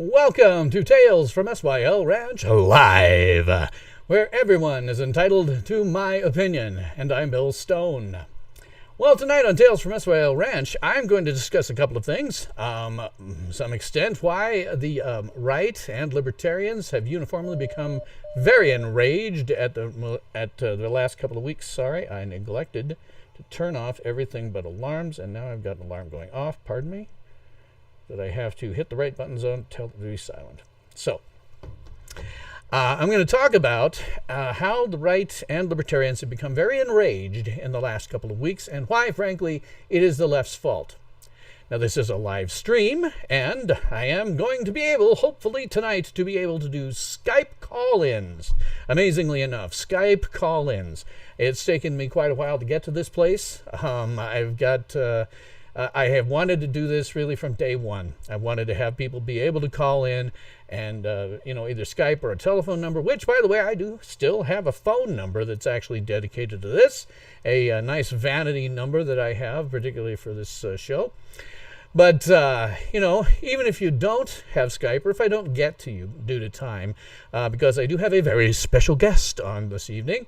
Welcome to Tales from SYL Ranch Live, where everyone is entitled to my opinion, and I'm Bill Stone. Well, tonight on Tales from SYL Ranch, I'm going to discuss a couple of things. To some extent, why the right and libertarians have uniformly become very enraged at the last couple of weeks. Sorry, I neglected to turn off everything but alarms, and now I've got an alarm going off. Pardon me. That I have to hit the right buttons on, tell it to be silent. So, I'm going to talk about how the right and libertarians have become very enraged in the last couple of weeks, and why, frankly, it is the left's fault. Now, this is a live stream, and I am going to be able, hopefully tonight, to be able to do Skype call-ins. Amazingly enough, Skype call-ins. It's taken me quite a while to get to this place. I have wanted to do this really from day one. I wanted to have people be able to call in and, either Skype or a telephone number, which, by the way, I do still have a phone number that's actually dedicated to this, a nice vanity number that I have, particularly for this show. But, even if you don't have Skype, or if I don't get to you due to time, because I do have a very special guest on this evening,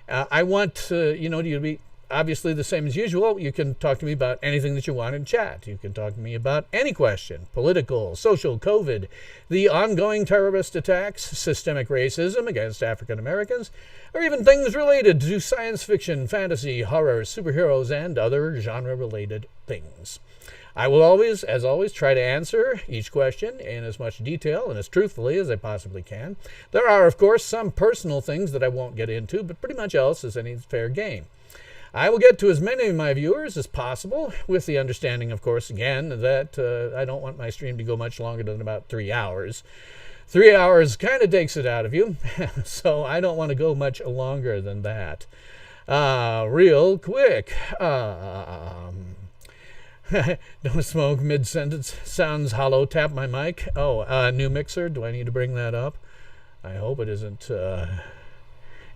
I want you to be obviously the same as usual. You can talk to me about anything that you want in chat. You can talk to me about any question, political, social, COVID, the ongoing terrorist attacks, systemic racism against African Americans, or even things related to science fiction, fantasy, horror, superheroes, and other genre-related things. I will always, as always, try to answer each question in as much detail and as truthfully as I possibly can. There are, of course, some personal things that I won't get into, but pretty much else is any fair game. I will get to as many of my viewers as possible, with the understanding, of course, again, that I don't want my stream to go much longer than about 3 hours. 3 hours kind of takes it out of you, so I don't want to go much longer than that. Real quick. Don't smoke mid-sentence. Sounds hollow. Tap my mic. Oh, new mixer. Do I need to bring that up? I hope it isn't...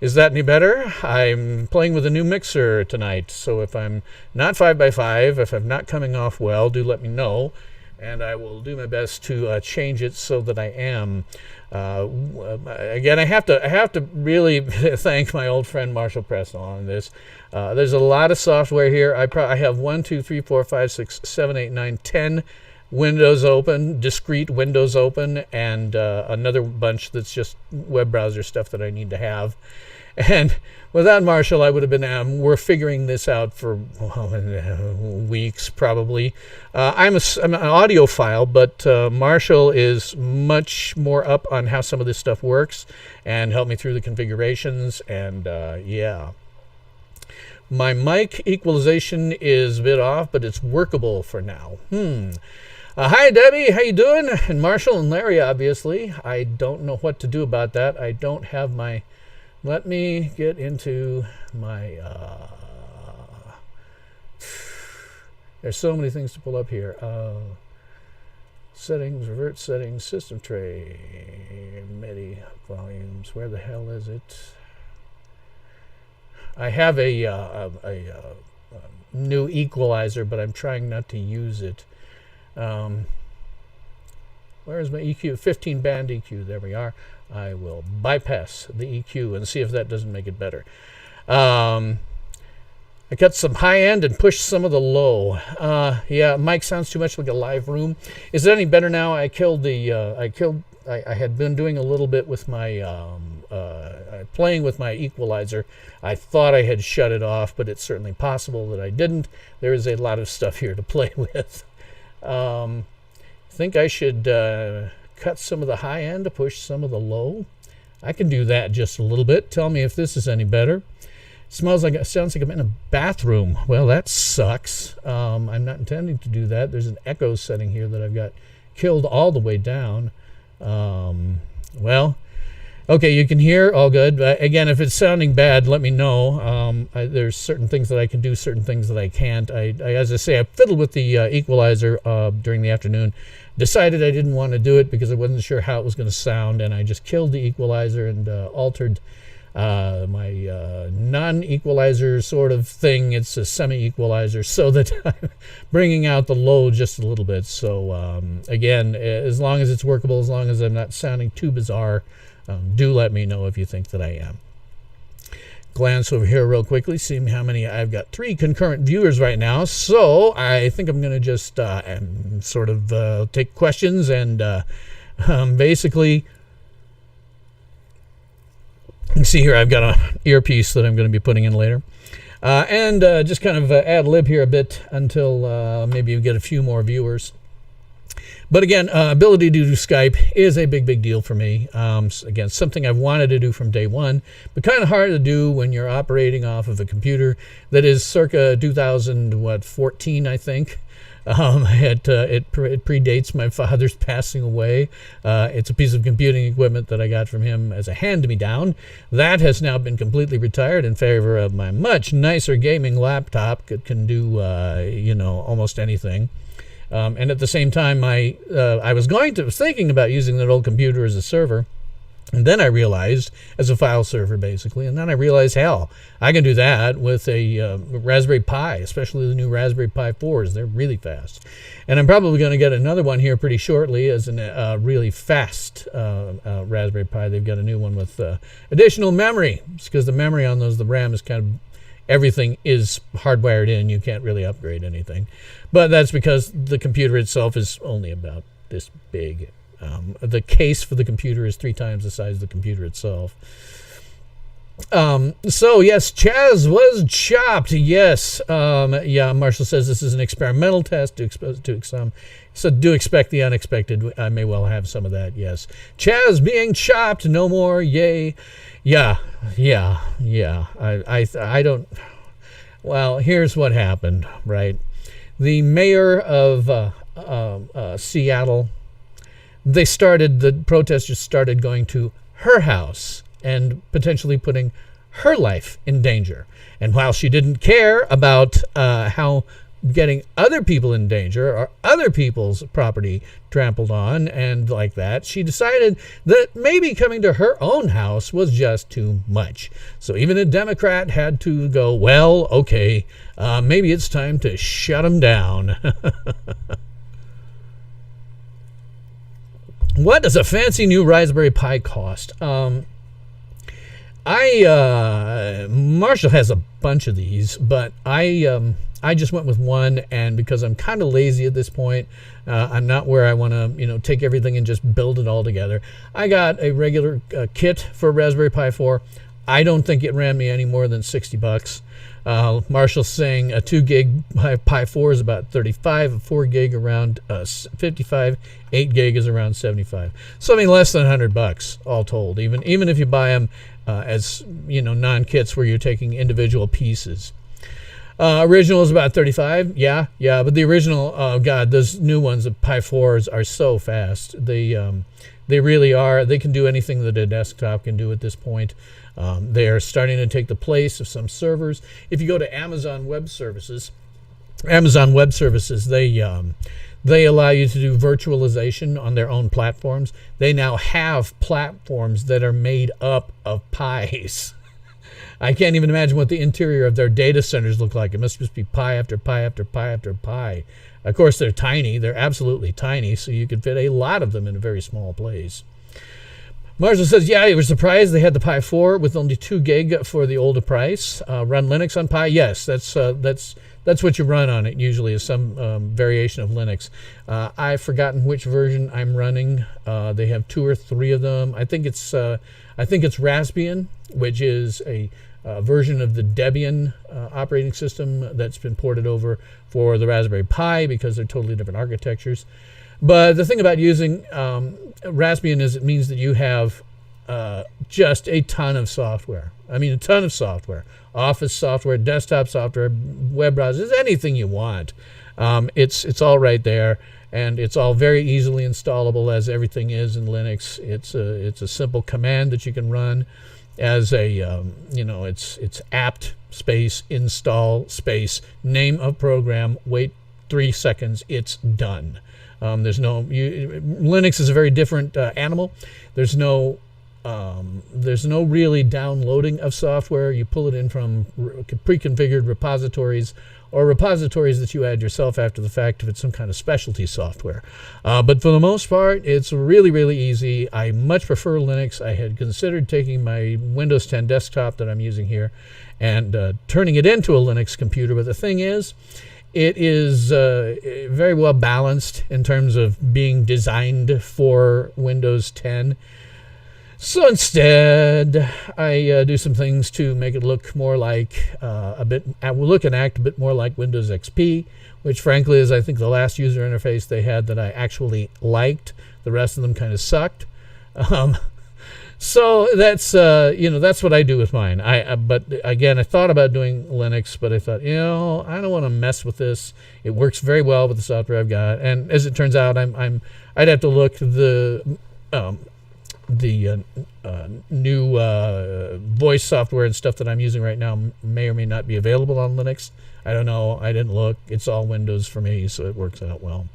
Is that any better? I'm playing with a new mixer tonight, so if I'm not 5x5, if I'm not coming off well, do let me know, and I will do my best to change it so that I am. Again, I have to really thank my old friend Marshall Presnell on this. There's a lot of software here. I have 1, 2, 3, 4, 5, 6, 7, 8, 9, 10 windows open, discrete windows open, and another bunch that's just web browser stuff that I need to have. And without Marshall, I would have been, we're figuring this out for weeks, probably. I'm an audiophile, but Marshall is much more up on how some of this stuff works and helped me through the configurations, and yeah. My mic equalization is a bit off, but it's workable for now. Hi, Debbie. How you doing? And Marshall and Larry, obviously. I don't know what to do about that. I don't have my... Let me get into my... There's so many things to pull up here. Settings, revert settings, system tray, MIDI volumes. Where the hell is it? I have a new equalizer, but I'm trying not to use it. Where is my EQ? 15 band EQ. There we are. I will bypass the EQ and see if that doesn't make it better. I got some high end and pushed some of the low. Yeah, mic sounds too much like a live room. Is it any better now? I had been doing a little bit with my playing with my equalizer. I thought I had shut it off, but it's certainly possible that I didn't. There is a lot of stuff here to play with. I think I should cut some of the high end to push some of the low. I can do that just a little bit. Tell me if this is any better. Sounds like I'm in a bathroom. Well, that sucks. I'm not intending to do that. There's an echo setting here that I've got killed all the way down. Well, okay, you can hear, all good. Again, if it's sounding bad, let me know. There's certain things that I can do, certain things that I can't. As I say, I fiddled with the equalizer during the afternoon. Decided I didn't want to do it because I wasn't sure how it was going to sound, and I just killed the equalizer and altered my non-equalizer sort of thing. It's a semi-equalizer, so that I'm bringing out the low just a little bit. So again, as long as it's workable, as long as I'm not sounding too bizarre, do let me know if you think that I am. Glance over here real quickly, see how many. I've got 3 concurrent viewers right now, so I think I'm going to just sort of take questions and basically. You can see here I've got an earpiece that I'm going to be putting in later. And just kind of ad lib here a bit until maybe you get a few more viewers. But again, ability to do Skype is a big deal for me. Again, something I've wanted to do from day one, but kind of hard to do when you're operating off of a computer that is circa 2014, I think. It predates my father's passing away. It's a piece of computing equipment that I got from him as a hand-me-down. That has now been completely retired in favor of my much nicer gaming laptop that can do, almost anything. And at the same time, I was thinking about using that old computer as a server. And then I realized, as a file server basically, and then I realized, hell, I can do that with a Raspberry Pi, especially the new Raspberry Pi 4s. They're really fast. And I'm probably going to get another one here pretty shortly as a really fast Raspberry Pi. They've got a new one with additional memory. It's because the memory on those, the RAM is kind of, everything is hardwired in. You can't really upgrade anything. But that's because the computer itself is only about this big. The case for the computer is 3 times the size of the computer itself. So yes, Chaz was chopped. Yes. Yeah, Marshall says this is an experimental test. So do expect the unexpected. I may well have some of that. Yes. Chaz being chopped. No more. Yay. Yeah. I don't. Well, here's what happened. Right. The mayor of Seattle. The protesters started going to her house and potentially putting her life in danger. And while she didn't care about how getting other people in danger or other people's property trampled on and like that, she decided that maybe coming to her own house was just too much. So even a Democrat had to go, well, okay, maybe it's time to shut them down. What does a fancy new Raspberry Pi cost? Marshall has a bunch of these, but I just went with one, and because I'm kind of lazy at this point, I'm not where I want to take everything and just build it all together. I got a regular kit for Raspberry Pi 4. I don't think it ran me any more than $60. Marshall's saying a 2 gig Pi 4 is about 35, a 4 gig around 55, 8 gig is around 75. So I mean less than $100 all told. Even if you buy them as non-kits where you're taking individual pieces. Original is about 35. Yeah, but the original, God, those new ones, the Pi 4s are so fast. They really are. They can do anything that a desktop can do at this point. They are starting to take the place of some servers. If you go to Amazon Web Services, they allow you to do virtualization on their own platforms. They now have platforms that are made up of Pis. I can't even imagine what the interior of their data centers look like. It must just be Pi after Pi after Pi after Pi. Of course, they're tiny. They're absolutely tiny, so you could fit a lot of them in a very small place. Marshall says, yeah, he was surprised they had the Pi 4 with only 2 gig for the older price. Run Linux on Pi? Yes, that's what you run on it usually, is some variation of Linux. I've forgotten which version I'm running. They have 2 or 3 of them. I think it's Raspbian, which is a version of the Debian operating system that's been ported over for the Raspberry Pi because they're totally different architectures. But the thing about using Raspbian is it means that you have just a ton of software. I mean, a ton of software. Office software, desktop software, web browsers, anything you want. It's all right there, and it's all very easily installable as everything is in Linux. It's a simple command that you can run as a it's apt space install space name of program. Wait 3 seconds. It's done. Linux is a very different animal. There's no There's no really downloading of software. You pull it in from pre-configured repositories, or repositories that you add yourself after the fact if it's some kind of specialty software. But for the most part, it's really, really easy. I much prefer Linux. I had considered taking my Windows 10 desktop that I'm using here and turning it into a Linux computer. But the thing is, it is very well balanced in terms of being designed for Windows 10. So instead, I do some things to make it look more like look and act a bit more like Windows XP, which frankly is, I think, the last user interface they had that I actually liked. The rest of them kind of sucked. So that's that's what I do with mine. But again, I thought about doing Linux, but I thought, I don't want to mess with this. It works very well with the software I've got, and as it turns out, I'd have to look the new voice software and stuff that I'm using right now may or may not be available on Linux. I don't know. I didn't look. It's all Windows for me, so it works out well.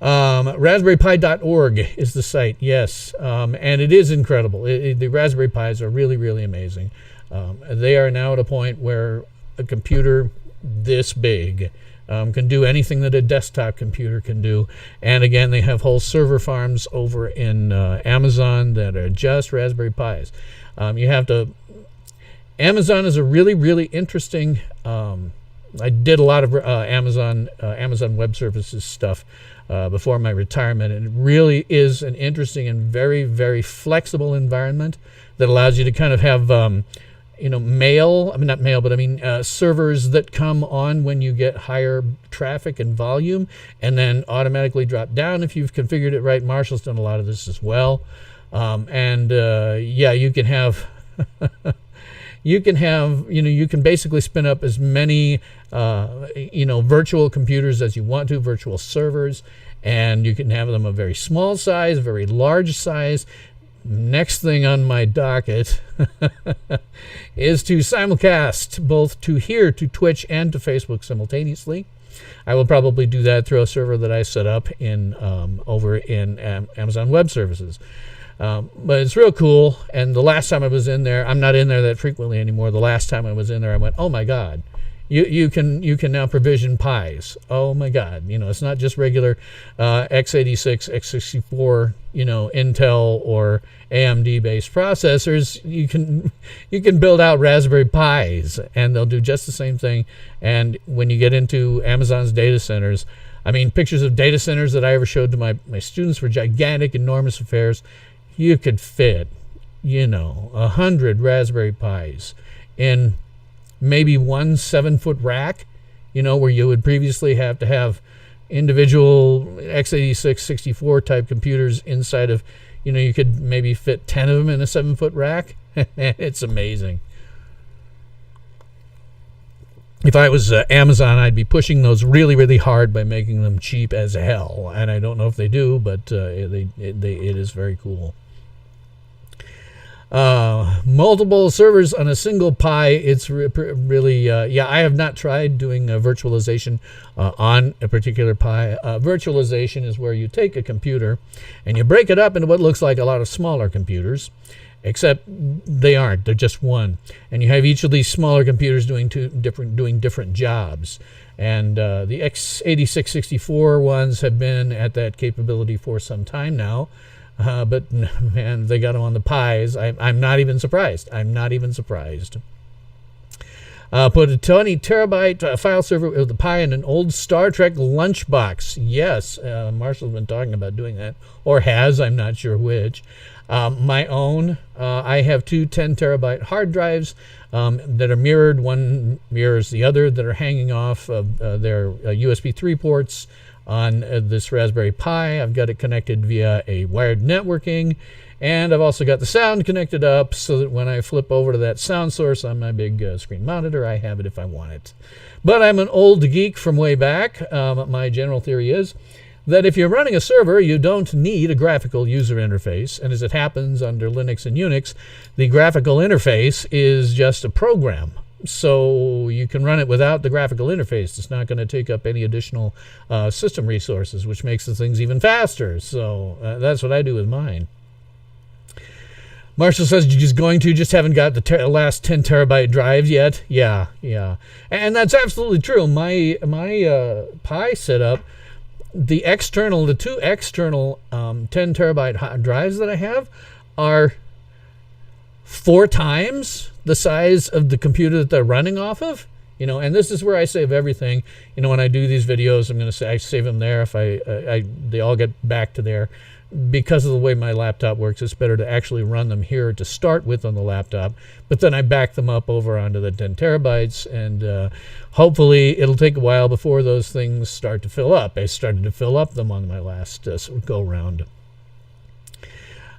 RaspberryPi.org is the site, yes, and it is incredible. The Raspberry Pis are really, really amazing. They are now at a point where a computer this big can do anything that a desktop computer can do. And again, they have whole server farms over in Amazon that are just Raspberry Pis. Amazon is a really, really interesting, I did a lot of Amazon Web Services stuff before my retirement, and it really is an interesting and very, very flexible environment that allows you to kind of have servers that come on when you get higher traffic and volume, and then automatically drop down if you've configured it right. Marshall's done a lot of this as well. You can have you can basically spin up as many virtual computers as you want to, virtual servers, and you can have them a very small size, very large size. Next thing on my docket is to simulcast both to here, to Twitch, and to Facebook simultaneously. I will probably do that through a server that I set up over in Amazon Web Services. But it's real cool, and the last time I was in there, I'm not in there that frequently anymore. The last time I was in there, I went, oh my God. You can now provision Pis. Oh my God! It's not just regular x86, x64, Intel or AMD based processors. You can build out Raspberry Pis, and they'll do just the same thing. And when you get into Amazon's data centers, pictures of data centers that I ever showed to my students were gigantic, enormous affairs. You could fit, 100 Raspberry Pis in maybe one 7-foot rack, where you would previously have to have individual x86, 64 type computers inside of, you could maybe fit 10 of them in a 7-foot rack. It's amazing. If I was Amazon, I'd be pushing those really, really hard by making them cheap as hell. And I don't know if they do, but it is very cool. Multiple servers on a single Pi. It's really, I have not tried doing virtualization on a particular Pi. Virtualization is where you take a computer and you break it up into what looks like a lot of smaller computers, except they aren't. They're just one. And you have each of these smaller computers doing different jobs. And the x86-64 ones have been at that capability for some time now. But man, they got them on the Pis. I'm not even surprised. Put a 20 terabyte file server with the Pi in an old Star Trek lunchbox. Yes, Marshall's been talking about doing that, or has. I'm not sure which. My own. I have two 10 terabyte hard drives that are mirrored. One mirrors the other, that are hanging off of their USB 3 ports on this Raspberry Pi. I've got it connected via a wired networking, and I've also got the sound connected up so that when I flip over to that sound source on my big screen monitor, I have it if I want it. But I'm an old geek from way back. My general theory is that if you're running a server, you don't need a graphical user interface, and as it happens under Linux and Unix, the graphical interface is just a program. So you can run it without the graphical interface. It's not going to take up any additional system resources, which makes the things even faster. So that's what I do with mine. Marshall says, you're just going to, just haven't got the last 10 terabyte drives yet. Yeah. And that's absolutely true. My Pi setup, the two external 10 terabyte drives that I have are 4 times the size of the computer that they're running off of. And this is where I save everything. When I do these videos, I'm going to say I save them there. If they all get back to there. Because of the way my laptop works, it's better to actually run them here to start with on the laptop. But then I back them up over onto the 10 terabytes, and hopefully it'll take a while before those things start to fill up. I started to fill up them on my last go-round.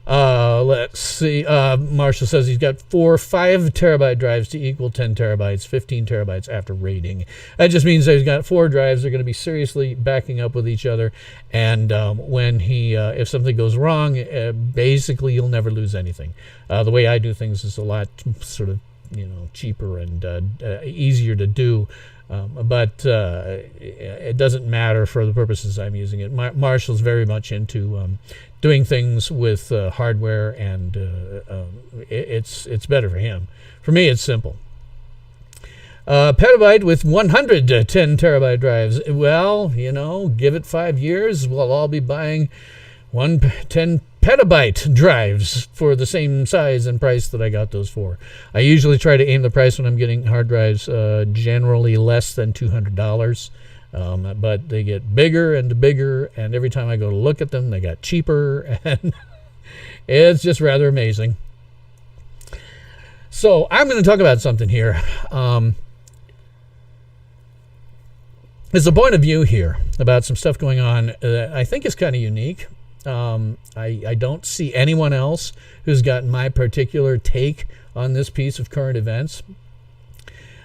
Let's see. Marshall says he's got 4 5 terabyte drives to equal 10 terabytes, 15 terabytes after rating. That just means that he's got 4 drives. They're going to be seriously backing up with each other. And when if something goes wrong, basically you'll never lose anything. The way I do things is a lot sort of cheaper and easier to do. But it doesn't matter for the purposes I'm using it. Marshall's very much into doing things with hardware, and it's better for him. For me, it's simple. Petabyte with 110 terabyte drives. Well, give it 5 years, we'll all be buying 10 petabyte drives for the same size and price that I got those for. I usually try to aim the price when I'm getting hard drives generally less than $200. But they get bigger and bigger, and every time I go to look at them, they got cheaper, and it's just rather amazing. So I'm going to talk about something here. There's a point of view here about some stuff going on that I think is kind of unique. I don't see anyone else who's got my particular take on this piece of current events.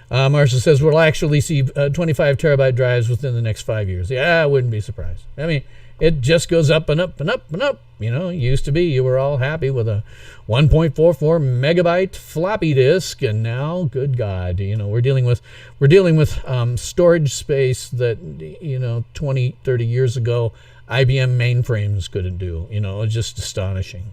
Marshall says we'll actually see 25 terabyte drives within the next 5 years. Yeah, I wouldn't be surprised. I mean, it just goes up and up and up and up. It used to be you were all happy with a 1.44 megabyte floppy disk, and now, good God, we're dealing with storage space that 20, 30 years ago IBM mainframes couldn't do. It's just astonishing.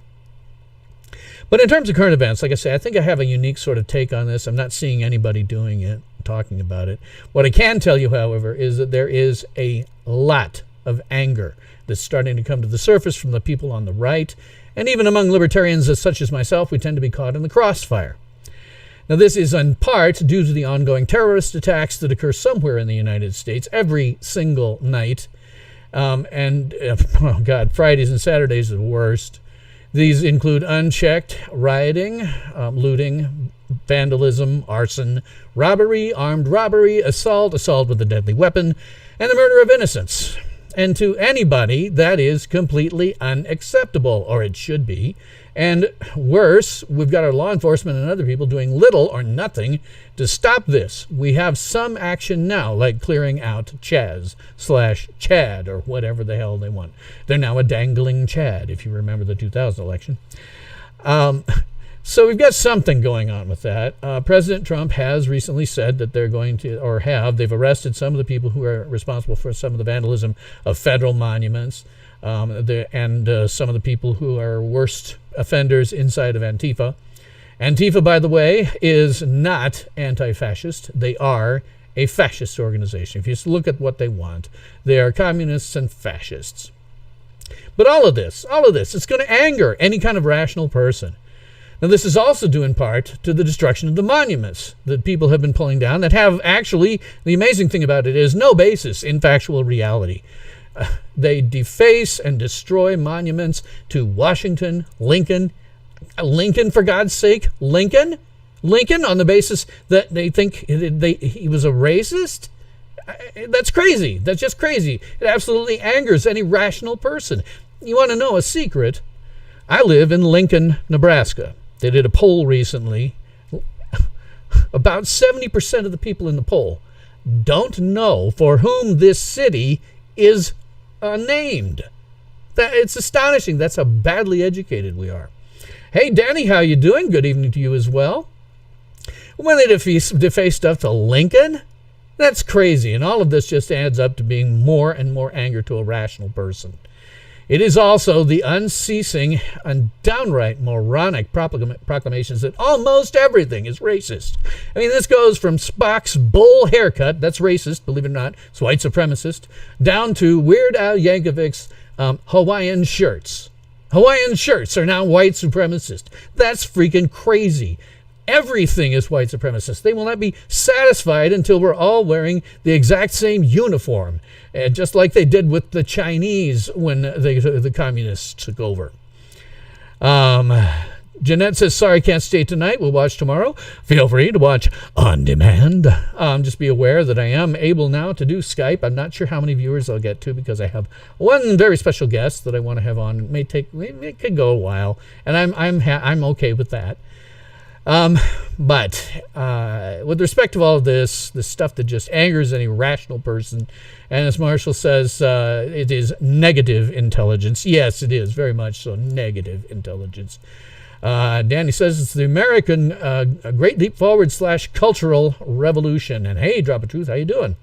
But in terms of current events, like I say, I think I have a unique sort of take on this. I'm not seeing anybody doing it, talking about it. What I can tell you, however, is that there is a lot of anger that's starting to come to the surface from the people on the right, and even among libertarians such as myself, we tend to be caught in the crossfire. Now, this is in part due to the ongoing terrorist attacks that occur somewhere in the United States every single night. Oh God, Fridays and Saturdays are the worst. These include unchecked rioting, looting, vandalism, arson, robbery, armed robbery, assault with a deadly weapon, and the murder of innocents. And to anybody, that is completely unacceptable, or it should be. And worse, we've got our law enforcement and other people doing little or nothing to stop this. We have some action now, like clearing out Chaz/Chad, or whatever the hell they want. They're now a dangling Chad, if you remember the 2000 election. So we've got something going on with that. President Trump has recently said that they're going to, they've arrested some of the people who are responsible for some of the vandalism of federal monuments, and some of the people who are worst offenders inside of Antifa. Antifa, by the way, is not anti-fascist. They are a fascist organization. If you just look at what they want, they are communists and fascists. But all of this, it's going to anger any kind of rational person. Now, this is also due in part to the destruction of the monuments that people have been pulling down that have actually, the amazing thing about it is, no basis in factual reality. They deface and destroy monuments to Washington, Lincoln, for God's sake, Lincoln on the basis that they think he was a racist? That's crazy. That's just crazy. It absolutely angers any rational person. You want to know a secret? I live in Lincoln, Nebraska. They did a poll recently. About 70% of the people in the poll don't know for whom this city is named. It's astonishing. That's how badly educated we are. Hey, Danny, how you doing? Good evening to you as well. When they deface stuff to Lincoln, that's crazy. And all of this just adds up to being more and more anger to a rational person. It is also the unceasing and downright moronic proclamations that almost everything is racist. I mean, this goes from Spock's bull haircut, that's racist, believe it or not, it's white supremacist, down to Weird Al Yankovic's Hawaiian shirts. Hawaiian shirts are now white supremacist. That's freaking crazy. Everything is white supremacist. They will not be satisfied until we're all wearing the exact same uniform, just like they did with the Chinese when the communists took over. Jeanette says, sorry, can't stay tonight. We'll watch tomorrow. Feel free to watch on demand. Just be aware that I am able now to do Skype. I'm not sure how many viewers I'll get to because I have one very special guest that I want to have on. It could go a while, and I'm okay with that. But with respect to all of this stuff that just angers any rational person, and as Marshall says, it is negative intelligence. Yes, it is very much so negative intelligence. Danny says it's the American Great Leap Forward / Cultural Revolution. And hey, Drop of Truth, how you doing?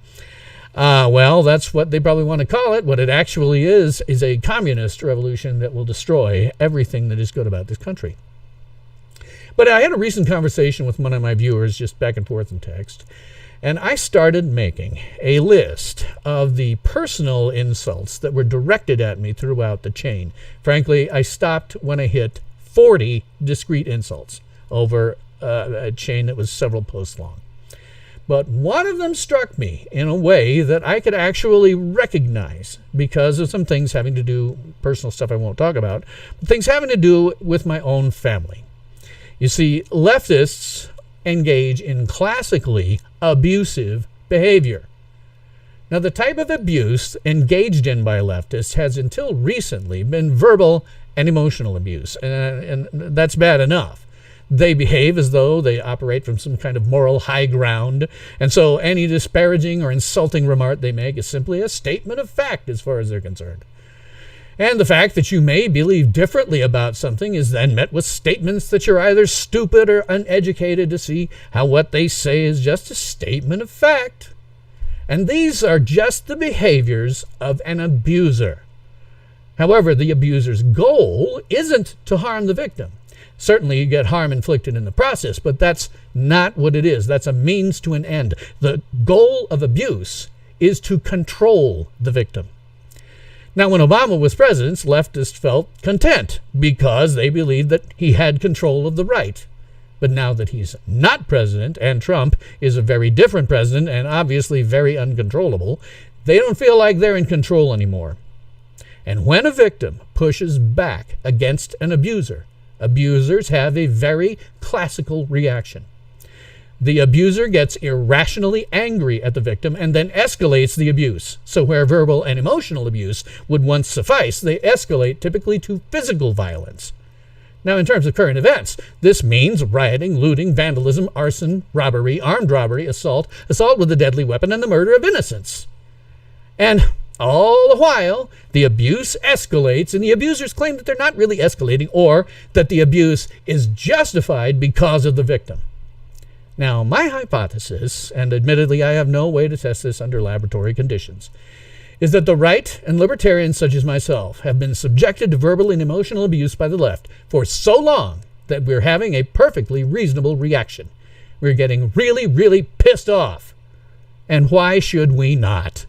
Well, that's what they probably want to call it. What it actually is a communist revolution that will destroy everything that is good about this country. But I had a recent conversation with one of my viewers, just back and forth in text, and I started making a list of the personal insults that were directed at me throughout the chain. Frankly, I stopped when I hit 40 discrete insults over a chain that was several posts long. But one of them struck me in a way that I could actually recognize because of some things having to do, personal stuff I won't talk about, but things having to do with my own family. You see, leftists engage in classically abusive behavior. Now, the type of abuse engaged in by leftists has until recently been verbal and emotional abuse, and that's bad enough. They behave as though they operate from some kind of moral high ground, and so any disparaging or insulting remark they make is simply a statement of fact as far as they're concerned. And the fact that you may believe differently about something is then met with statements that you're either stupid or uneducated to see how what they say is just a statement of fact. And these are just the behaviors of an abuser. However, the abuser's goal isn't to harm the victim. Certainly you get harm inflicted in the process, but that's not what it is. That's a means to an end. The goal of abuse is to control the victim. Now, when Obama was president, leftists felt content because they believed that he had control of the right. But now that he's not president, and Trump is a very different president and obviously very uncontrollable, they don't feel like they're in control anymore. And when a victim pushes back against an abuser, abusers have a very classical reaction. The abuser gets irrationally angry at the victim and then escalates the abuse. So where verbal and emotional abuse would once suffice, they escalate typically to physical violence. Now, in terms of current events, this means rioting, looting, vandalism, arson, robbery, armed robbery, assault with a deadly weapon, and the murder of innocents. And all the while, the abuse escalates, and the abusers claim that they're not really escalating or that the abuse is justified because of the victim. Now, my hypothesis, and admittedly I have no way to test this under laboratory conditions, is that the right and libertarians such as myself have been subjected to verbal and emotional abuse by the left for so long that we're having a perfectly reasonable reaction. We're getting really, really pissed off. And why should we not?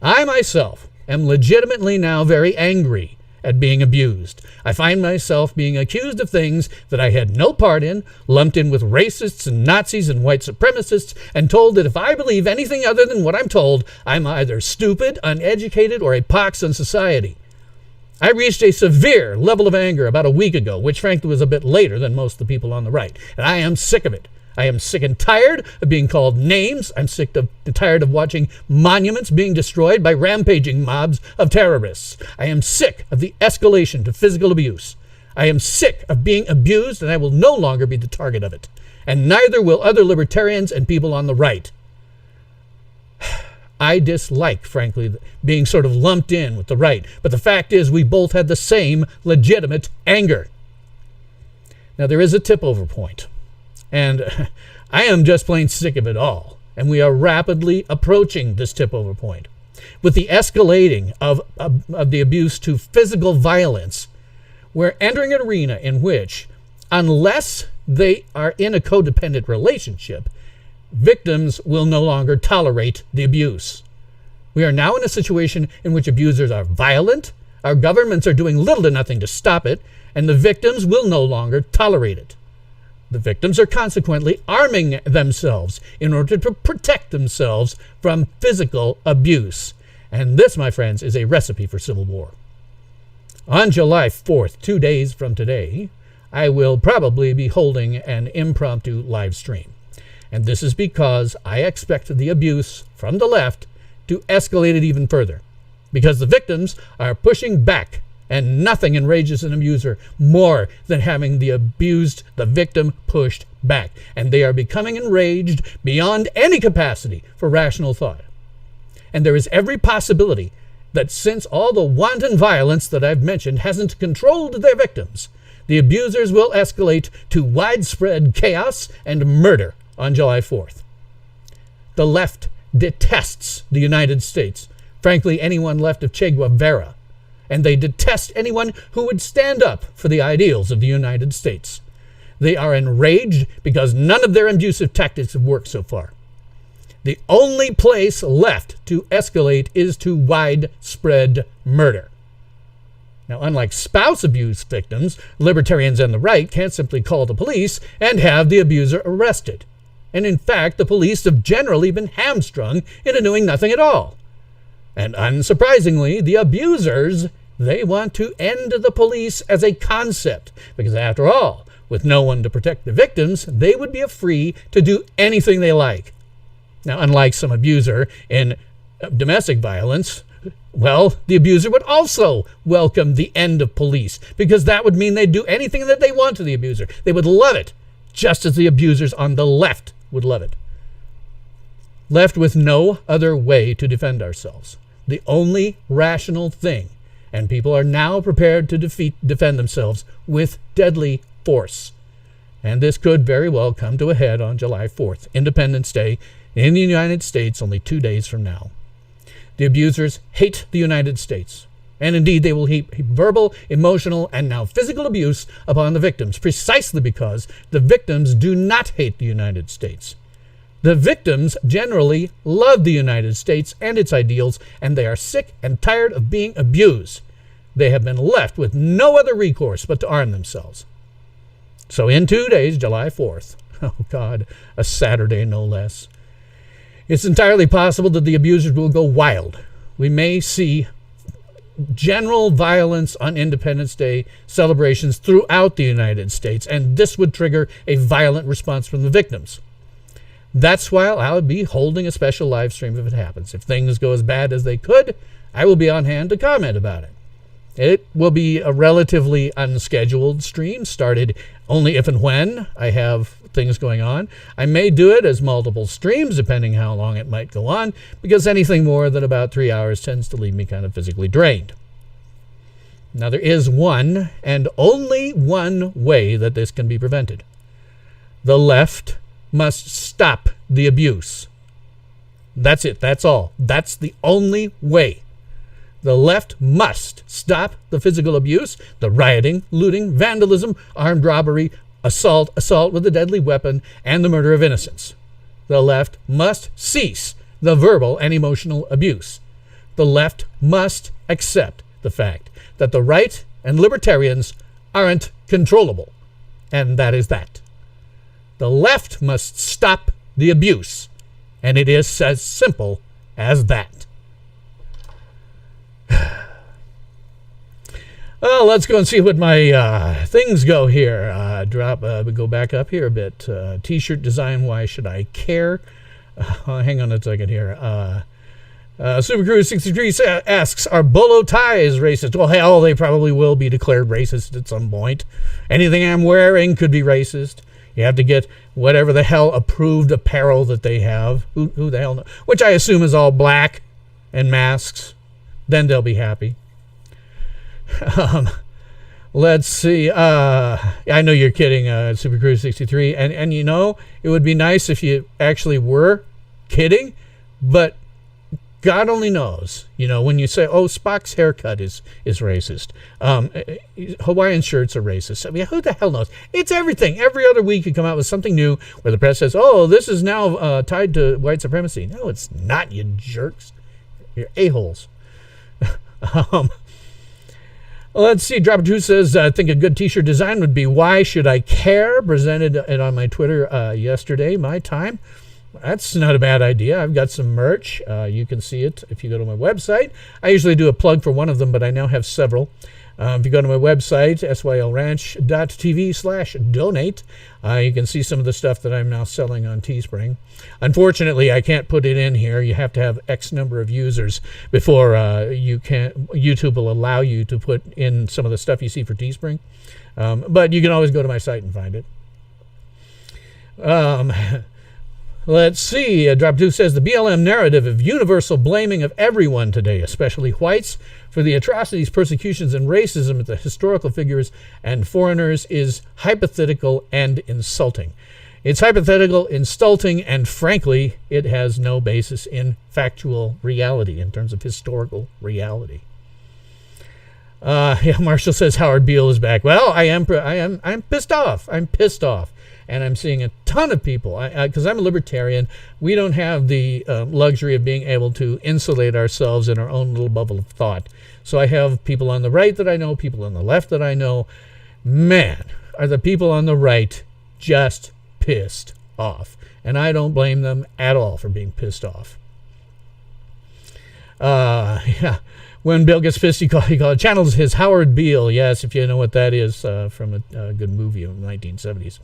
I myself am legitimately now very angry at being abused. I find myself being accused of things that I had no part in, lumped in with racists and Nazis and white supremacists, and told that if I believe anything other than what I'm told, I'm either stupid, uneducated, or a pox on society. I reached a severe level of anger about a week ago, which frankly was a bit later than most of the people on the right, and I am sick of it. I am sick and tired of being called names. I'm sick and tired of watching monuments being destroyed by rampaging mobs of terrorists. I am sick of the escalation to physical abuse. I am sick of being abused, and I will no longer be the target of it. And neither will other libertarians and people on the right. I dislike, frankly, being sort of lumped in with the right. But the fact is, we both had the same legitimate anger. Now, there is a tip-over point. And I am just plain sick of it all. And we are rapidly approaching this tip-over point. with the escalating of the abuse to physical violence, we're entering an arena in which, unless they are in a codependent relationship, victims will no longer tolerate the abuse. We are now in a situation in which abusers are violent, our governments are doing little to nothing to stop it, and the victims will no longer tolerate it. The victims are consequently arming themselves in order to protect themselves from physical abuse. And this, my friends, is a recipe for civil war. On July 4th, 2 days from today, I will probably be holding an impromptu live stream. And this is because I expect the abuse from the left to escalate it even further, because the victims are pushing back, and nothing enrages an abuser more than having the victim pushed back, and they are becoming enraged beyond any capacity for rational thought. And there is every possibility that since all the wanton violence that I've mentioned hasn't controlled their victims, the abusers will escalate to widespread chaos and murder on July 4th. The left detests the United States, frankly, anyone left of Che Guevara, and they detest anyone who would stand up for the ideals of the United States. They are enraged because none of their abusive tactics have worked so far. The only place left to escalate is to widespread murder. Now, unlike spouse abuse victims, libertarians and the right can't simply call the police and have the abuser arrested. And in fact, the police have generally been hamstrung into doing nothing at all. And unsurprisingly, the abusers, they want to end the police as a concept, because after all, with no one to protect the victims, they would be free to do anything they like. Now, unlike some abuser in domestic violence, well, the abuser would also welcome the end of police, because that would mean they'd do anything that they want to the abuser. They would love it, just as the abusers on the left would love it. Left with no other way to defend ourselves. The only rational thing, and people are now prepared to defend themselves with deadly force. And this could very well come to a head on July 4th, Independence Day, in the United States, only 2 days from now. The abusers hate the United States, and indeed they will heap verbal, emotional, and now physical abuse upon the victims, precisely because the victims do not hate the United States. The victims generally love the United States and its ideals, and they are sick and tired of being abused. They have been left with no other recourse but to arm themselves. So in 2 days, July 4th, oh God, a Saturday no less, it's entirely possible that the abusers will go wild. We may see general violence on Independence Day celebrations throughout the United States, and this would trigger a violent response from the victims. That's why I'll be holding a special live stream if it happens. If things go as bad as they could, I will be on hand to comment about it. It will be a relatively unscheduled stream, started only if and when I have things going on. I may do it as multiple streams, depending how long it might go on, because anything more than about 3 hours tends to leave me kind of physically drained. Now, there is one and only one way that this can be prevented. The left must stop the abuse. That's it. That's all. That's the only way. The left must stop the physical abuse, the rioting, looting, vandalism, armed robbery, assault with a deadly weapon, and the murder of innocents. The left must cease the verbal and emotional abuse. The left must accept the fact that the right and libertarians aren't controllable, and that is that. The left must stop the abuse, and it is as simple as that. Well, let's go and see what my things go here. Go back up here a bit. T-shirt design, why should I care? Hang on a second here. Super Cruise 63 asks, are bolo ties racist? Well, hell, they probably will be declared racist at some point. Anything I'm wearing could be racist. You have to get whatever the hell approved apparel that they have. Who the hell knows? Which I assume is all black and masks. Then they'll be happy. Let's see. I know you're kidding, Super Cruise 63. And you know, it would be nice if you actually were kidding, but God only knows, when you say, oh, Spock's haircut is racist. Hawaiian shirts are racist. I mean, who the hell knows? It's everything. Every other week you come out with something new where the press says, oh, this is now tied to white supremacy. No, it's not, you jerks. You're a-holes. Let's see. Dropper 2 says, I think a good T-shirt design would be Why Should I Care? Presented it on my Twitter yesterday, my time. That's not a bad idea. I've got some merch. You can see it if you go to my website. I usually do a plug for one of them, but I now have several. If you go to my website, sylranch.tv/donate, you can see some of the stuff that I'm now selling on Teespring. Unfortunately, I can't put it in here. You have to have X number of users before YouTube will allow you to put in some of the stuff you see for Teespring. But you can always go to my site and find it. Let's see. Drop 2 says the BLM narrative of universal blaming of everyone today, especially whites, for the atrocities, persecutions, and racism of the historical figures and foreigners is hypothetical and insulting. It's hypothetical, insulting, and frankly, it has no basis in factual reality, in terms of historical reality. Marshall says Howard Beale is back. Well, I'm pissed off. I'm pissed off. And I'm seeing a ton of people, because I'm a libertarian. We don't have the luxury of being able to insulate ourselves in our own little bubble of thought. So I have people on the right that I know, people on the left that I know. Man, are the people on the right just pissed off. And I don't blame them at all for being pissed off. When Bill gets pissed, he channels his Howard Beale. Yes, if you know what that is, from a good movie in the 1970s.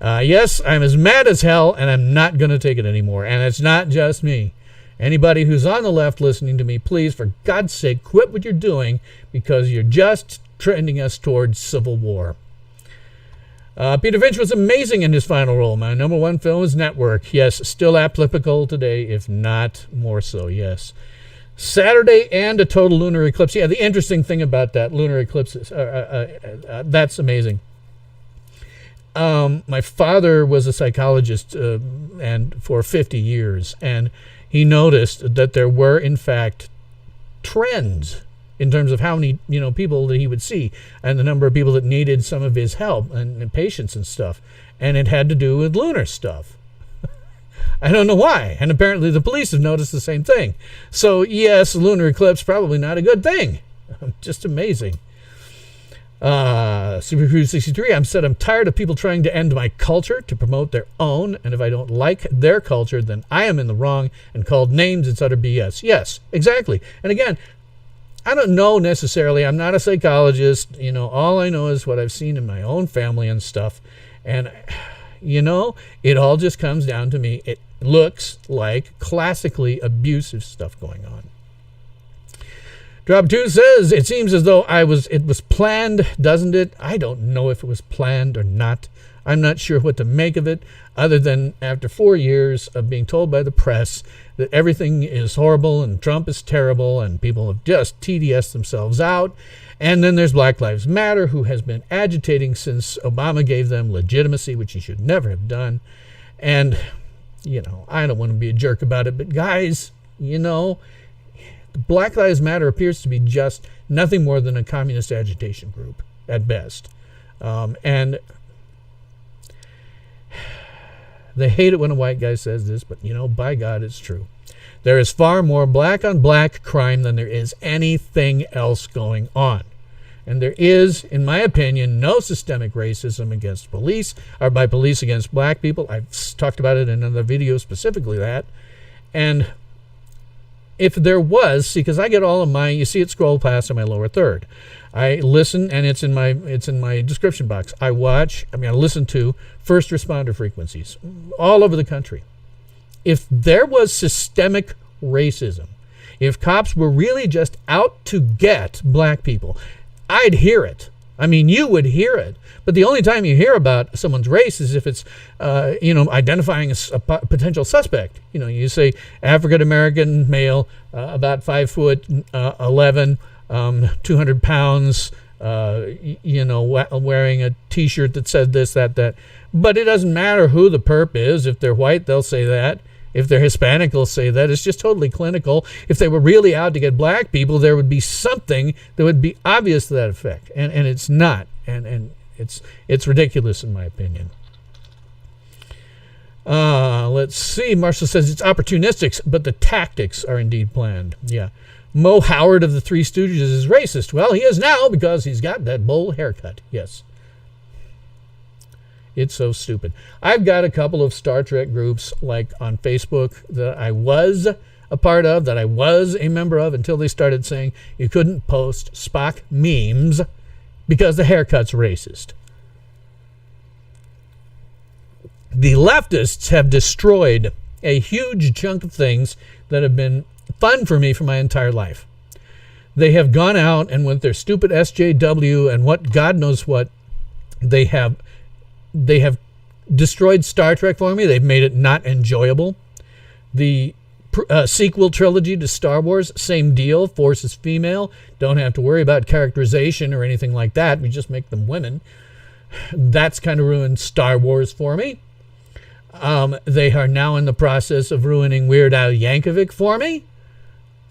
Yes, I'm as mad as hell, and I'm not going to take it anymore. And it's not just me. Anybody who's on the left listening to me, please, for God's sake, quit what you're doing, because you're just trending us towards civil war. Peter Finch was amazing in his final role. My number one film is Network. Yes, still applicable today, if not more so, yes. Saturday and a total lunar eclipse. Yeah, the interesting thing about that lunar eclipse is that's amazing. My father was a psychologist and for 50 years, and he noticed that there were, in fact, trends in terms of how many people that he would see and the number of people that needed some of his help and patience and stuff. And it had to do with lunar stuff. I don't know why. And apparently the police have noticed the same thing. So, yes, lunar eclipse, probably not a good thing. Just amazing. Super Cruise 63, I'm tired of people trying to end my culture to promote their own, and if I don't like their culture, then I am in the wrong, and called names, it's utter BS. Yes, exactly. And again, I don't know necessarily. I'm not a psychologist. All I know is what I've seen in my own family and stuff. And, it all just comes down to me. It looks like classically abusive stuff going on. Drop 2 says, it seems as though it was planned, doesn't it? I don't know if it was planned or not. I'm not sure what to make of it, other than after 4 years of being told by the press that everything is horrible and Trump is terrible and people have just TDS'd themselves out. And then there's Black Lives Matter, who has been agitating since Obama gave them legitimacy, which he should never have done. And, I don't want to be a jerk about it, but guys, Black Lives Matter appears to be just nothing more than a communist agitation group at best. And they hate it when a white guy says this, but by God, it's true. There is far more black on black crime than there is anything else going on. And there is, in my opinion, no systemic racism against police, or by police against black people. I've talked about it in another video, specifically that. And if there was, see, because I get all of my, you see it scroll past in my lower third. I listen, and it's in my description box. I listen to first responder frequencies all over the country. If there was systemic racism, if cops were really just out to get black people, I'd hear it. I mean, you would hear it. But the only time you hear about someone's race is if it's, identifying a potential suspect. You say African-American male, about 5'11", 200 pounds, wearing a T-shirt that said this, that. But it doesn't matter who the perp is. If they're white, they'll say that. If they're Hispanic, they'll say that. It's just totally clinical. If they were really out to get black people, there would be something that would be obvious to that effect. And it's not. And it's ridiculous in my opinion. Let's see. Marshall says it's opportunistic, but the tactics are indeed planned. Yeah. Mo Howard of the Three Stooges is racist. Well, he is now because he's got that bowl haircut. Yes. It's so stupid. I've got a couple of Star Trek groups like on Facebook that I was a part of, that I was a member of until they started saying you couldn't post Spock memes because the haircut's racist. The leftists have destroyed a huge chunk of things that have been fun for me for my entire life. They have gone out and with their stupid SJW and what God knows what, they have destroyed Star Trek for me. They've made it not enjoyable. The sequel trilogy to Star Wars, same deal. Force is female. Don't have to worry about characterization or anything like that. We just make them women. That's kind of ruined Star Wars for me. They are now in the process of ruining Weird Al Yankovic for me.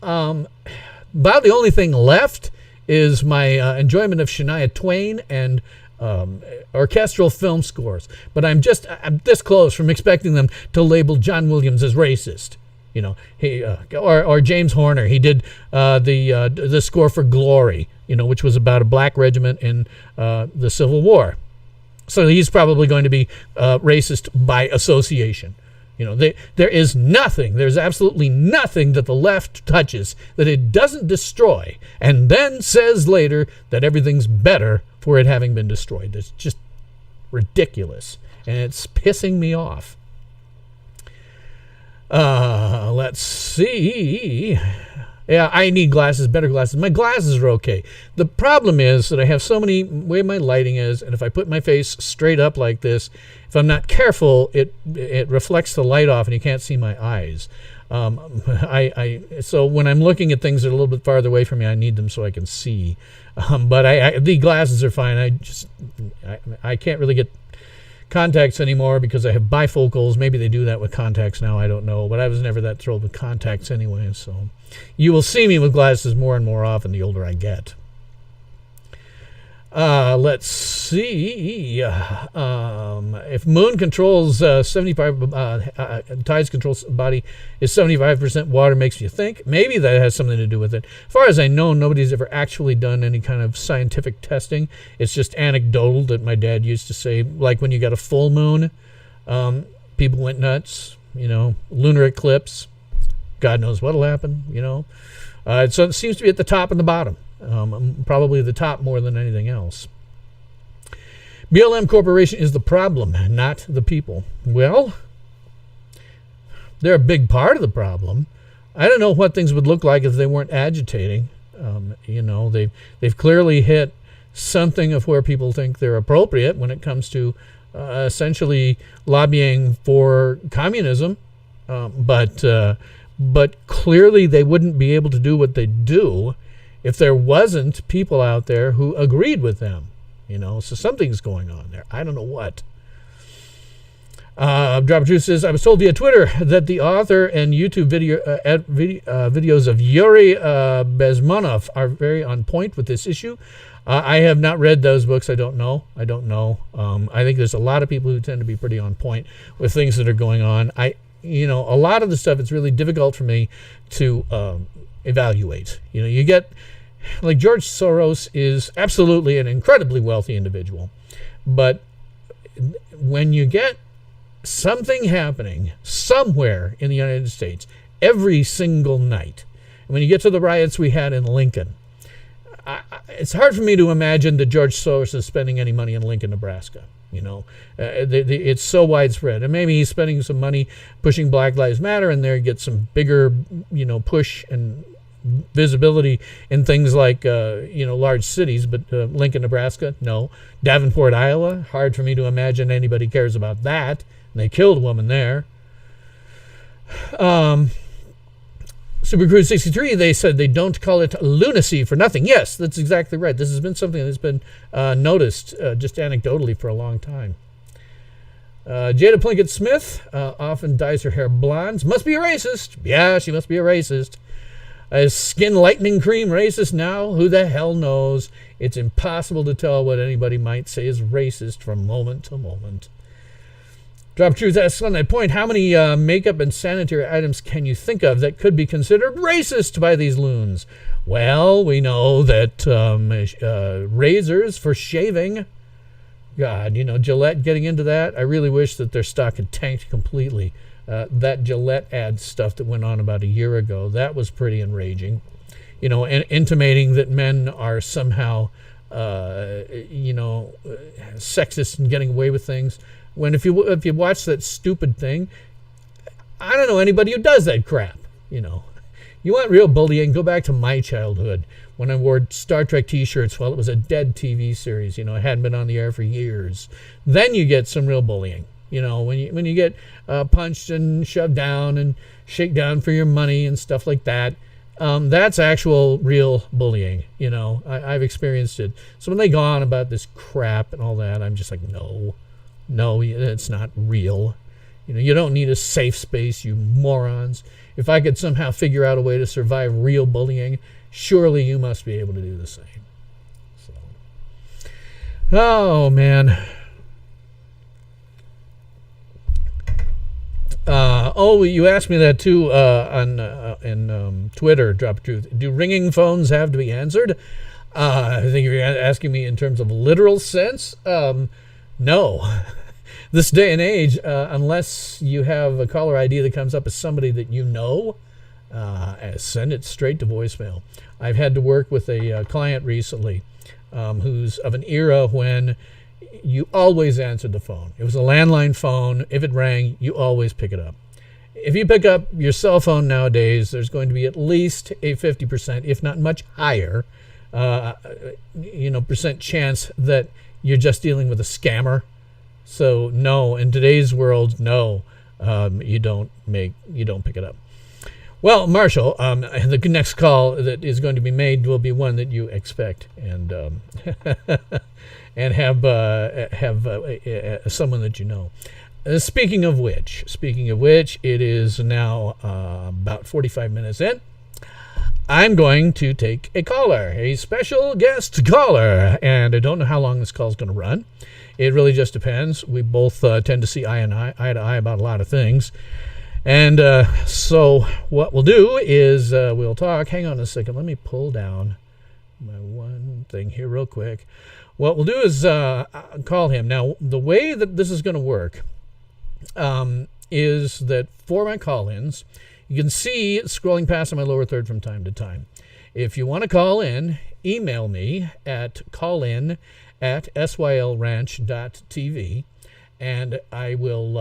About the only thing left is my enjoyment of Shania Twain and orchestral film scores. But I'm this close from expecting them to label John Williams as racist. You know, he or James Horner. He did the score for Glory, you know, which was about a black regiment in the Civil War. So he's probably going to be racist by association. You know, there is nothing, there's absolutely nothing that the left touches that it doesn't destroy and then says later that everything's better for it having been destroyed. It's just ridiculous, and it's pissing me off. Let's see. Yeah, I need glasses, better glasses. My glasses are okay. The problem is that I have so many, way my lighting is, and if I put my face straight up like this, if I'm not careful, it reflects the light off and you can't see my eyes. So when I'm looking at things that are a little bit farther away from me, I need them so I can see. But the glasses are fine. I can't really get contacts anymore because I have bifocals. Maybe they do that with contacts now. I don't know. But I was never that thrilled with contacts anyway. So you will see me with glasses more and more often the older I get. Let's see. If Moon controls 75, Tides controls body is 75% water, makes you think. Maybe that has something to do with it. As far as I know, nobody's ever actually done any kind of scientific testing. It's just anecdotal that my dad used to say, like when you got a full moon, people went nuts, you know, lunar eclipse. God knows what'll happen, you know. So it seems to be at the top and the bottom. Probably the top more than anything else. BLM Corporation is the problem, not the people. Well, they're a big part of the problem. I don't know what things would look like if they weren't agitating. You know, they've clearly hit something of where people think they're appropriate when it comes to essentially lobbying for communism. But clearly they wouldn't be able to do what they do if there wasn't people out there who agreed with them, you know. So something's going on there. I don't know what. Drop of Truth says, I was told via Twitter that the author and YouTube videos of Yuri Bezmenov are very on point with this issue. I have not read those books. I don't know. I think there's a lot of people who tend to be pretty on point with things that are going on. You know, a lot of the stuff, it's really difficult for me to evaluate. You know, you get, like, George Soros is absolutely an incredibly wealthy individual. But when you get something happening somewhere in the United States every single night, and when you get to the riots we had in Lincoln, it's hard for me to imagine that George Soros is spending any money in Lincoln, Nebraska. You know, it's so widespread. And maybe he's spending some money pushing Black Lives Matter, and there get some bigger, you know, push and visibility in things like, you know, large cities. But Lincoln, Nebraska, no. Davenport, Iowa, hard for me to imagine anybody cares about that. And they killed a woman there. Super Cruise 63, they said they don't call it lunacy for nothing. Yes, that's exactly right. This has been something that's been noticed just anecdotally for a long time. Jada Plinkett Smith often dyes her hair blonde. Must be a racist. Yeah, she must be a racist. Is Skin Lightening Cream racist now? Who the hell knows? It's impossible to tell what anybody might say is racist from moment to moment. Drop Truth asks on that point, how many makeup and sanitary items can you think of that could be considered racist by these loons? Well, we know that razors for shaving. God, Gillette getting into that. I really wish that their stock had tanked completely. That Gillette ad stuff that went on about a year ago, that was pretty enraging. And intimating that men are somehow, sexist and getting away with things. When if you watch that stupid thing, I don't know anybody who does that crap. You want real bullying? Go back to my childhood when I wore Star Trek T-shirts while it was a dead TV series. It hadn't been on the air for years. Then you get some real bullying. When you get punched and shoved down and shake down for your money and stuff like that. That's actual real bullying. I've experienced it. So when they go on about this crap and all that, I'm just like, no, it's not real. You don't need a safe space, you morons. If I could somehow figure out a way to survive real bullying, surely you must be able to do the same. So. Oh, man. You asked me that too in Twitter, Drop Truth. Do ringing phones have to be answered? I think if you're asking me in terms of literal sense, no. This day and age, unless you have a caller ID that comes up as somebody that you know, send it straight to voicemail. I've had to work with a client recently who's of an era when you always answered the phone. It was a landline phone. If it rang, you always pick it up. If you pick up your cell phone nowadays, there's going to be at least a 50%, if not much higher, percent chance that you're just dealing with a scammer. So no, in today's world, no, you don't pick it up. Well, Marshall, the next call that is going to be made will be one that you expect, and and have someone that you know. Speaking of which, it is now about 45 minutes in. I'm going to take a caller, a special guest caller, and I don't know how long this call is going to run. It really just depends. We both tend to see eye to eye about a lot of things. And so what we'll do is we'll talk. Hang on a second. Let me pull down my one thing here real quick. What we'll do is call him. Now, the way that this is going to work is that for my call-ins, you can see scrolling past on my lower third from time to time. If you want to call in, email me at callin@sylranch.tv, and I will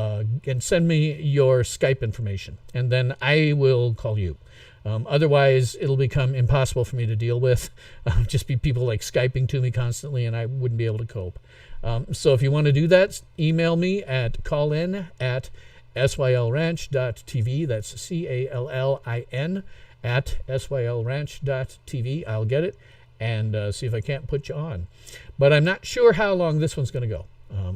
and send me your Skype information, and then I will call you. Otherwise, it'll become impossible for me to deal with. Just be people like Skyping to me constantly, and I wouldn't be able to cope. So if you want to do that, email me at callin@sylranch.tv. That's CALLIN @sylranch.tv. I'll get it and see if I can't put you on. But I'm not sure how long this one's going to go.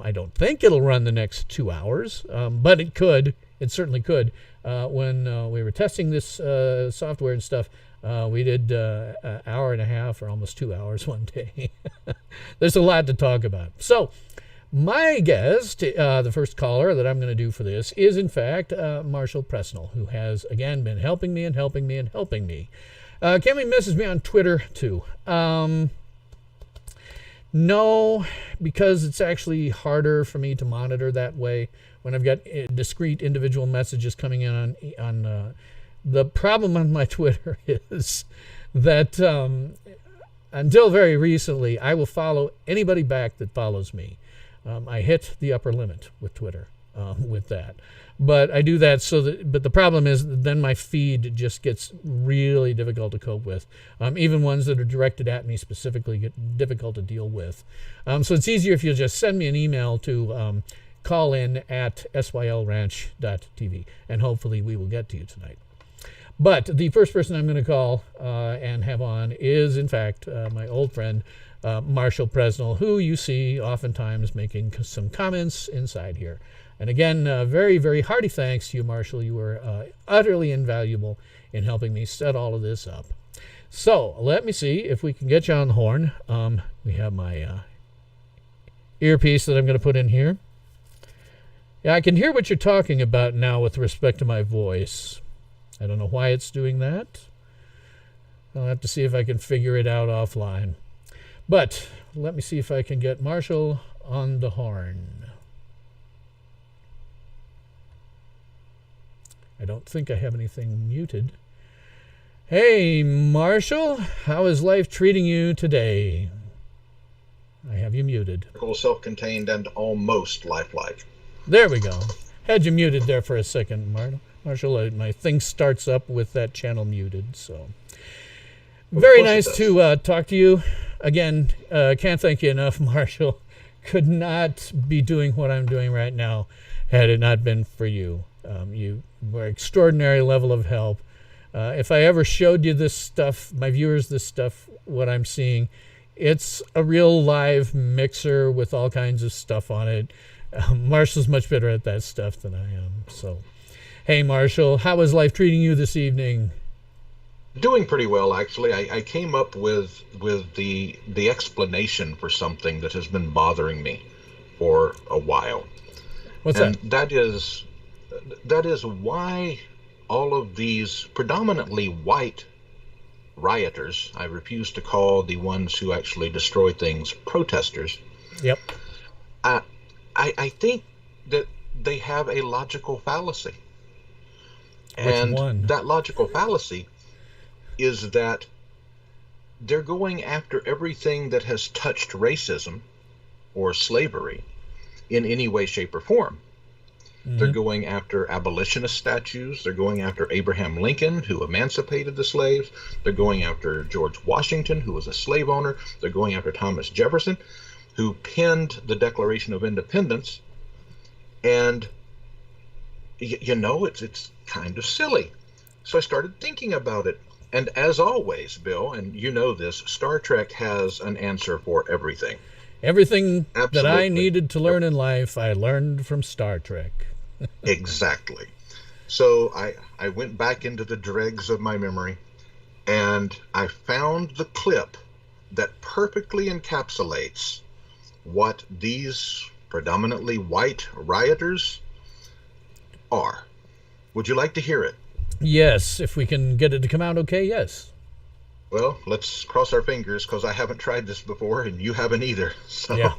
I don't think it'll run the next 2 hours, but it could. It certainly could. When we were testing this software and stuff, we did an hour and a half or almost 2 hours one day. There's a lot to talk about. So my guest, the first caller that I'm going to do for this, is in fact Marshall Presnell, who has, again, been helping me. Kimmy misses me on Twitter, too. No, because it's actually harder for me to monitor that way when I've got discrete individual messages coming in on the problem on my Twitter is that until very recently, I will follow anybody back that follows me. I hit the upper limit with Twitter with that. But I do that but the problem is then my feed just gets really difficult to cope with. Even ones that are directed at me specifically get difficult to deal with. So it's easier if you just send me an email to callin@sylranch.tv, and hopefully we will get to you tonight. But the first person I'm going to call and have on is, in fact, my old friend, Marshall Presnell, who you see oftentimes making some comments inside here. And again, very, very hearty thanks to you, Marshall. You were utterly invaluable in helping me set all of this up. So let me see if we can get you on the horn. We have my earpiece that I'm going to put in here. Yeah, I can hear what you're talking about now with respect to my voice. I don't know why it's doing that. I'll have to see if I can figure it out offline. But let me see if I can get Marshall on the horn. I don't think I have anything muted. Hey, Marshall, how is life treating you today? I have you muted. Self-contained and almost lifelike. There we go. Had you muted there for a second, Marshall. My thing starts up with that channel muted. So very nice to talk to you again. Can't thank you enough, Marshall. Could not be doing what I'm doing right now had it not been for you. You were an extraordinary level of help. If I ever showed you this stuff, my viewers, this stuff, what I'm seeing, it's a real live mixer with all kinds of stuff on it. Marshall's much better at that stuff than I am. So, hey, Marshall, how is life treating you this evening? Doing pretty well, actually. I came up with the explanation for something that has been bothering me for a while. What's that? That is why all of these predominantly white rioters, I refuse to call the ones who actually destroy things protesters. Yep. I think that they have a logical fallacy. Which one? That logical fallacy is that they're going after everything that has touched racism or slavery in any way, shape, or form. They're going after abolitionist statues. They're going after Abraham Lincoln, who emancipated the slaves. They're going after George Washington, who was a slave owner. They're going after Thomas Jefferson, who penned the Declaration of Independence. And, you know, it's kind of silly. So I started thinking about it. And as always, Bill, and you know this, Star Trek has an answer for everything. Everything Absolutely. That I needed to learn in life, I learned from Star Trek. Exactly. So I went back into the dregs of my memory, and I found the clip that perfectly encapsulates what these predominantly white rioters are. Would you like to hear it? Yes, if we can get it to come out okay, yes. Well, let's cross our fingers, because I haven't tried this before, and you haven't either. So yeah,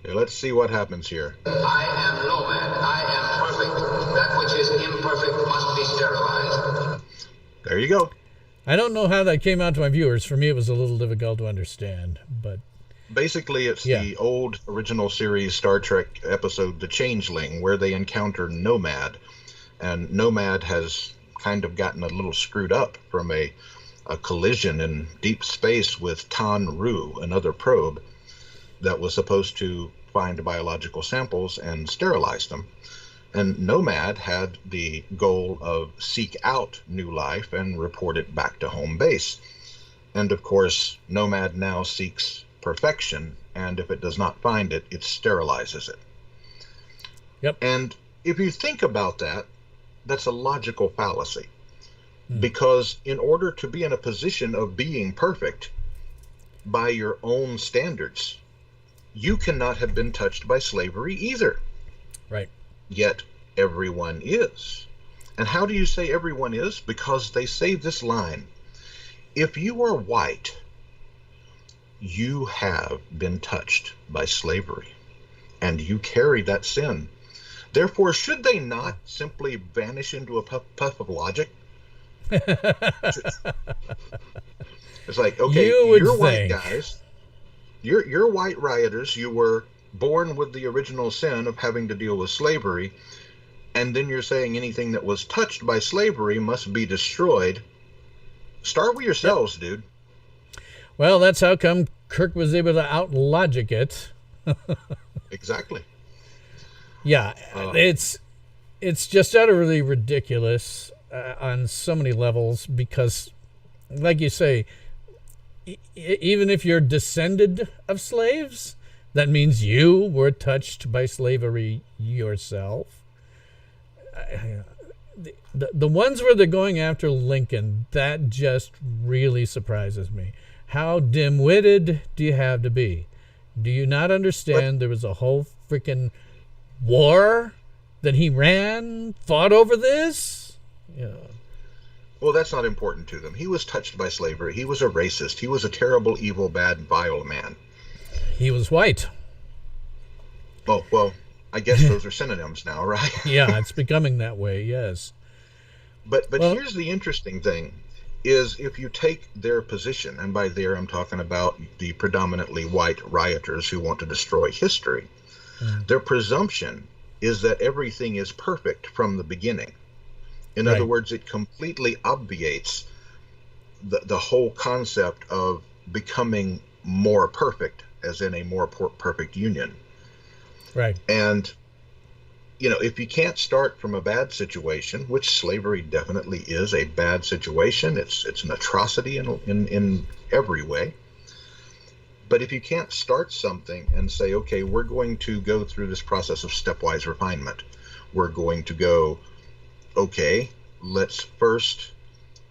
let's see what happens here. I am no man. I am perfect. That which is imperfect must be sterilized. There you go. I don't know how that came out to my viewers. For me, it was a little difficult to understand, but basically it's the old original series Star Trek episode The Changeling, where they encounter Nomad, and Nomad has kind of gotten a little screwed up from a collision in deep space with Tan-Ru, another probe that was supposed to find biological samples and sterilize them. And Nomad had the goal of seek out new life and report it back to home base. And of course, Nomad now seeks perfection, and if it does not find it, it sterilizes it. Yep. And if you think about that, that's a logical fallacy. Because in order to be in a position of being perfect by your own standards, you cannot have been touched by slavery either. Right. Yet everyone is. And how do you say everyone is? Because they say this line: if you are white, you have been touched by slavery, and you carry that sin. Therefore, should they not simply vanish into a puff of logic? It's like, okay, you're white guys, you're white rioters, you were born with the original sin of having to deal with slavery, and then you're saying anything that was touched by slavery must be destroyed. Start with yourselves, dude. Well, that's how come Kirk was able to out-logic it. Exactly. Yeah, it's just utterly ridiculous on so many levels, because, like you say, even if you're descended of slaves, That means you were touched by slavery yourself. The ones where they're going after Lincoln, that just really surprises me. How dim-witted do you have to be? Do you not understand there was a whole freaking war that he fought over this? Yeah. Well, that's not important to them. He was touched by slavery. He was a racist. He was a terrible, evil, bad, vile man. He was white. Oh, well, I guess those are synonyms now, right? Yeah, it's becoming that way, yes. But here's the interesting thing, is if you take their position, and by there I'm talking about the predominantly white rioters who want to destroy history, their presumption is that everything is perfect from the beginning. In other words, it completely obviates the whole concept of becoming more perfect, as in a more perfect union. Right. And, you know, if you can't start from a bad situation, which slavery definitely is a bad situation, it's an atrocity in every way. But if you can't start something and say, okay, we're going to go through this process of stepwise refinement, we're going to go, okay, let's first,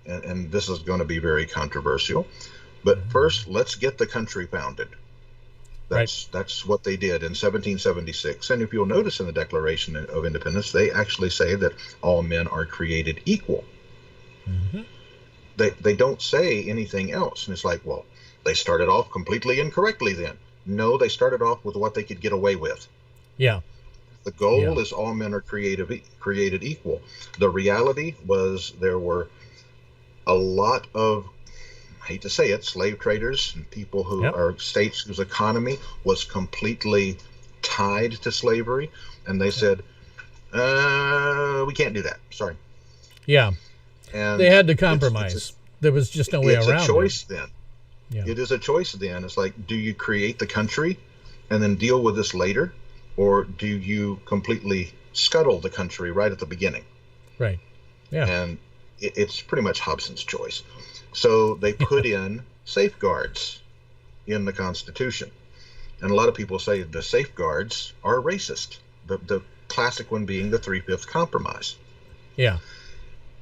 and this is going to be very controversial, but first let's get the country founded. That's what they did in 1776. And if you'll notice in the Declaration of Independence, they actually say that all men are created equal. They don't say anything else. And it's like, well, they started off completely incorrectly then. No, they started off with what they could get away with. Yeah. The goal is all men are created equal. The reality was there were a lot of, I hate to say it, slave traders and people who are states whose economy was completely tied to slavery. And they said, we can't do that. Sorry. Yeah. And they had to compromise. There was just no way around it. It's a choice then. Yeah. It is a choice then. It's like, do you create the country and then deal with this later? Or do you completely scuttle the country right at the beginning? Right. Yeah. And it's pretty much Hobson's choice. So they put in safeguards in the Constitution. And a lot of people say the safeguards are racist. The classic one being the 3/5 compromise. Yeah.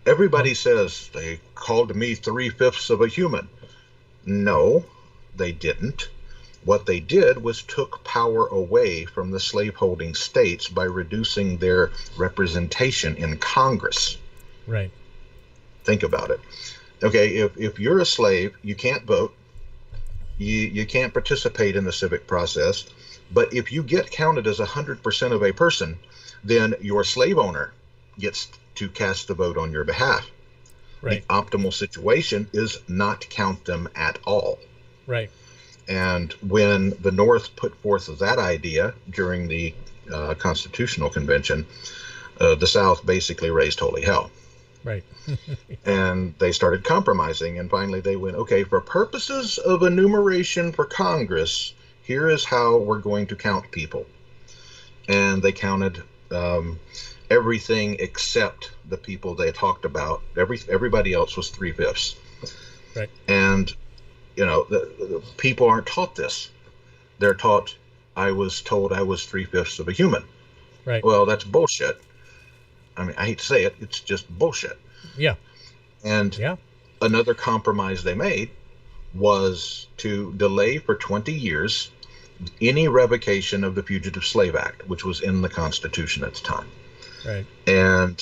Everybody says they called me 3/5 of a human. No, they didn't. What they did was took power away from the slaveholding states by reducing their representation in Congress. Right. Think about it. Okay, if you're a slave, you can't vote. You can't participate in the civic process. But if you get counted as 100% of a person, then your slave owner gets to cast the vote on your behalf. Right. The optimal situation is not count them at all. Right. And when the North put forth that idea during the Constitutional Convention, the South basically raised holy hell. Right. And they started compromising. And finally they went, okay, for purposes of enumeration for Congress, here is how we're going to count people. And they counted everything except the people they talked about. Everybody else was 3/5. Right. And you know, the people aren't taught this. They're taught, I was told I was 3/5 of a human. Right. Well, that's bullshit. I mean, I hate to say it, it's just bullshit. Yeah. And another compromise they made was to delay for 20 years any revocation of the Fugitive Slave Act, which was in the Constitution at the time. Right. And,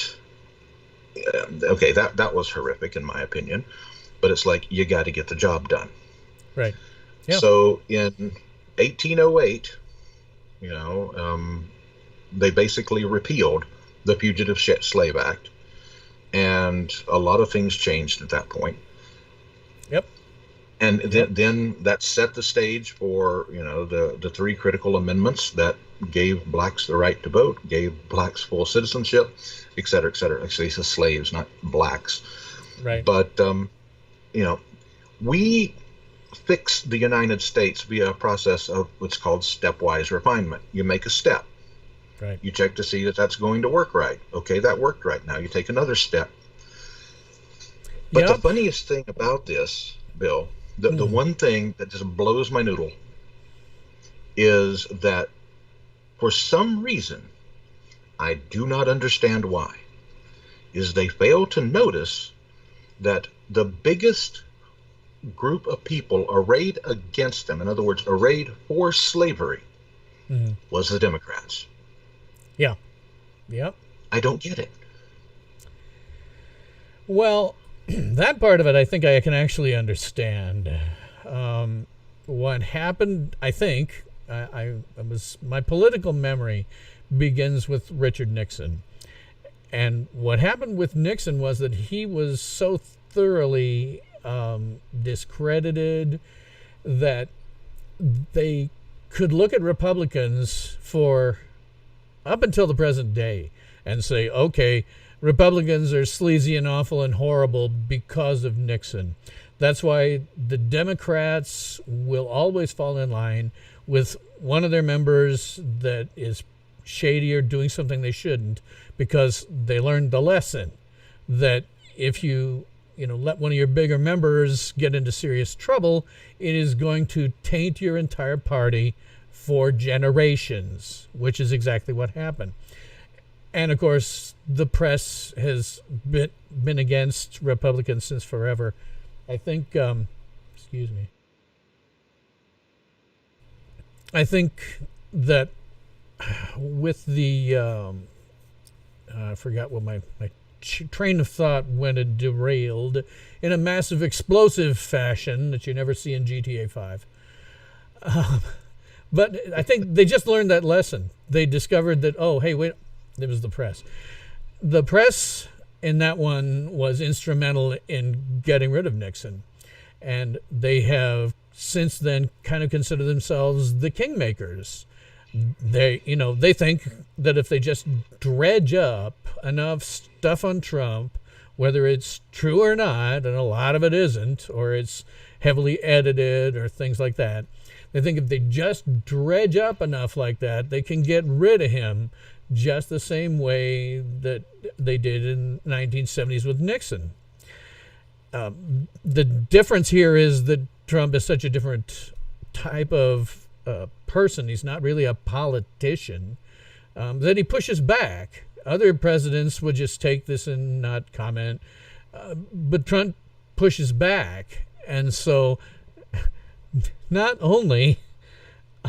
okay, that was horrific in my opinion. But it's like, you got to get the job done. Right. Yeah. So in 1808, you know, they basically repealed the Fugitive Slave Act, and a lot of things changed at that point. Yep. And then that set the stage for, you know, the three critical amendments that gave blacks the right to vote, gave blacks full citizenship, et cetera, et cetera. Actually, it's slaves, not blacks. Right. But you know, we fix the United States via a process of what's called stepwise refinement. You make a step. Right. You check to see that that's going to work right. Okay, that worked right. Now you take another step. But the funniest thing about this, Bill, the one thing that just blows my noodle is that for some reason, I do not understand why, is they fail to notice that the biggest group of people arrayed against them, in other words, arrayed for slavery, was the Democrats. Yeah. Yep. I don't get it. Well, that part of it, I think I can actually understand. What happened, I think, my political memory begins with Richard Nixon. And what happened with Nixon was that he was so thoroughly discredited that they could look at Republicans for up until the present day and say, okay, Republicans are sleazy and awful and horrible because of Nixon. That's why the Democrats will always fall in line with one of their members that is shady or doing something they shouldn't, because they learned the lesson that if you let one of your bigger members get into serious trouble, it is going to taint your entire party for generations, which is exactly what happened. And of course, the press has been against Republicans since forever. I think, I think that with the, I forgot what my train of thought went and derailed in a massive explosive fashion that you never see in GTA 5. But I think they just learned that lesson. They discovered that, oh, hey, wait, it was the press. The press in that one was instrumental in getting rid of Nixon. And they have since then kind of considered themselves the kingmakers. They think that if they just dredge up enough stuff on Trump, whether it's true or not, and a lot of it isn't, or it's heavily edited or things like that, they think if they just dredge up enough like that, they can get rid of him just the same way that they did in the 1970s with Nixon. The difference here is that Trump is such a different type of person. He's not really a politician, that he pushes back. Other presidents would just take this and not comment, but Trump pushes back. And so not only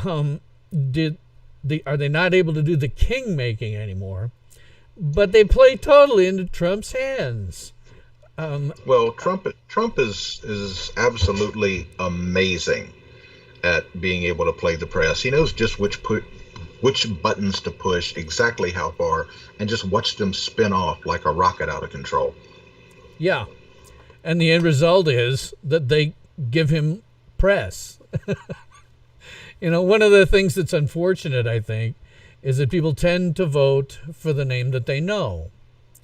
are they not able to do the king making anymore, but they play totally into Trump's hands. Well, Trump is absolutely amazing at being able to play the press. He knows just which buttons to push, exactly how far, and just watch them spin off like a rocket out of control. Yeah. And the end result is that they give him press. One of the things that's unfortunate, I think, is that people tend to vote for the name that they know.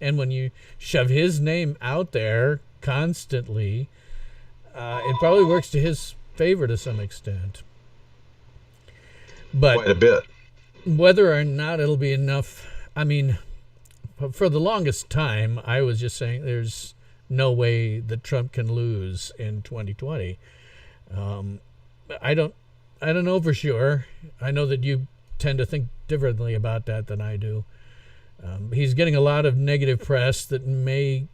And when you shove his name out there constantly, it probably works to his favor to some extent. But quite a bit. Whether or not it'll be enough, I mean, for the longest time, I was just saying there's no way that Trump can lose in 2020. I don't know for sure. I know that you tend to think differently about that than I do. He's getting a lot of negative press that may,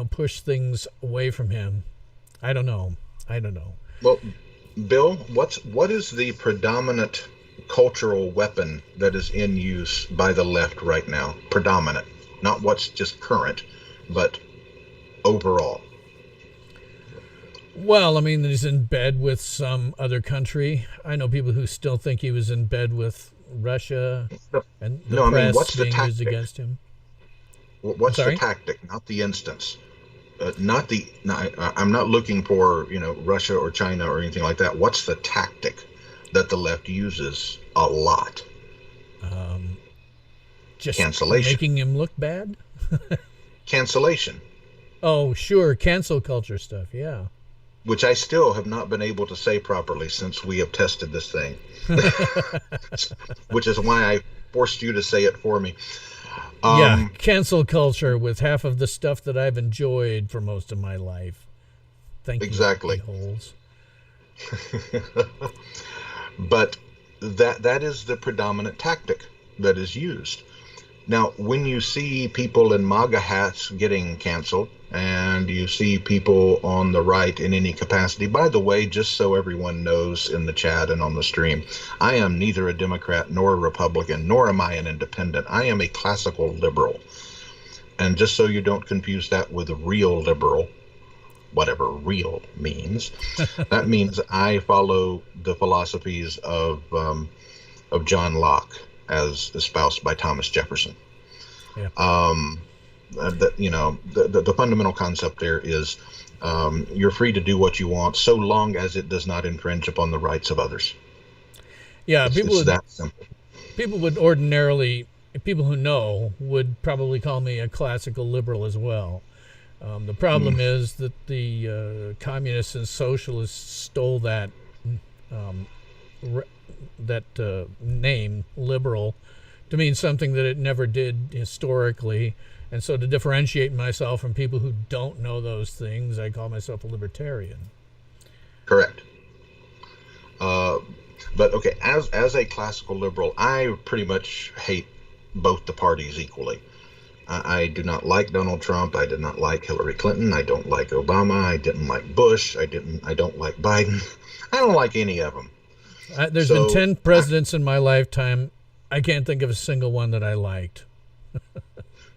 push things away from him. I don't know. Well, Bill, what is the predominant cultural weapon that is in use by the left right now? Predominant, not what's just current, but overall. Well, I mean, he's in bed with some other country. I know people who still think he was in bed with Russia, and the press what's the being tactic? used against him. What's the tactic, not the instance? I'm not looking for Russia or China or anything like that. What's the tactic that the left uses a lot? Just cancellation, making him look bad. Cancellation. Oh, sure, cancel culture stuff. Yeah. Which I still have not been able to say properly since we have tested this thing. Which is why I forced you to say it for me. Cancel culture with half of the stuff that I've enjoyed for most of my life. Thank you. Exactly. Holes. But that is the predominant tactic that is used. Now, when you see people in MAGA hats getting canceled, and you see people on the right in any capacity, by the way, just so everyone knows in the chat and on the stream, I am neither a Democrat nor a Republican, nor am I an independent. I am a classical liberal. And just so you don't confuse that with a real liberal, whatever real means, that means I follow the philosophies of John Locke, as espoused by Thomas Jefferson. Yeah. The fundamental concept there is you're free to do what you want so long as it does not infringe upon the rights of others. Yeah, It's that simple. People would ordinarily, people who know, would probably call me a classical liberal as well. The problem is that the communists and socialists stole that name, liberal, to mean something that it never did historically. And so to differentiate myself from people who don't know those things, I call myself a libertarian. Correct. But okay, as a classical liberal, I pretty much hate both the parties equally. I do not like Donald Trump. I did not like Hillary Clinton. I don't like Obama. I didn't like Bush. I don't like Biden. I don't like any of them. There's been 10 presidents in my lifetime. I can't think of a single one that I liked.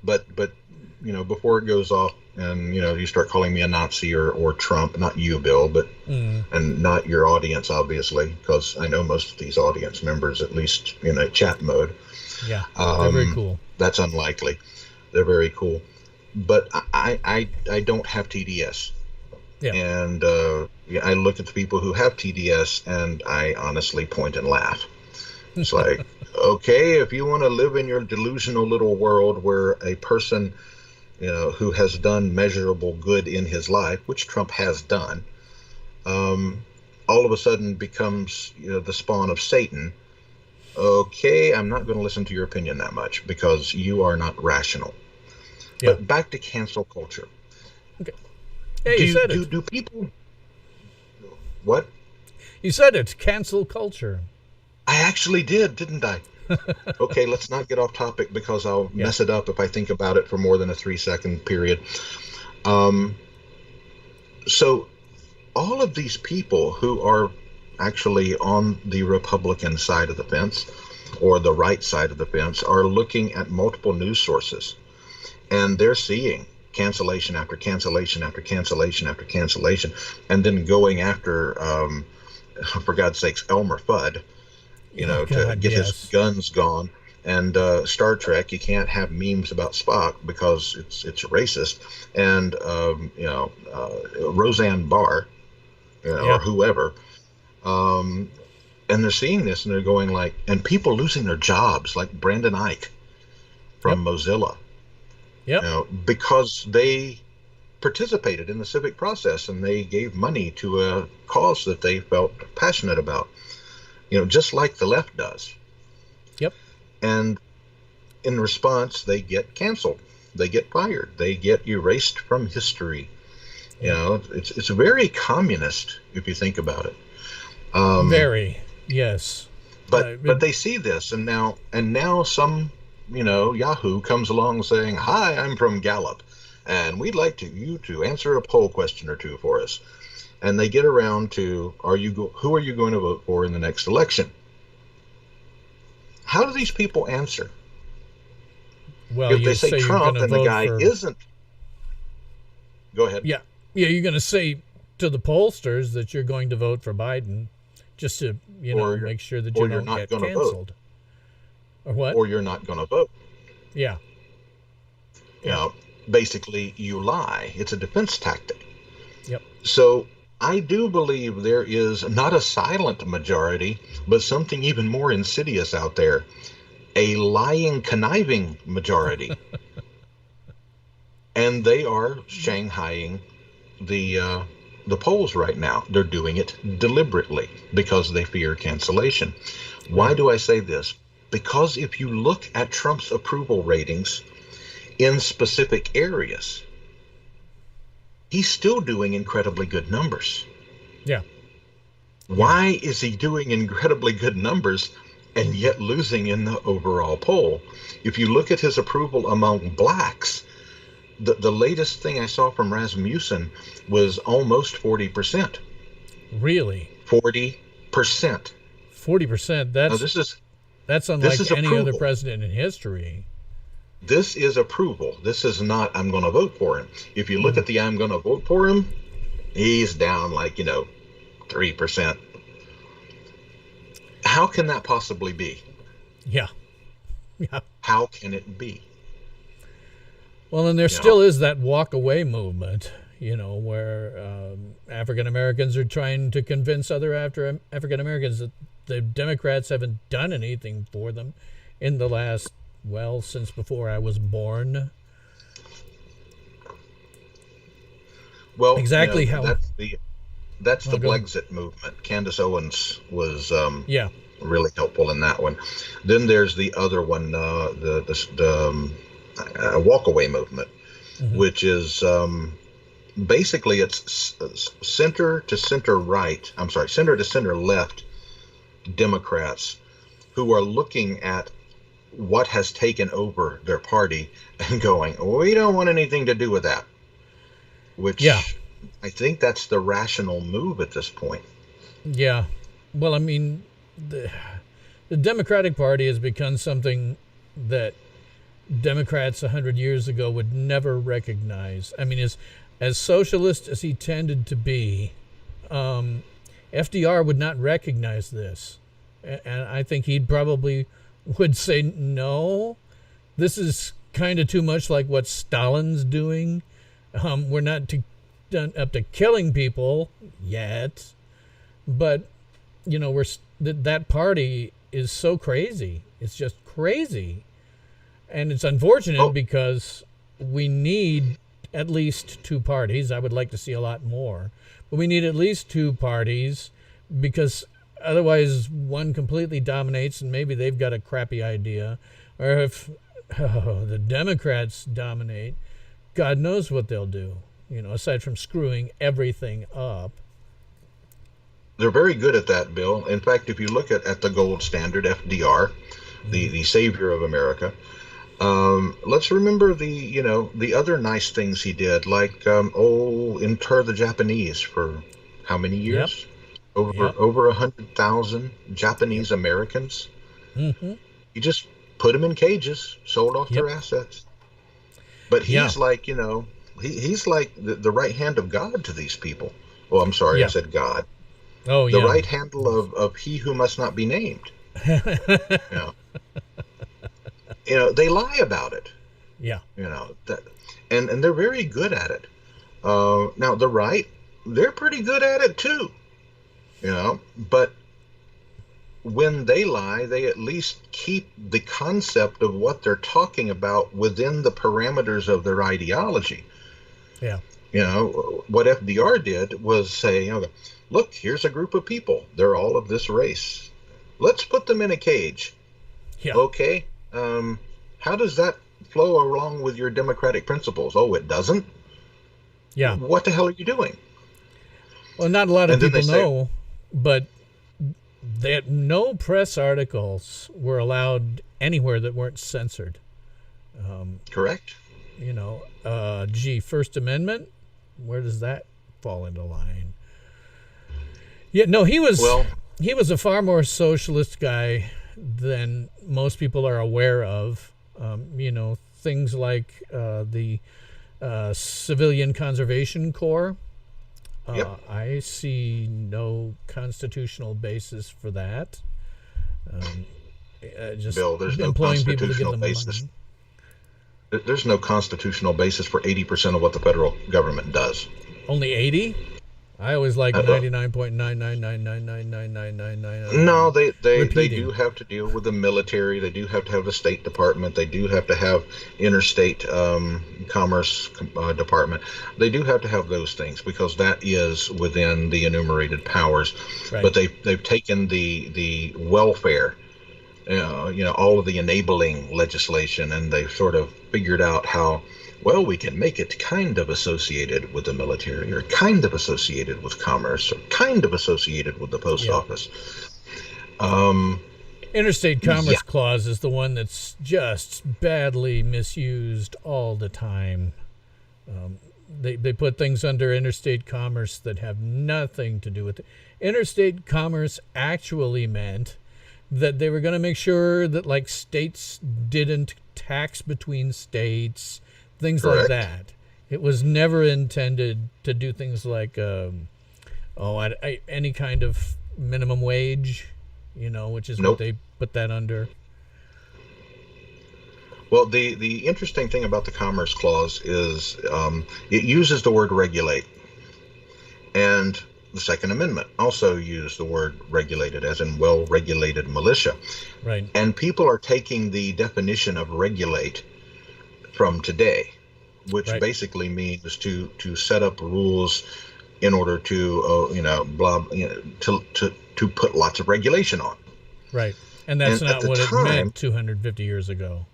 But before it goes off and you start calling me a Nazi or Trump, not you, Bill, but and not your audience, obviously, because I know most of these audience members, at least in a chat mode. Yeah, they're very cool. That's unlikely. They're very cool, but I don't have TDS. Yeah. And I look at the people who have TDS, and I honestly point and laugh. It's like, okay, if you want to live in your delusional little world where a person, who has done measurable good in his life, which Trump has done, all of a sudden becomes the spawn of Satan. Okay, I'm not going to listen to your opinion that much because you are not rational. Yeah. But back to cancel culture. Okay. Yeah, you said it. Do people... What? You said it. Cancel culture. I actually did, didn't I? Okay, let's not get off topic because I'll mess it up if I think about it for more than a 3-second period. So all of these people who are actually on the Republican side of the fence or the right side of the fence are looking at multiple news sources, and they're seeing cancellation after cancellation after cancellation after cancellation, and then going after, for God's sakes, Elmer Fudd, to get his guns gone. And Star Trek, you can't have memes about Spock because it's racist. And Roseanne Barr, or whoever, and they're seeing this and they're going like, and people losing their jobs like Brandon Ike from Mozilla, because they participated in the civic process and they gave money to a cause that they felt passionate about, just like the left does. Yep. And in response, they get canceled. They get fired. They get erased from history. It's very communist if you think about it. Very, yes. But they see this, and now some Yahoo comes along saying, "Hi, I'm from Gallup, and we'd like you to answer a poll question or two for us." And they get around to, who are you going to vote for in the next election? How do these people answer? Well, if they say Trump and the guy isn't, go ahead. Yeah, you're going to say to the pollsters that you're going to vote for Biden, just to make sure that you don't get canceled. Or what? Or you're not going to vote. Yeah. Basically, you lie. It's a defense tactic. Yep. So I do believe there is not a silent majority, but something even more insidious out there, a lying, conniving majority. And they are shanghaiing the polls right now. They're doing it deliberately because they fear cancellation. Why do I say this? Because if you look at Trump's approval ratings in specific areas, he's still doing incredibly good numbers. Yeah. Yeah. Why is he doing incredibly good numbers and yet losing in the overall poll? If you look at his approval among blacks, the latest thing I saw from Rasmussen was almost 40%. Really? 40%. 40%. Now That's this unlike is any other approval. president in history. This is approval. This is not I'm going to vote for him. If you look Mm. at the I'm going to vote for him, he's down like 3%. How can that possibly be? Yeah. Yeah. How can it be? Well, and there You know, still is that walk away movement, where African Americans are trying to convince other African Americans that the Democrats haven't done anything for them in the last, well, since before I was born. well, Exactly how. that's the Well, go ahead. Blexit movement. Candace Owens was Yeah. really helpful in that one. Then there's the other one, the walkaway movement, Hmm. which is basically it's center to center right. I'm sorry, center to center left Democrats who are looking at what has taken over their party and going, we don't want anything to do with that. Yeah. Which I think that's the rational move at this point. Yeah. Well, I mean, the Democratic Party has become something that Democrats 100 years ago would never recognize. I mean, as socialist as he tended to be, FDR would not recognize this. And I think he'd probably would say, no, this is kind of too much like what Stalin's doing. We're not done up to killing people yet, but that party is so crazy. It's just crazy. And it's unfortunate Oh, because we need at least two parties. I would like to see a lot more, but we need at least two parties because otherwise one completely dominates and maybe they've got a crappy idea. Or if the Democrats dominate, God knows what they'll do, aside from screwing everything up. they're very good at that, Bill. In fact, if you look at the gold standard, FDR, Mm-hmm. the savior of America, let's remember the other nice things he did, like inter the Japanese for how many Yep. years? Over Yep. over 100,000 Yep. Japanese Americans. Mm-hmm. He just put them in cages, sold off Yep. their assets. But Yeah. he's like, he's like the right hand of God to these people. Oh, I'm sorry, I Yeah. said God. Oh, The yeah. right handle of he who must not be named. You know, they lie about it. Yeah. That, and they're very good at it. Now the right, they're pretty good at it too. But when they lie, they at least keep the concept of what they're talking about within the parameters of their ideology. Yeah. What FDR did was say, look, here's a group of people. They're all of this race. Let's put them in a cage. Yeah. Okay. How does that flow along with your democratic principles? Oh, it doesn't? Yeah. What the hell are you doing? Well, not a lot of And then they people say, know, but that no press articles were allowed anywhere that weren't censored. correct. First Amendment, where does that fall into line? Yeah, no, he was Well, a far more socialist guy than most people are aware of. Things like the Civilian Conservation Corps. yep. I see no constitutional basis for that. Just Bill, there's no employing people to give constitutional them basis. money. There's no constitutional basis for 80% of what the federal government does. Only 80? I always like Uh, 99.999999999. No, they do Repeating. have to deal with the military. They do have to have the State Department. They do have to have interstate commerce department. They do have to have those things because that is within the enumerated powers. Right. But they've taken the welfare, all of the enabling legislation, and they've sort of figured out how Well, we can make it kind of associated with the military, or kind of associated with commerce, or kind of associated with the post Yeah. office. Um, Interstate yeah, Commerce Clause is the one that's just badly misused all the time. They put things under interstate commerce that have nothing to do with it. Interstate commerce actually meant that they were going to make sure that, like, states didn't tax between states, things like correct. that. It was never intended to do things like any kind of minimum wage, which is what Nope. they put that under. Well, the interesting thing about the Commerce Clause is it uses the word regulate, and the Second Amendment also used the word regulated, as in well-regulated militia. Right. And people are taking the definition of regulate from today, which Right. basically means to set up rules in order to to put lots of regulation on. Right. And that's And at not the what it time, meant 250 years ago.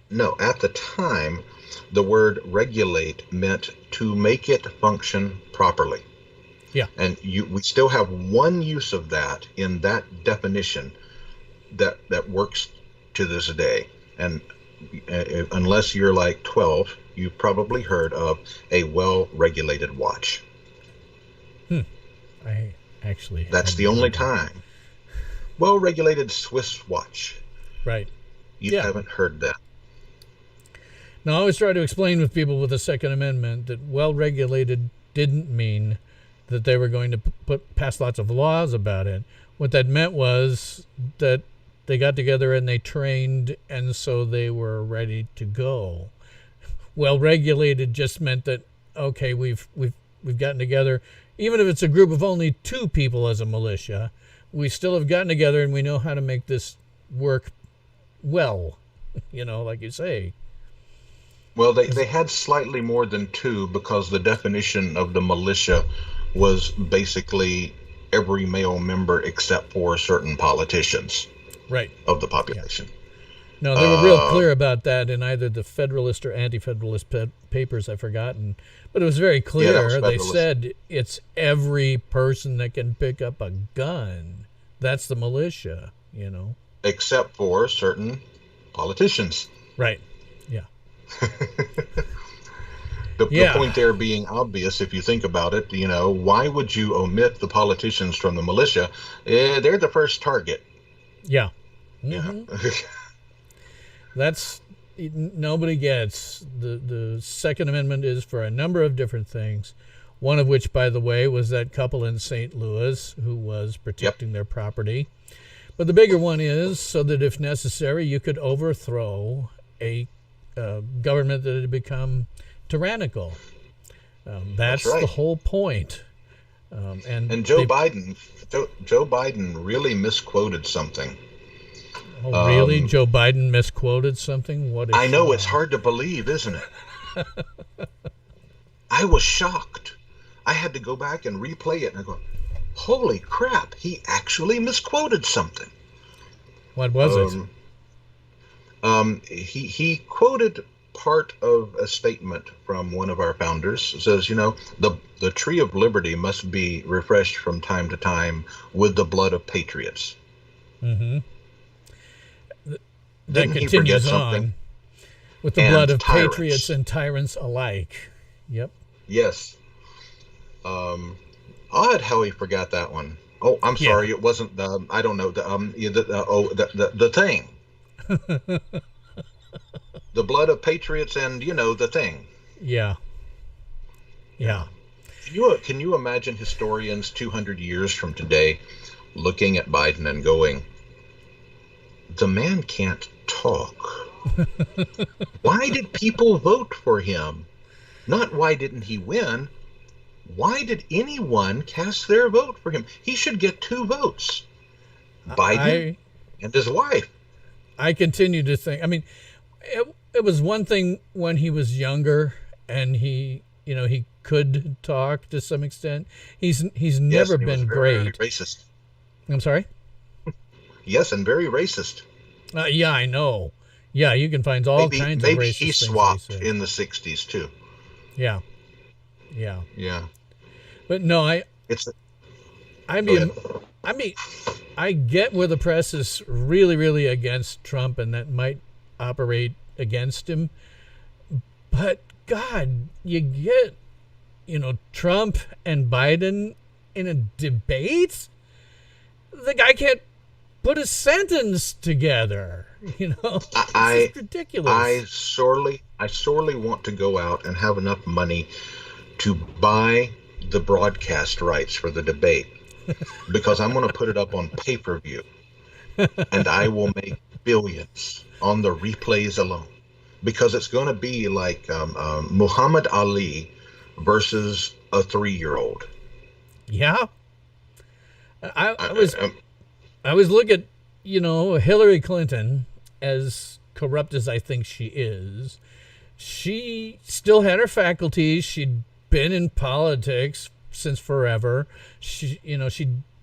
no, at the time, the word regulate meant to make it function properly. Yeah. And we still have one use of that in that definition that works to this day. And unless you're like 12, you've probably heard of a well-regulated watch. I actually That's the only time. Well-regulated Swiss watch. Right. You Yeah. haven't heard that. Now, I always try to explain with people with the Second Amendment that well-regulated didn't mean that they were going to pass lots of laws about it. What that meant was that they got together and they trained, and so they were ready to go. Well-regulated just meant that, okay, we've gotten together, even if it's a group of only 2 people as a militia, we still have gotten together and we know how to make this work well, like you say. Well, they had slightly more than 2 because the definition of the militia was basically every male member except for certain politicians Right. of the population. No, they were real clear about that in either the Federalist or Anti-Federalist papers. I've forgotten, but it was very clear. that was They Federalist. said it's every person that can pick up a gun. That's the militia. Except for certain politicians. Right. Yeah. The Yeah. point there being obvious, if you think about it, why would you omit the politicians from the militia? They're the first target. Yeah. Yeah. That's nobody gets. The Second Amendment is for a number of different things. One of which, by the way, was that couple in St. Louis who was protecting their property. But the bigger one is so that if necessary, you could overthrow a government that had become tyrannical. That's right. the whole point. And Joe Biden really misquoted something. Oh, really? Joe Biden misquoted something? What? I know, it's hard to believe, isn't it? I was shocked. I had to go back and replay it, and I go, holy crap, he actually misquoted something. What was it? He quoted part of a statement from one of our founders. It says, the tree of liberty must be refreshed from time to time with the blood of patriots. Mm-hmm. That Didn't he forget continues something? on with the And blood of tyrants. patriots and tyrants alike. Yep. Yes. Odd how he forgot that one. Oh, I'm Yeah. sorry. It wasn't the. I don't know the thing. The blood of patriots and the thing. Yeah. Yeah. Can you imagine historians 200 years from today looking at Biden and going, the man can't talk. Why did people vote for him? Not why didn't he win? Why did anyone cast their vote for him? He should get 2 votes. Biden and his wife. I continue to think, it was one thing when he was younger and he could talk to some extent. He's never He was been very great. Racist. I'm sorry? Yes, and very racist. Yeah, I know. Yeah, you can find all Maybe kinds of maybe racist he things that swapped say. in the 60s too. Yeah, yeah. Yeah. But no, It's I Go ahead. mean, I mean, I get where the press is really, really against Trump, and that might operate against him. But God, you get, Trump and Biden in a debate. The guy can't put a sentence together. It's I just ridiculous. I sorely want to go out and have enough money to buy the broadcast rights for the debate because I'm going to put it up on pay-per-view and I will make billions on the replays alone because it's going to be like Muhammad Ali versus a 3-year-old. Yeah, I, I, I was I, I was looking at Hillary Clinton, as corrupt as I think she is. She still had her faculties. She'd been in politics since forever. She'd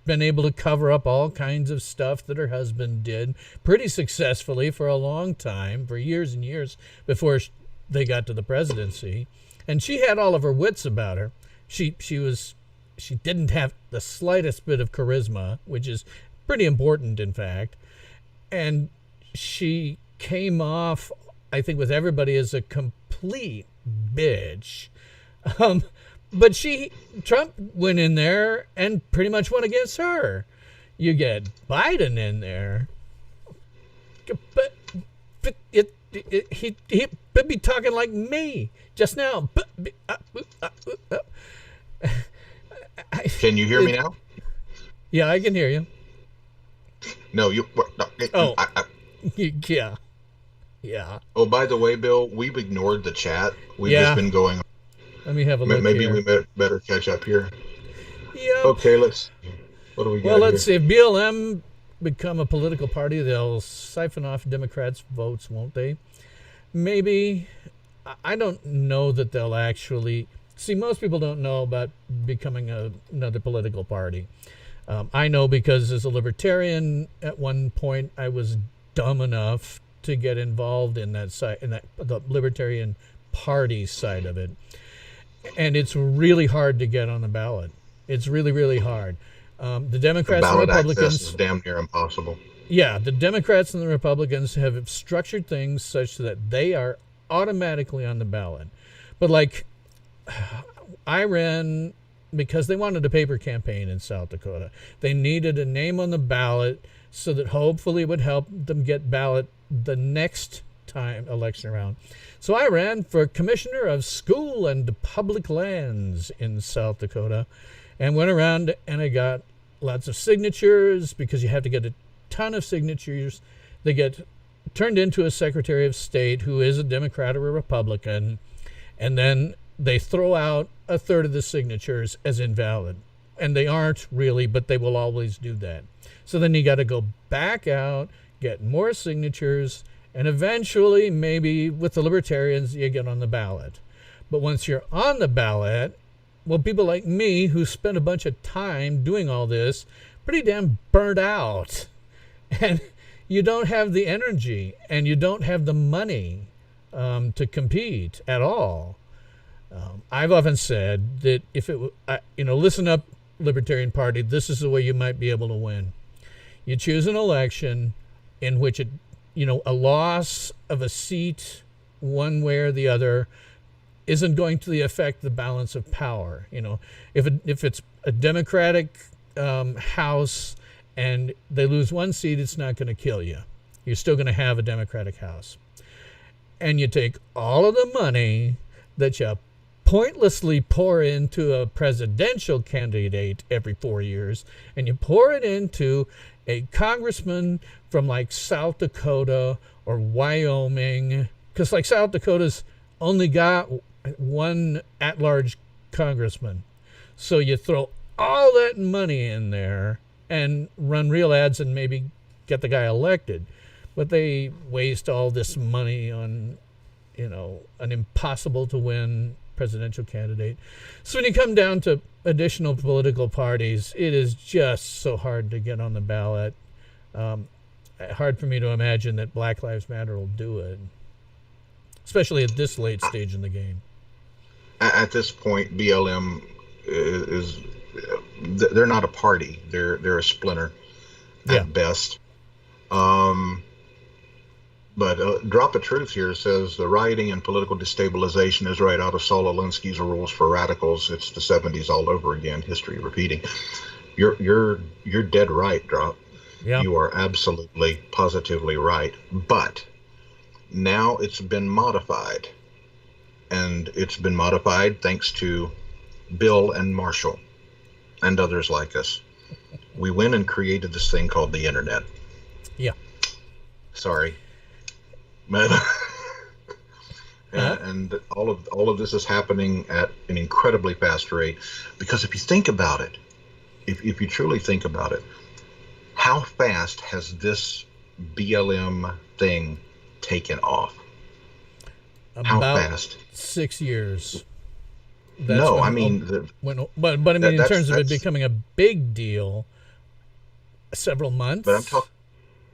been able to cover up all kinds of stuff that her husband did pretty successfully for a long time, for years and years before they got to the presidency. And she had all of her wits about her. She didn't have the slightest bit of charisma, which is pretty important, in fact. And she came off, I think, with everybody as a complete bitch. But Trump went in there and pretty much went against her. You get Biden in there, but he be talking like me just now. can you hear me now? Yeah, I can hear you. No, you. No, Oh, yeah, yeah. Oh, by the way, Bill, we've ignored the chat. We've Yeah. just been going. Let me have a look Maybe here. we better catch up here. Yep. Okay, what do we got Well, let's see. here? If BLM become a political party, they'll siphon off Democrats' votes, won't they? Maybe. I don't know that they'll actually. See, most people don't know about becoming another political party. I know because as a libertarian, at one point, I was dumb enough to get involved in that side, the Libertarian Party side of it. And it's really hard to get on the ballot. It's really, really hard. The Democrats and Ballot access Republicans, is damn near impossible. yeah, the Democrats and the Republicans have structured things such that they are automatically on the ballot. But like, I ran because they wanted a paper campaign in South Dakota. They needed a name on the ballot so that hopefully it would help them get ballot the next time election around. So I ran for commissioner of school and public lands in South Dakota and went around and I got lots of signatures because you have to get a ton of signatures. They get turned into a Secretary of State who is a Democrat or a Republican, and then they throw out a third of the signatures as invalid. And they aren't really, but they will always do that. So then you got to go back out, get more signatures, and eventually, maybe with the Libertarians, you get on the ballot. But once you're on the ballot, well, people like me who spent a bunch of time doing all this, pretty damn burnt out. And you don't have the energy and you don't have the money to compete at all. I've often said that if it, listen up, Libertarian Party, this is the way you might be able to win. You choose an election in which a loss of a seat one way or the other isn't going to affect the balance of power. If it's a Democratic House and they lose one seat, it's not going to kill you. You're still going to have a Democratic House. And you take all of the money that you pointlessly pour into a presidential candidate every 4 years, and you pour it into a congressman from like South Dakota or Wyoming, because like South Dakota's only got one at-large congressman. So you throw all that money in there and run real ads and maybe get the guy elected. But they waste all this money on, an impossible to win presidential candidate. So when you come down to additional political parties, it is just so hard to get on the ballot. hard for me to imagine that Black Lives Matter will do it, especially at this late stage in the game. At this point, BLM is they're not a party. They're a splinter at best. But Drop of Truth here says the rioting and political destabilization is right out of Saul Alinsky's Rules for Radicals. It's the 70s all over again. History repeating. You're dead right, Drop. Yeah. You are absolutely, positively right. But now it's been modified. And it's been modified thanks to Bill and Marshall and others like us. We went and created this thing called the internet. Yeah. Sorry. And all of this is happening at an incredibly fast rate, because if you think about it, if you truly think about it, how fast has this BLM thing taken off? How fast? 6 years. No, I mean, but I mean, in terms of it becoming a big deal, several months. But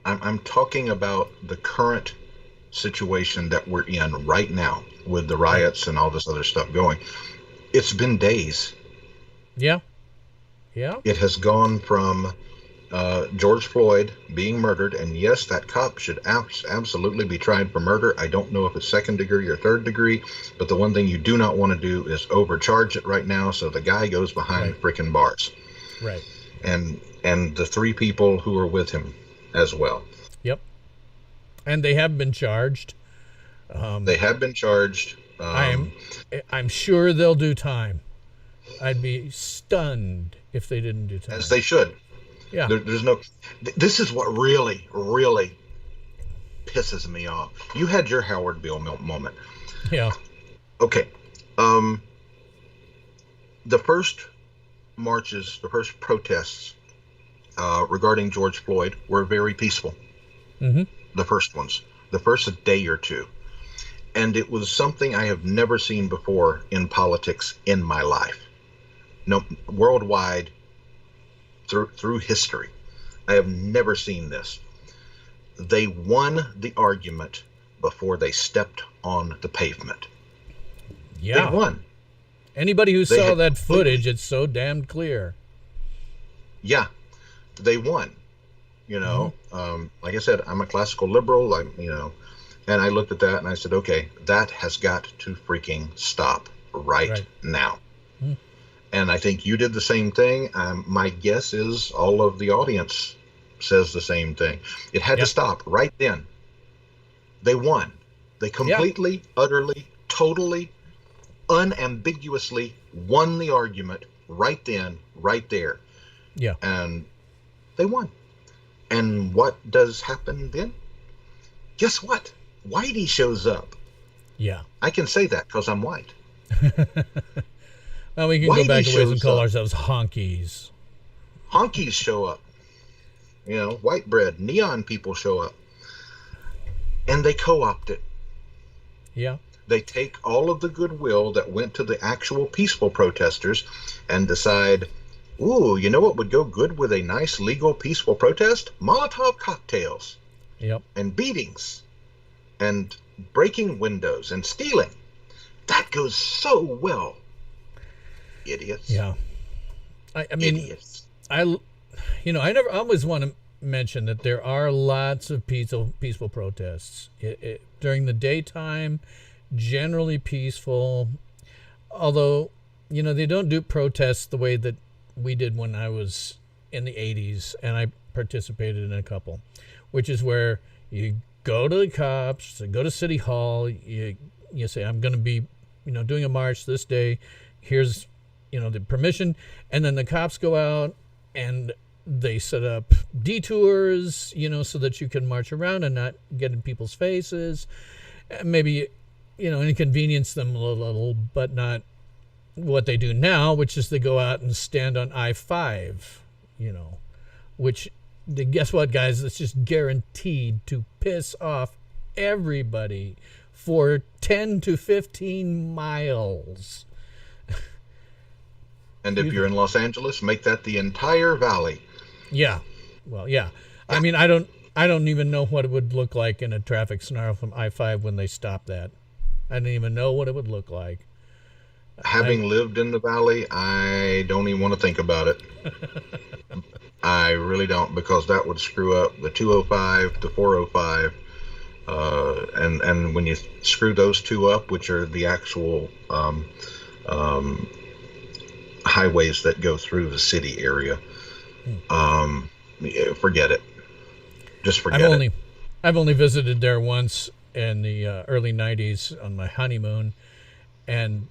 I'm talking about the current situation that we're in right now with the riots and all this other stuff going. It's been days. Yeah. Yeah. It has gone from George Floyd being murdered, and yes, that cop should absolutely be tried for murder. I don't know if it's second degree or third degree, but the one thing you do not want to do is overcharge it right now, so the guy goes behind freaking bars. Right. And the 3 people who are with him as well. Yep. And they have been charged. They have been charged. I'm sure they'll do time. I'd be stunned if they didn't do time. As they should. Yeah. There's no. This is what really, really pisses me off. You had your Howard Bill moment. Yeah. Okay. The first marches, the first protests regarding George Floyd were very peaceful. Mm-hmm. The first ones, the first day or two. And it was something I have never seen before in politics in my life. No, worldwide, through history. I have never seen this. They won the argument before they stepped on the pavement. Yeah. They won. Anybody who saw that footage, it's so damn clear. Yeah, they won. You know, like I said, I'm a classical liberal. And I looked at that and I said, okay, that has got to freaking stop right now. Mm. And I think you did the same thing. My guess is all of the audience says the same thing. It had to stop right then. They won. They completely, utterly, totally, unambiguously won the argument right then, right there. Yeah. And they won. And what does happen then? Guess what? Whitey shows up. Yeah. I can say that because I'm white. Well, we can go back a ways and call ourselves honkies. Honkies show up. You know, white bread, neon people show up. And they co-opt it. Yeah. They take all of the goodwill that went to the actual peaceful protesters and decide, ooh, you know what would go good with a nice, legal, peaceful protest? Molotov cocktails. Yep. And beatings. And breaking windows and stealing. That goes so well. Idiots. Yeah. I mean, idiots. I always want to mention that there are lots of peaceful protests. During the daytime, generally peaceful. Although, they don't do protests the way that we did when I was in the 80s, and I participated in a couple, which is where you go to the cops, go to City Hall, you say, I'm going to be, doing a march this day. Here's, the permission. And then the cops go out and they set up detours, so that you can march around and not get in people's faces. Maybe, inconvenience them a little, but not what they do now, which is they go out and stand on I-5, which, guess what, guys? It's just guaranteed to piss off everybody for 10 to 15 miles. And if you're in Los Angeles, make that the entire valley. Yeah. Well, yeah. I mean, I don't I don't even know what it would look like in a traffic snarl from I-5 when they stop that. I don't even know what it would look like. Having lived in the valley, I don't even want to think about it. I really don't, because that would screw up the 205, the 405, and when you screw those two up, which are the actual highways that go through the city area, forget it. Just forget it. I've only visited there once in the early 90s on my honeymoon, and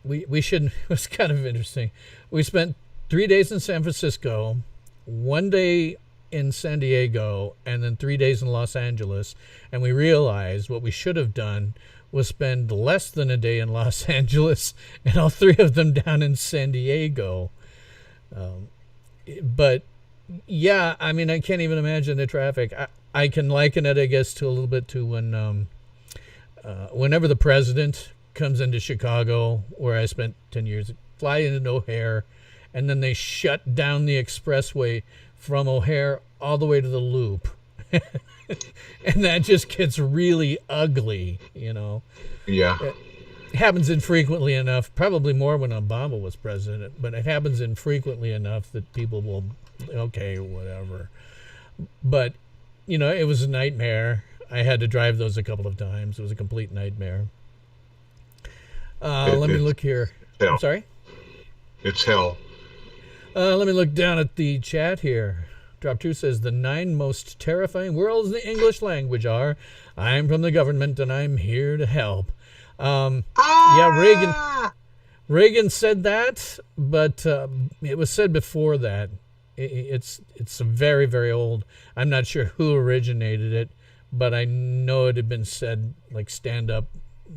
we should, it was kind of interesting. We spent 3 days in San Francisco, 1 day in San Diego, and then 3 days in Los Angeles, and we realized what we should have done was spend less than a day in Los Angeles and all three of them down in San Diego. But yeah, I mean, I can't even imagine the traffic. I can liken it, I guess, to a little bit to when whenever the president comes into Chicago, where I spent 10 years, fly into O'Hare, and then they shut down the expressway from O'Hare all the way to the Loop. And that just gets really ugly, you know. Yeah. It happens infrequently enough, probably more when Obama was president, but it happens infrequently enough that people will, okay, whatever. But, you know, it was a nightmare. I had to drive those a couple of times. It was a complete nightmare. Let me look here. Hell. I'm sorry? It's hell. Let me look down at the chat here. Drop 2 says, the 9 most terrifying words in the English language are, I'm from the government and I'm here to help. Yeah, Reagan said that, but it was said before that. It's very, very old. I'm not sure who originated it, but I know it had been said, like stand-up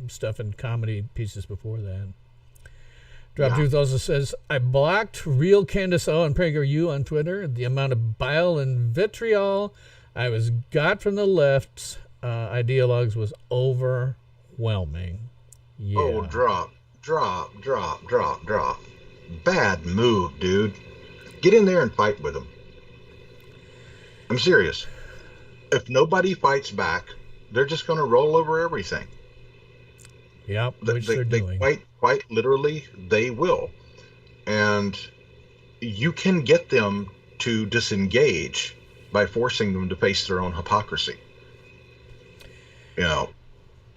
stuff and comedy pieces before that. Drop Truth also says, I blocked Real Candace O and PragerU on Twitter. The amount of bile and vitriol I got from the left's ideologues was overwhelming. Yeah. Oh, drop. Bad move, dude. Get in there and fight with them. I'm serious. If nobody fights back, they're just going to roll over everything. Yep, which they're doing. Quite literally, they will. And you can get them to disengage by forcing them to face their own hypocrisy. You know,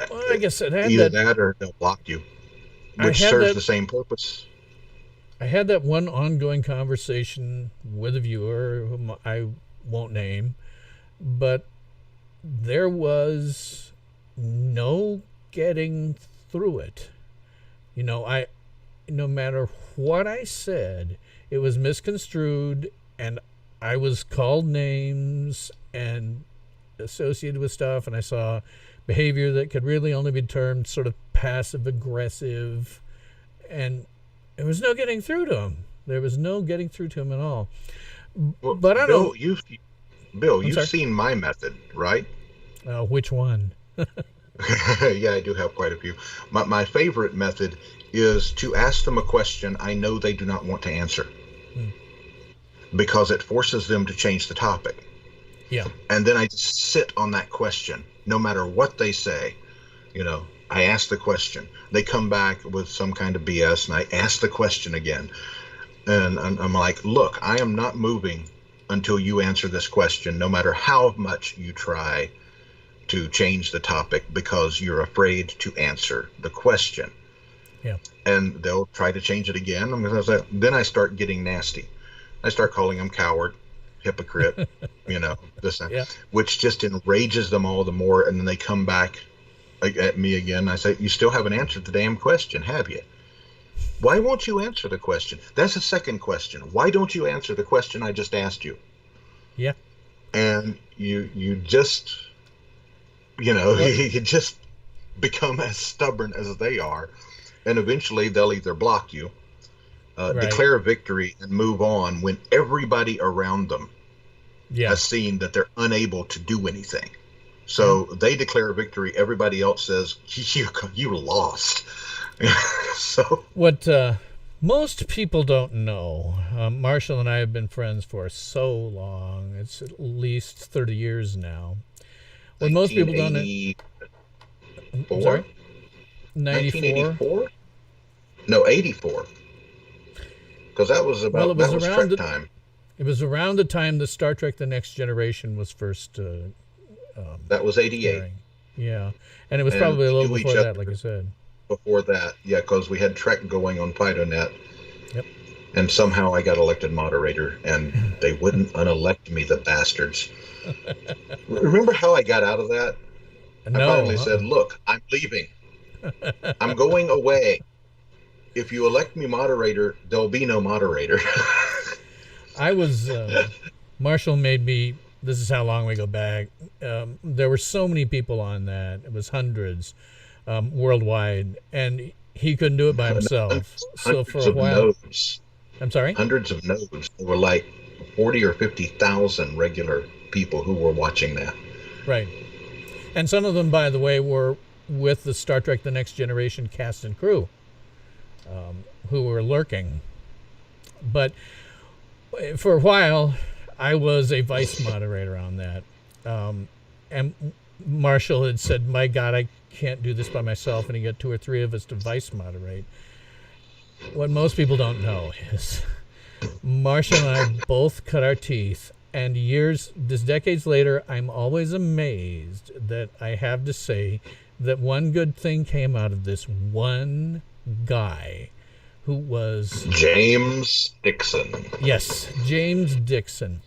well, I guess it had either that or they'll block you, which serves the same purpose. I had that one ongoing conversation with a viewer whom I won't name, but there was no getting through it. You know, no matter what I said, it was misconstrued, and I was called names and associated with stuff, and I saw behavior that could really only be termed sort of passive aggressive, and there was no getting through to him. There was no getting through to him at all. Well, but I don't. Bill, you've seen my method, right? Which one? Yeah, I do have quite a few. My favorite method is to ask them a question I know they do not want to answer, because it forces them to change the topic. Yeah. And then I just sit on that question, no matter what they say. You know, I ask the question. They come back with some kind of BS, and I ask the question again. And I'm like, look, I am not moving until you answer this question, no matter how much you try to change the topic, because you're afraid to answer the question. Yeah. And they'll try to change it again. Then I start getting nasty. I start calling them coward, hypocrite, you know, which just enrages them all the more. And then they come back at me again. I say, you still haven't answered the damn question, have you? Why won't you answer the question? That's the second question. Why don't you answer the question I just asked you? Yeah. And you just, you know, you just become as stubborn as they are. And eventually they'll either block you, declare victory, and move on when everybody around them has seen that they're unable to do anything. So they declare victory. Everybody else says, you lost. So what Most people don't know. Marshall and I have been friends for so long. It's at least 30 years now. What most people don't know. 1984? I'm sorry? 94? 1984? No, 84. Because that was Well, that was Trek time. it was around the time that Star Trek The Next Generation was first That was 88. airing. Yeah. And it was And probably a we little knew each before that, other like I said. before that. Yeah, because we had Trek going on FidoNet. Yep. And somehow I got elected moderator, and they wouldn't unelect me, the bastards. Remember how I got out of that? No. I finally said, look, I'm leaving. I'm going away. If you elect me moderator, there'll be no moderator. I was, Marshall made me, this is how long we go back. There were so many people on that. It was hundreds worldwide, and he couldn't do it by himself. So for a while. Nodes. I'm sorry? Hundreds of nodes. There were like 40 or 50,000 regular people who were watching that. Right. And some of them, by the way, were with the Star Trek The Next Generation cast and crew who were lurking. But for a while, I was a vice moderator on that. And Marshall had said, my God, I can't do this by myself. And he got 2 or 3 of us to vice moderate. What most people don't know is Marshall and I both cut our teeth. And decades later, I'm always amazed that I have to say that one good thing came out of this one guy who was James Dixon. Yes, James Dixon.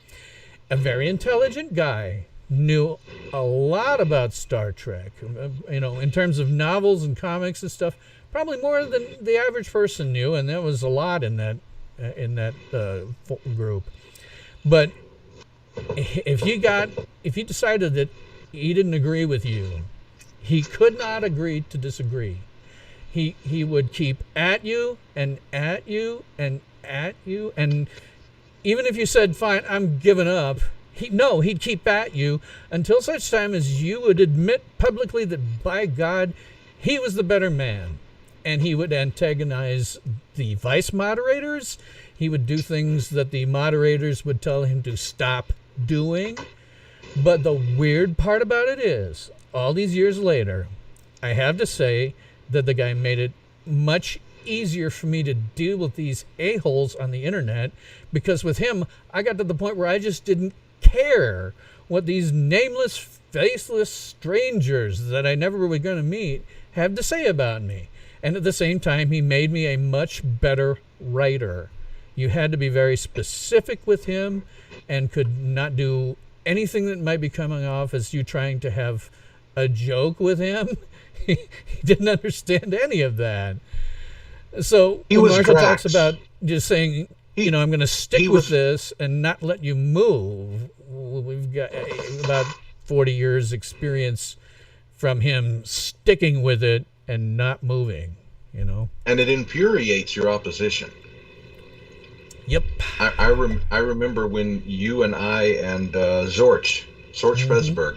A very intelligent guy, knew a lot about Star Trek, in terms of novels and comics and stuff, probably more than the average person knew, and there was a lot in that group. But if he decided that he didn't agree with you, he could not agree to disagree. He would keep at you and at you and at you, and even if you said, fine, I'm giving up, he'd keep at you until such time as you would admit publicly that, by God, he was the better man. And he would antagonize the vice moderators. He would do things that the moderators would tell him to stop doing. But the weird part about it is, all these years later, I have to say that the guy made it much easier for me to deal with these a-holes on the internet, because with him, I got to the point where I just didn't care what these nameless, faceless strangers that I never were going to meet have to say about me. And at the same time, he made me a much better writer. You had to be very specific with him and could not do anything that might be coming off as you trying to have a joke with him. He didn't understand any of that. So when Marshall talks about just saying, I'm going to stick with this and not let you move, we've got about 40 years experience from him sticking with it and not moving, And it infuriates your opposition. Yep. I remember when you and I and Zorch Fesberg,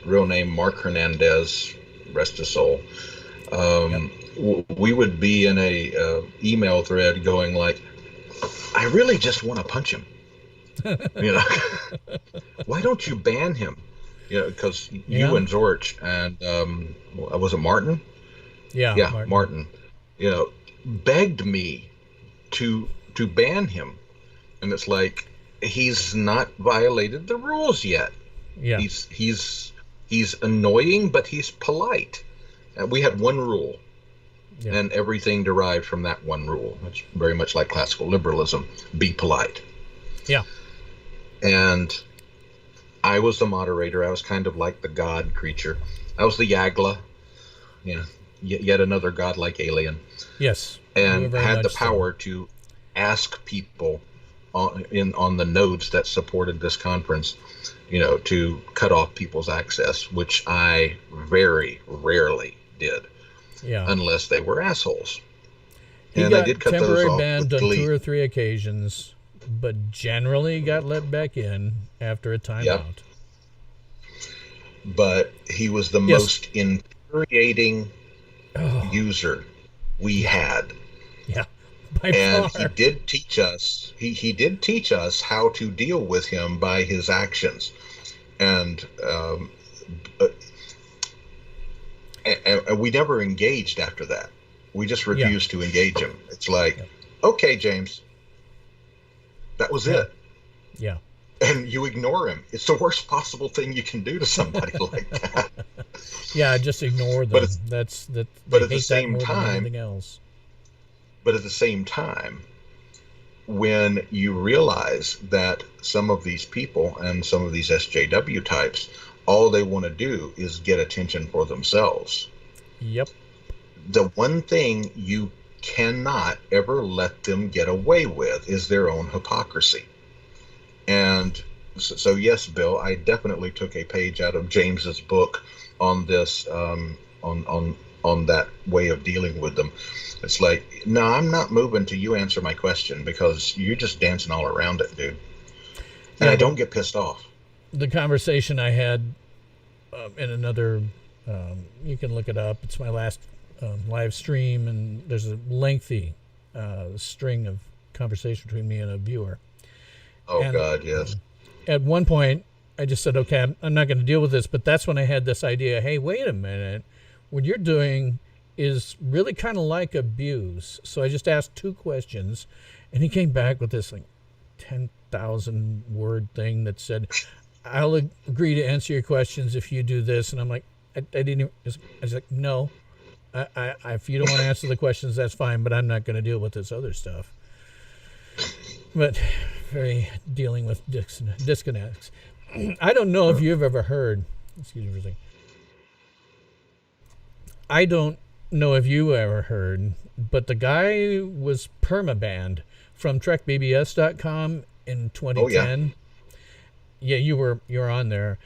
real name Mark Hernandez, rest his soul, we would be in a email thread going like, I really just want to punch him. Why don't you ban him? Because you and Zorch and was it Martin? Yeah, Martin. Begged me to ban him, and it's like he's not violated the rules yet. Yeah, he's annoying, but he's polite. We had one rule, and everything derived from that one rule. It's very much like classical liberalism: be polite. Yeah, and I was the moderator. I was kind of like the god creature. I was the Yagla, yet another godlike alien. Yes, and had the power to ask people on the nodes that supported this conference, to cut off people's access, which I very rarely did. Yeah, unless they were assholes. He got temporary banned on 2 or 3 occasions, but generally got let back in after a timeout. Yep. But he was the most infuriating user we had. by And far. he did teach us. He did teach us how to deal with him by his actions, and uh, and we never engaged after that. We just refused to engage him. It's like, okay, James, that was it. Yeah. And you ignore him. It's the worst possible thing you can do to somebody like that. Yeah, just ignore them. But it's, That's that. but They at the hate that same more than time, anything else. but at the same time, when you realize that some of these people and some of these SJW types, all they want to do is get attention for themselves. Yep. The one thing you cannot ever let them get away with is their own hypocrisy. And so yes, Bill, I definitely took a page out of James's book on this, on that way of dealing with them. It's like, no, I'm not moving till you answer my question, because you're just dancing all around it, dude. And I don't get pissed off. The conversation I had in another, you can look it up. It's my last live stream, and there's a lengthy string of conversation between me and a viewer. Oh, and God, yes. At one point, I just said, okay, I'm not going to deal with this. But that's when I had this idea, hey, wait a minute. What you're doing is really kind of like abuse. So I just asked 2 questions, and he came back with this like 10,000 word thing that said, I'll agree to answer your questions if you do this. And I'm like, I didn't even, I was like, no, if you don't want to answer the questions, that's fine, but I'm not going to deal with this other stuff. But very dealing with disconnects. I don't know if you've ever heard, excuse me for a second. I don't know if you ever heard, but the guy was permabanned from TrekBBS.com in 2010. Oh, yeah, you're on there.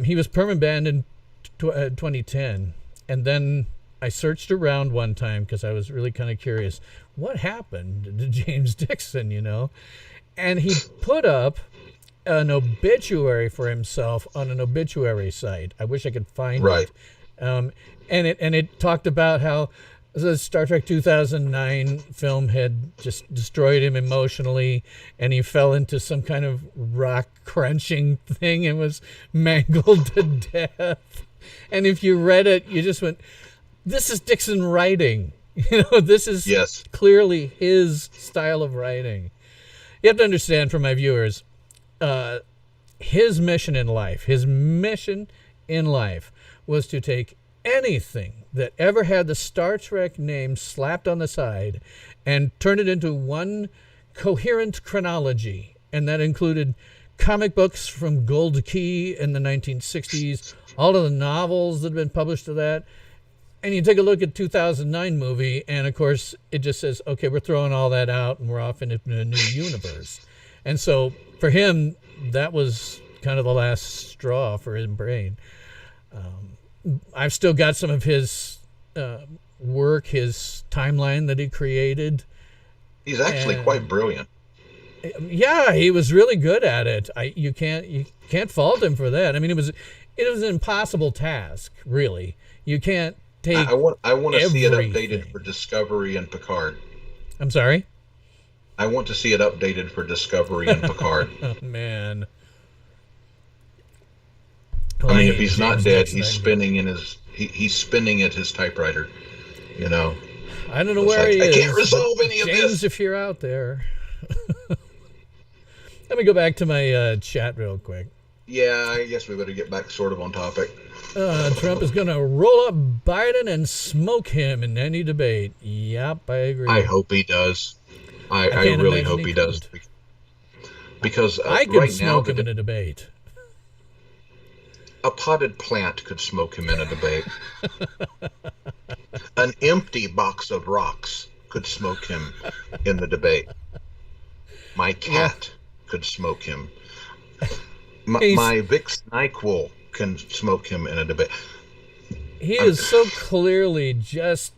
He was permabanned in 2010, and then I searched around one time because I was really kind of curious what happened to James Dixon, you know, and he put up an obituary for himself on an obituary site. I wish I could find it. And it talked about how the Star Trek 2009 film had just destroyed him emotionally, and he fell into some kind of rock crunching thing and was mangled to death. And if you read it, you just went, this is Dixon writing. You know, this is clearly his style of writing. You have to understand, for my viewers, his mission in life was to take anything that ever had the Star Trek name slapped on the side and turn it into one coherent chronology. And that included comic books from Gold Key in the 1960s, all of the novels that had been published to that. And you take a look at 2009 movie, and of course it just says, okay, we're throwing all that out and we're off into a new universe. And so for him, that was kind of the last straw for his brain. I've still got some of his work, his timeline that he created. He's actually quite brilliant. Yeah, he was really good at it. You can't fault him for that. I mean, it was an impossible task, really. You can't take. I want to see it updated for Discovery and Picard. I'm sorry? I want to see it updated for Discovery and Picard. Oh, man. I mean, if he's not dead, he's spinning in he's spinning at his typewriter, you know. I don't know where he is. I can't resolve any of this. James, if you're out there. Let me go back to my chat real quick. Yeah, I guess we better get back sort of on topic. Trump is going to roll up Biden and smoke him in any debate. Yep, I agree. I hope he does. I really hope he does. Because I could right smoke now, him in a debate. A potted plant could smoke him in a debate. An empty box of rocks could smoke him in the debate. My cat could smoke him. My Vicks NyQuil can smoke him in a debate. He is so clearly just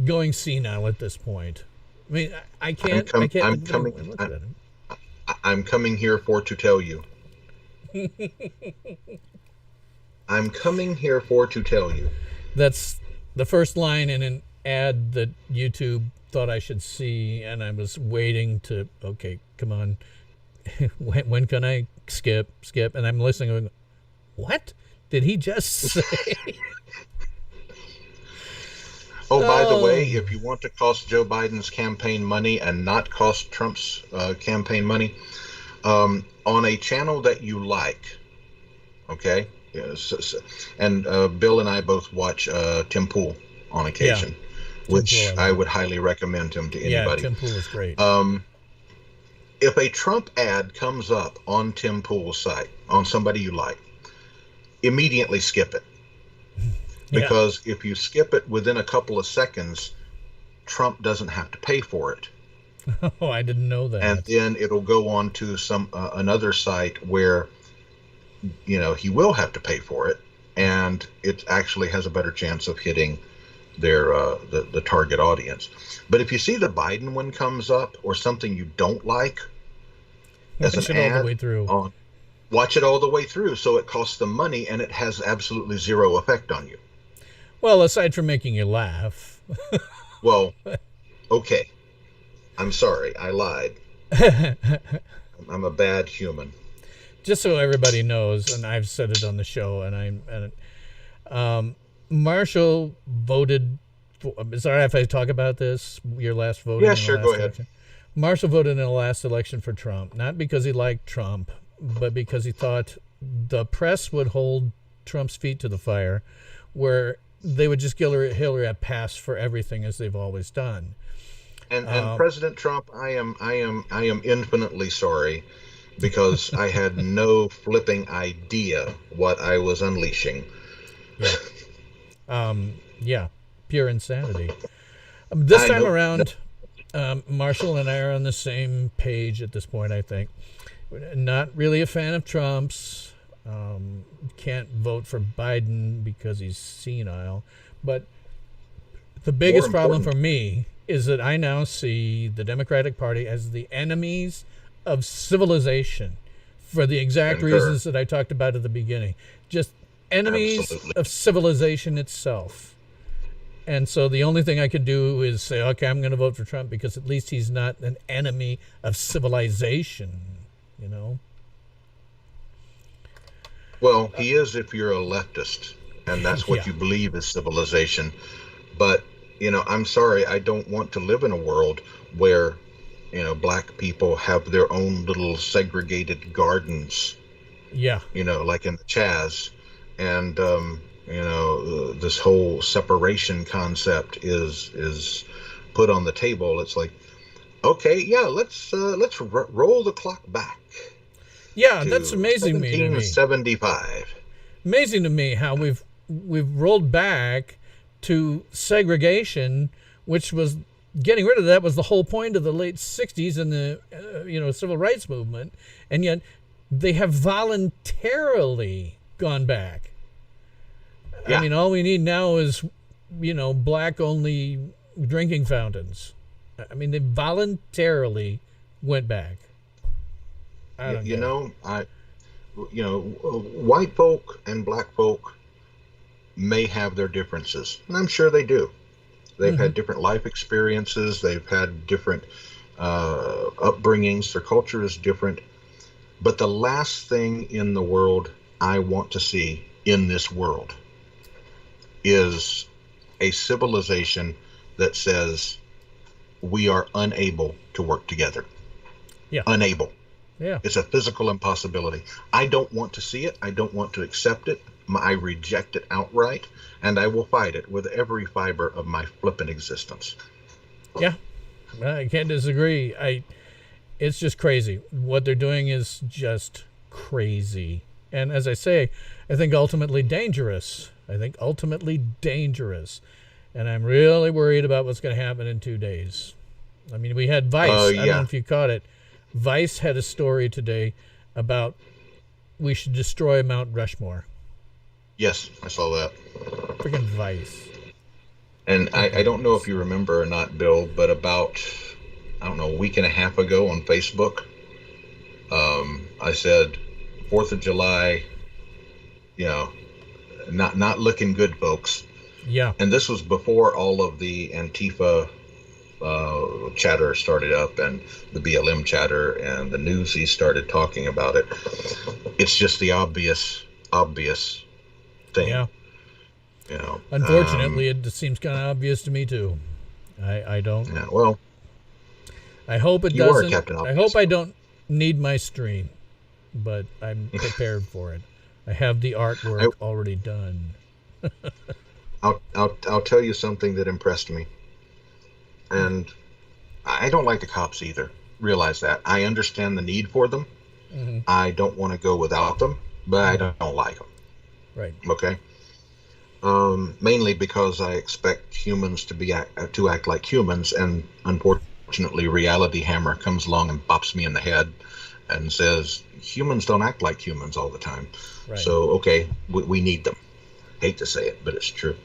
going senile at this point. I mean, I can't. I'm coming here for to tell you. I'm coming here for to tell you. That's the first line in an ad that YouTube thought I should see, and I was waiting to, okay, come on, when can I skip? And I'm listening going, what did he just say? Oh, by the way, if you want to cost Joe Biden's campaign money and not cost Trump's campaign money, on a channel that you like, okay? Yes, and Bill and I both watch Tim Pool on occasion, which I would highly recommend him to anybody. Yeah, Tim Pool is great. If a Trump ad comes up on Tim Pool's site, on somebody you like, immediately skip it. Because if you skip it within a couple of seconds, Trump doesn't have to pay for it. Oh, I didn't know that. And then it'll go on to some another site where, you know, he will have to pay for it, and it actually has a better chance of hitting their the target audience. But if you see the Biden one comes up or something you don't like, as an ad, all the way through. Watch it all the way through, so it costs them money and it has absolutely zero effect on you. Well, aside from making you laugh. Well, okay. I'm sorry, I lied. I'm a bad human. Just so everybody knows, and I've said it on the show, Marshall voted for, sorry if I talk about this, your last vote. Yeah, sure, go ahead. Marshall voted in the last election for Trump, not because he liked Trump, but because he thought the press would hold Trump's feet to the fire, where they would just give Hillary a pass for everything, as they've always done. And President Trump, I am infinitely sorry, because I had no flipping idea what I was unleashing. Yeah, pure insanity. This time around, Marshall and I are on the same page at this point, I think. Not really a fan of Trump's. Can't vote for Biden because he's senile. But the biggest problem for me is that I now see the Democratic Party as the enemies of civilization for the exact reasons that I talked about at the beginning. Just enemies of civilization itself. And so the only thing I can do is say, okay, I'm going to vote for Trump because at least he's not an enemy of civilization, you know? Well, he is if you're a leftist, and that's what you believe is civilization. But, you know, I'm sorry, I don't want to live in a world where, you know, black people have their own little segregated gardens. Yeah. You know, like in the Chaz. And, you know, this whole separation concept is put on the table. It's like, okay, yeah, let's roll the clock back. Yeah, that's amazing to me. 1775. Amazing to me how we've rolled back to segregation, which was getting rid of that was the whole point of the late 60s and the civil rights movement, and yet they have voluntarily gone back. Yeah. I mean, all we need now is, you know, black only drinking fountains. I mean, they voluntarily went back. White folk and black folk may have their differences, and I'm sure they do. They've had different life experiences. They've had different upbringings. Their culture is different. But the last thing in the world I want to see in this world is a civilization that says we are unable to work together. Yeah. Unable. Yeah. It's a physical impossibility. I don't want to see it. I don't want to accept it. I reject it outright, and I will fight it with every fiber of my flippin' existence. Yeah, I can't disagree. It's just crazy. What they're doing is just crazy. And as I say, I think ultimately dangerous. And I'm really worried about what's going to happen in 2 days. I mean, we had Vice. I don't know if you caught it. Vice had a story today about we should destroy Mount Rushmore. Yes, I saw that. Freaking Vice. And I don't know if you remember or not, Bill, but about, a week and a half ago on Facebook, I said, 4th of July, not looking good, folks. Yeah. And this was before all of the Antifa chatter started up, and the BLM chatter and the newsies started talking about it. It's just the obvious thing. Yeah. You know. Unfortunately, it seems kind of obvious to me too. I don't. Yeah. Well, I hope it you are doesn't. Captain I Obvious. hope I don't need my stream, but I'm prepared for it. I have the artwork already done. I'll tell you something that impressed me, and I don't like the cops either. Realize that. I understand the need for them. Mm-hmm. I don't want to go without them, but I don't like them. Right. Okay. Mainly because I expect humans to act like humans, and unfortunately, Reality Hammer comes along and bops me in the head and says humans don't act like humans all the time. Right. So okay, we need them. Hate to say it, but it's true.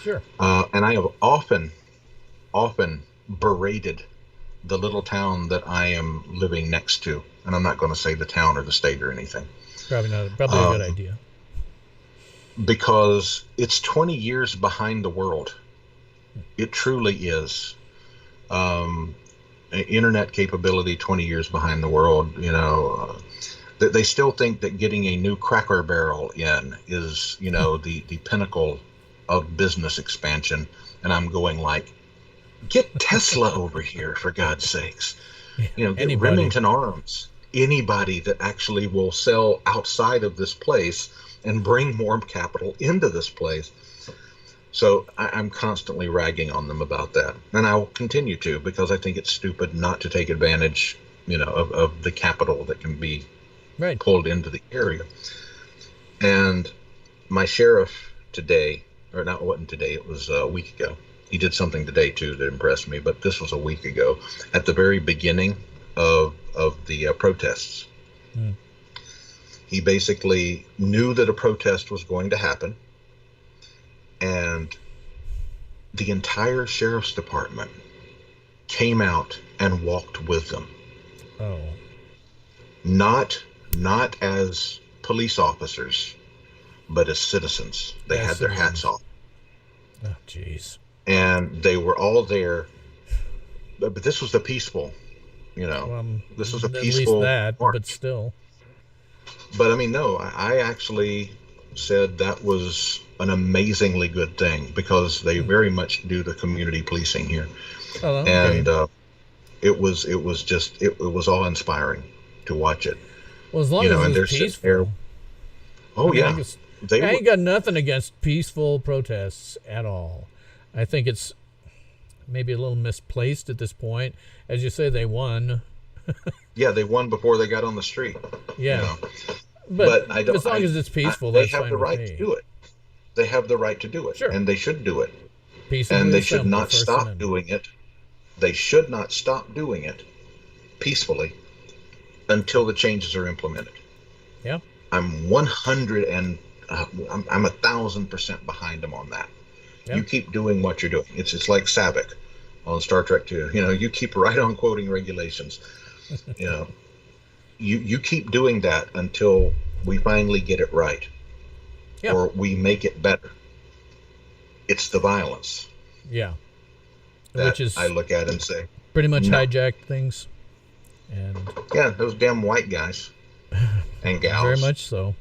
Sure. And I have often berated the little town that I am living next to, and I'm not going to say the town or the state or anything. Probably a good idea. Because it's 20 years behind the world. It truly is. Internet capability 20 years behind the world. You know, they still think that getting a new Cracker Barrel in is, you know, the pinnacle of business expansion. And I'm going like, get Tesla over here, for God's sakes. You know, get Remington Arms. Anybody that actually will sell outside of this place and bring more capital into this place. So I'm constantly ragging on them about that. And I'll continue to, because I think it's stupid not to take advantage, you know, of the capital that can be pulled into the area. And my sheriff today, or not, it wasn't today, it was a week ago. He did something today too that impressed me, but this was a week ago at the very beginning of the protests. He basically knew that a protest was going to happen, and the entire sheriff's department came out and walked with them. Oh. Not as police officers, but as citizens. They had their hats off. Oh, jeez. And they were all there, but this was the peaceful, you know. This was a peaceful at least that, march. but still. But I mean, no, I actually said that was an amazingly good thing, because they very much do the community policing here. Oh, okay. And it was awe inspiring to watch it. Well, as long as it's peaceful. Oh, yeah. I ain't got nothing against peaceful protests at all. I think it's maybe a little misplaced at this point. As you say, they won. Yeah, they won before they got on the street. Yeah. You know? But as long as it's peaceful, that's fine. They have the right to do it. They have the right to do it. Sure. And they should do it. Peacefully and they should not stop doing it. They should not stop doing it peacefully until the changes are implemented. Yeah. I'm 1,000% behind them on that. Yeah. You keep doing what you're doing. It's like Saavik on Star Trek 2. You know, you keep right on quoting regulations. You know, you keep doing that until we finally get it right, or we make it better. It's the violence. Yeah. Which is, I look at and say, pretty much hijacked things. And yeah, those damn white guys and gals. Very much so.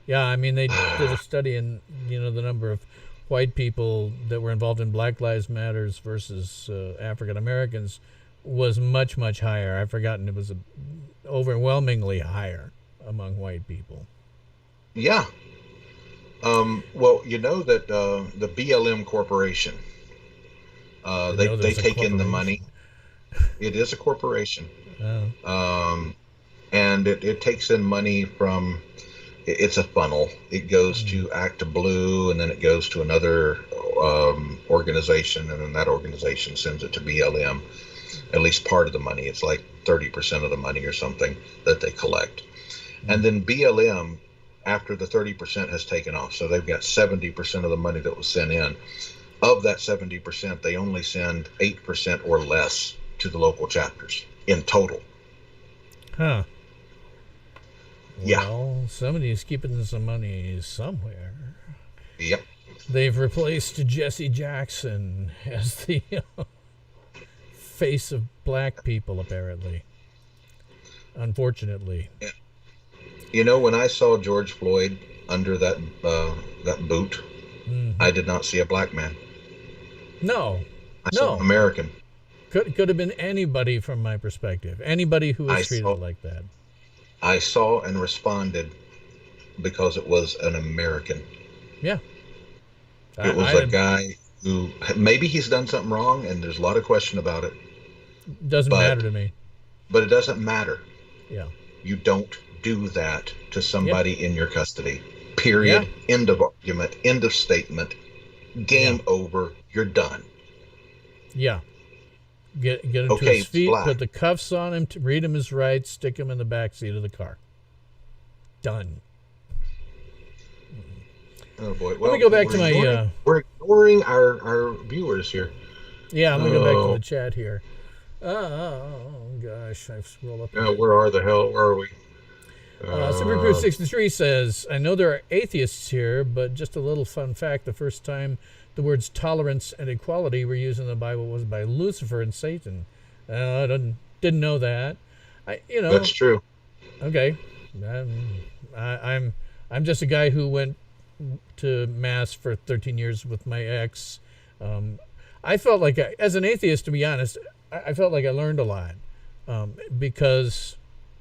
Yeah, I mean, they did a study in, you know, the number of white people that were involved in Black Lives Matters versus African Americans was much, much higher. I've forgotten, it was overwhelmingly higher among white people. Yeah. Well, you know that the BLM Corporation, they take in the money. It is a corporation. Oh. And it takes in money from, it's a funnel. It goes to Act Blue, and then it goes to another organization, and then that organization sends it to BLM. At least part of the money. It's like 30% of the money or something that they collect. And then BLM, after the 30% has taken off, so they've got 70% of the money that was sent in. Of that 70%, they only send 8% or less to the local chapters in total. Huh. Yeah. Well, somebody's keeping some money somewhere. Yep. They've replaced Jesse Jackson as the face of black people, apparently. Unfortunately. You know, when I saw George Floyd under that boot, Mm-hmm. I did not see a black man. No. I saw an No. American. Could have been anybody from my perspective. Anybody who was treated like that. I saw and responded because it was an American. Yeah. It was a guy who maybe he's done something wrong, and there's a lot of question about it. Doesn't matter to me. But it doesn't matter. Yeah. You don't do that to somebody in your custody. Period. Yeah. End of argument. End of statement. Game over. You're done. Yeah. Get him to his feet, put the cuffs on him, read him his rights, stick him in the back seat of the car. Done. Oh boy. Well, let me go back to my... we're ignoring our viewers here. Yeah, let me go back to the chat here. Oh gosh, I've scrolled up. Where are we? Super Crew 63 says, I know there are atheists here, but just a little fun fact, the first time the words tolerance and equality were used in the Bible was by Lucifer and Satan. I didn't know that. That's true. Okay. I'm just a guy who went to mass for 13 years with my ex. I felt like, as an atheist, to be honest, I felt like I learned a lot, because,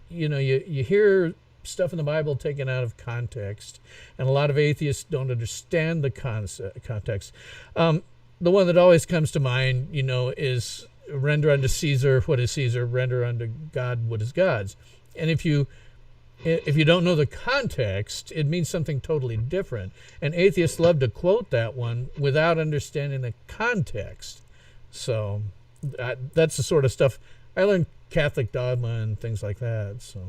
you hear stuff in the Bible taken out of context, and a lot of atheists don't understand the context. The one that always comes to mind, is render unto Caesar what is Caesar, render unto God what is God's. And if you don't know the context, it means something totally different. And atheists love to quote that one without understanding the context. So that's the sort of stuff I learned, Catholic dogma and things like that. So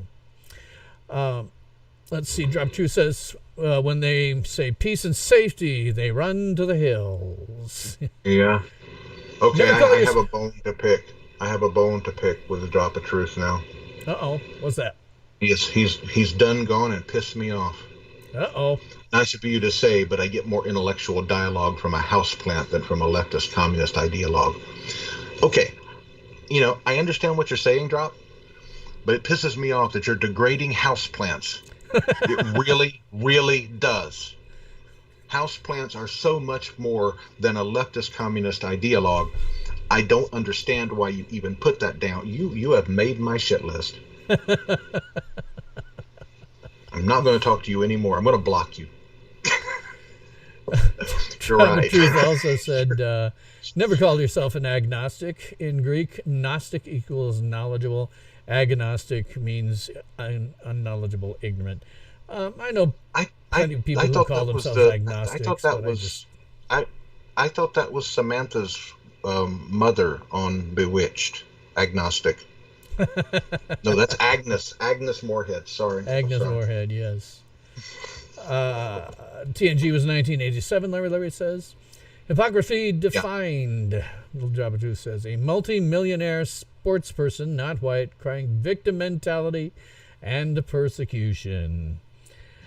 let's see. Drop True says, when they say peace and safety, they run to the hills. Yeah. Okay, I have a bone to pick. I have a bone to pick with a Drop of Truth now. Uh-oh. What's that? Yes, he's done gone and pissed me off. Uh-oh. Nice of you to say, but I get more intellectual dialogue from a houseplant than from a leftist communist ideologue. Okay, I understand what you're saying, Drop, but it pisses me off that you're degrading houseplants. It really, really does. Houseplants are so much more than a leftist communist ideologue. I don't understand why you even put that down. You have made my shit list. I'm not going to talk to you anymore. I'm going to block you. You're right. Truth also said, never call yourself an agnostic. In Greek, gnostic equals knowledgeable. Agnostic means unknowledgeable, ignorant. I know plenty of people who call themselves agnostics. I thought that was Samantha's mother on Bewitched. Agnostic. No, that's Agnes. Agnes Moorehead. Sorry. Agnes Moorehead, yes. TNG was 1987, Larry says. Hypocrisy defined. Yeah. Little Jabba Juice says, a multi-millionaire sports person, not white, crying victim mentality and persecution.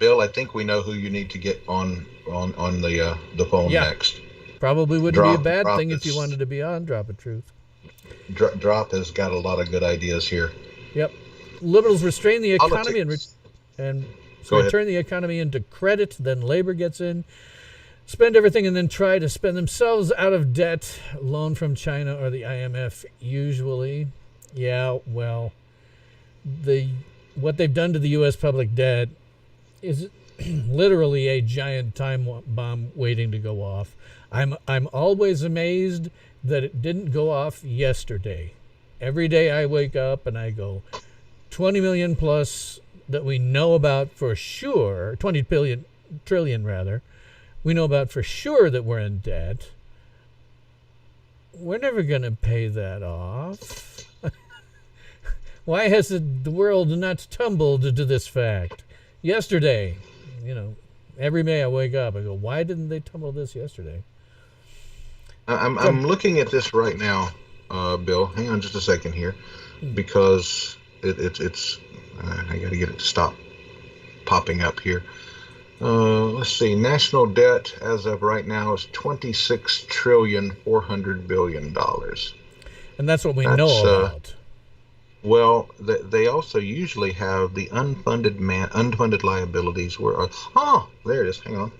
Bill, I think we know who you need to get on the phone next. Probably wouldn't be a bad thing if you wanted to be on Drop of Truth. Drop has got a lot of good ideas here. Yep. Liberals restrain the economy and return the economy into credit, then labor gets in, spend everything, and then try to spend themselves out of debt, loan from China or the IMF usually. Yeah, well, what they've done to the U.S. public debt is literally a giant time bomb waiting to go off. I'm always amazed that it didn't go off yesterday. Every day I wake up and I go, 20 million plus that we know about for sure, 20 trillion rather, we know about for sure that we're in debt. We're never going to pay that off. Why has the world not tumbled to this fact? Yesterday, every day I wake up, I go, why didn't they tumble this yesterday? I'm looking at this right now, Bill. Hang on just a second here, because it's I got to get it to stop popping up here. Let's see. National debt as of right now is $26,400 billion. And that's what we That's know about. well, they also usually have the unfunded liabilities where there it is. Hang on.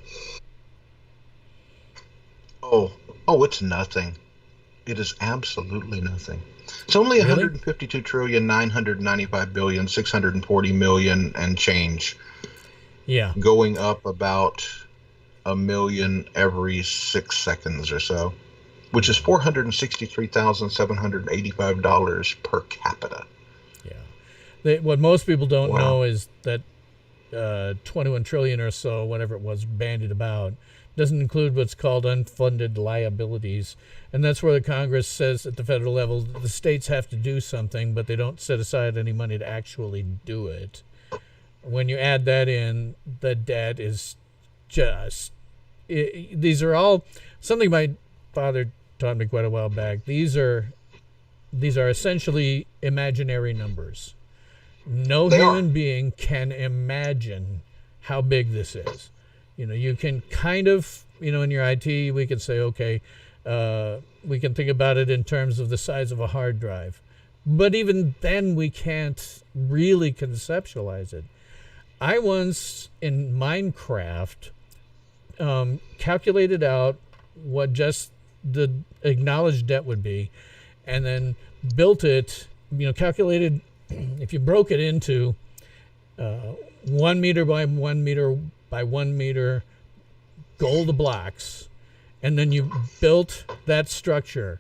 Oh, it's nothing. It is absolutely nothing. It's only Really? 152 trillion 995 billion 640 million and change, Yeah. going up about a million every 6 seconds or so, which is $463,785 per capita. Yeah. What most people don't Wow. know is that 21 trillion or so, whatever it was bandied about, doesn't include what's called unfunded liabilities. And that's where the Congress says at the federal level the states have to do something, but they don't set aside any money to actually do it. When you add that in, the debt is just. These are all something my father taught me quite a while back. These are essentially imaginary numbers. No They are. human being can imagine how big this is. You can kind of, in your IT, we can say, okay, we can think about it in terms of the size of a hard drive. But even then, we can't really conceptualize it. I once, in Minecraft, calculated out what just the acknowledged debt would be, and then built it, calculated if you broke it into 1 meter by 1 meter by 1 meter gold blocks, and then you built that structure.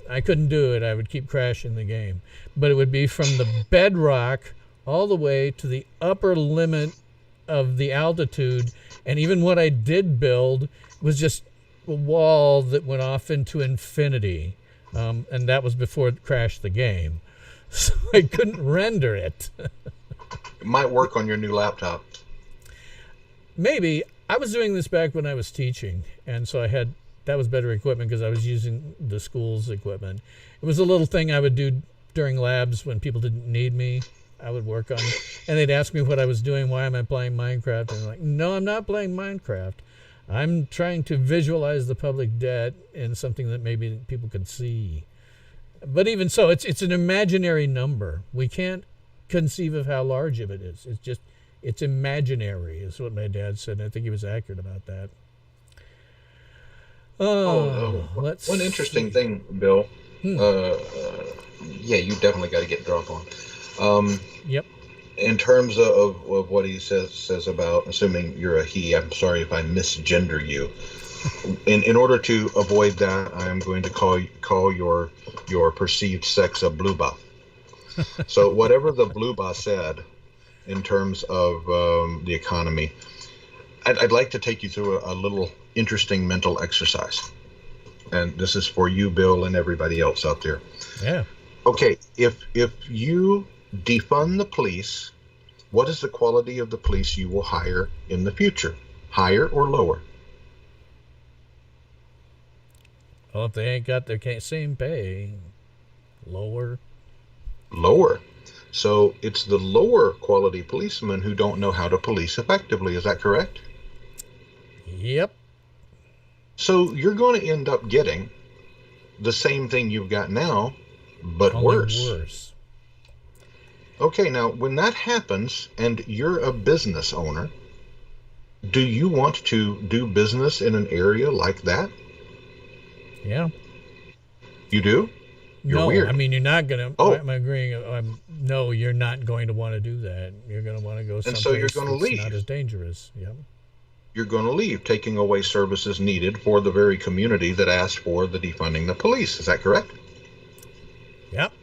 I couldn't do it. I would keep crashing the game. But it would be from the bedrock all the way to the upper limit of the altitude. And even what I did build was just a wall that went off into infinity. And that was before it crashed the game. So I couldn't render it. It might work on your new laptop. Maybe. I was doing this back when I was teaching, and so that was better equipment because I was using the school's equipment. It was a little thing I would do during labs when people didn't need me. I would work on, and they'd ask me what I was doing. Why am I playing Minecraft? And I'm like, no, I'm not playing Minecraft. I'm trying to visualize the public debt in something that maybe people could see. But even so, it's an imaginary number. We can't conceive of how large of it is. It's imaginary, is what my dad said. And I think he was accurate about that. Let's One interesting see. thing, Bill. Yeah, you definitely got to get drop on. Yep. In terms of what he says about, assuming you're a he, I'm sorry if I misgender you. In order to avoid that, I am going to call your perceived sex a bluba. So whatever the bluba said in terms of the economy, I'd like to take you through a little interesting mental exercise. And this is for you, Bill, and everybody else out there. Yeah. Okay, if you defund the police, what is the quality of the police you will hire in the future? Higher or lower? Well, if they ain't got their same pay, lower. Lower. So it's the lower quality policemen who don't know how to police effectively. Is that correct? Yep. So you're going to end up getting the same thing you've got now, but Only worse. Okay, now when that happens and you're a business owner, do you want to do business in an area like that? Yeah. You do? You're weird. I mean, you're not going to. Oh. I'm agreeing. No, you're not going to want to do that. You're going to want to go someplace so you're going to leave. Not as dangerous. Yep. You're going to leave, taking away services needed for the very community that asked for the defunding the police. Is that correct? Yep.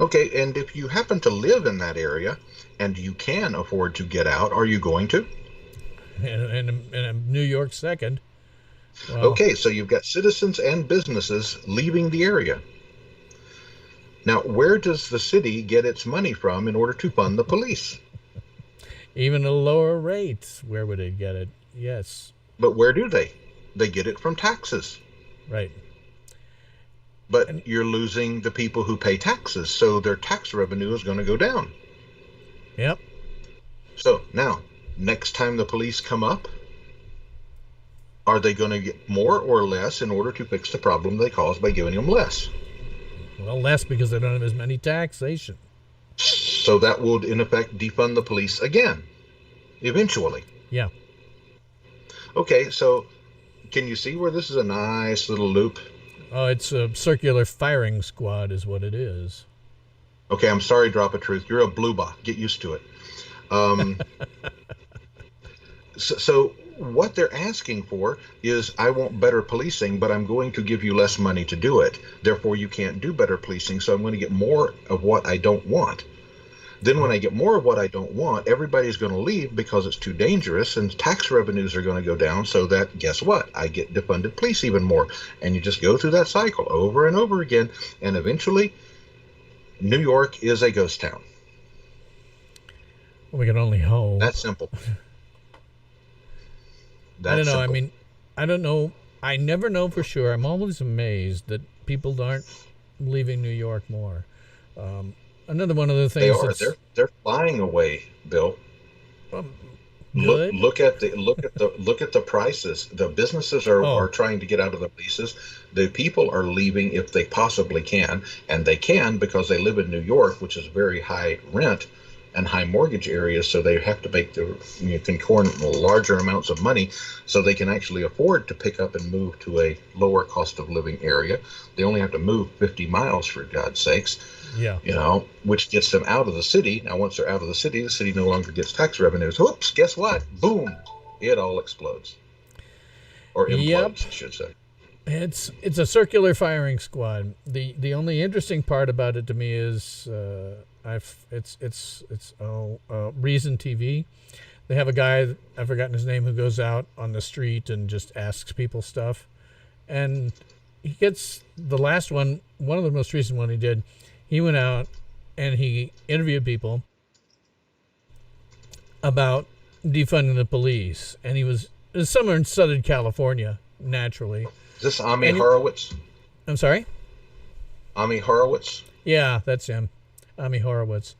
Okay, and if you happen to live in that area and you can afford to get out, are you going to? In New York second. Well, okay, so you've got citizens and businesses leaving the area. Now, where does the city get its money from in order to fund the police? Even a lower rate, where would it get it? Yes. But where do they? They get it from taxes. Right. But you're losing the people who pay taxes, so their tax revenue is going to go down. Yep. So now, next time the police come up, Are they going to get more or less in order to fix the problem they caused by giving them less? Well, less because they don't have as many taxation. So that would, in effect, defund the police again, eventually. Yeah. Okay, so can you see where this is a nice little loop? Oh, it's a circular firing squad is what it is. Okay, I'm sorry, Drop of Truth. You're a blue bot. Get used to it. So what they're asking for is, I want better policing, but I'm going to give you less money to do it. Therefore, you can't do better policing, so I'm going to get more of what I don't want. Then when I get more of what I don't want, everybody's going to leave because it's too dangerous, and tax revenues are going to go down, so that, guess what? I get defunded police even more. And you just go through that cycle over and over again, and eventually New York is a ghost town. Well, we can only hope. That's simple. I don't know. I mean, I don't know. I never know for sure. I'm always amazed that people aren't leaving New York more. Another one of the things they're flying away, Bill. Good. Look at the prices. The businesses are trying to get out of the leases. The people are leaving if they possibly can, and they can because they live in New York, which is very high rent and high mortgage areas, so they have to make the concurrent larger amounts of money so they can actually afford to pick up and move to a lower cost of living area. They only have to move 50 miles, for God's sakes. Yeah. Which gets them out of the city. Now, once they're out of the city no longer gets tax revenues. Whoops, guess what? Boom, it all explodes. Or implodes, I should say. It's a circular firing squad. The only interesting part about it to me is Reason TV. They have a guy, I've forgotten his name, who goes out on the street and just asks people stuff. And he gets the last one of the most recent one he did. He went out and he interviewed people about defunding the police. And it was somewhere in Southern California, naturally. Is this Ami Horowitz? I'm sorry? Ami Horowitz? Yeah, that's him. Ami Horowitz.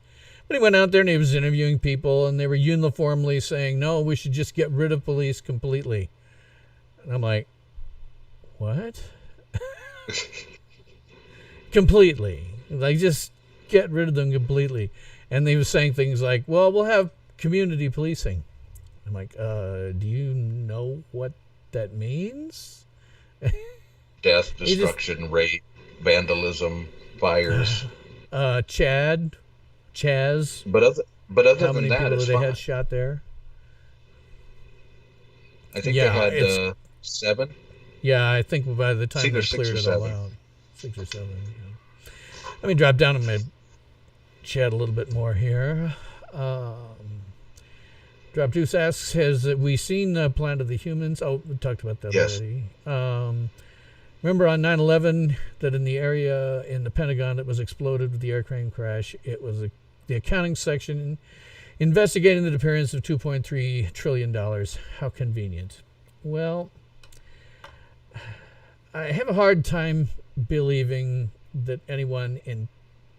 But he went out there and he was interviewing people, and they were uniformly saying, no, we should just get rid of police completely. And I'm like, what? Completely. Like, just get rid of them completely. And they were saying things like, well, we'll have community policing. I'm like, do you know what that means? Death, destruction, rape, vandalism, fires. Chaz. But other how than many that, people it's they fine. had shot there? I think they had 7. Yeah, I think by the time they cleared it all out, 6 or 7. Yeah. Let me drop down and chat a little bit more here. Drop Juice asks, has we seen Planet of the Humans? Oh, we talked about that already. Remember on 9/11 that in the area in the Pentagon that was exploded with the airplane crash, it was the accounting section investigating the disappearance of $2.3 trillion. How convenient. Well, I have a hard time believing that anyone in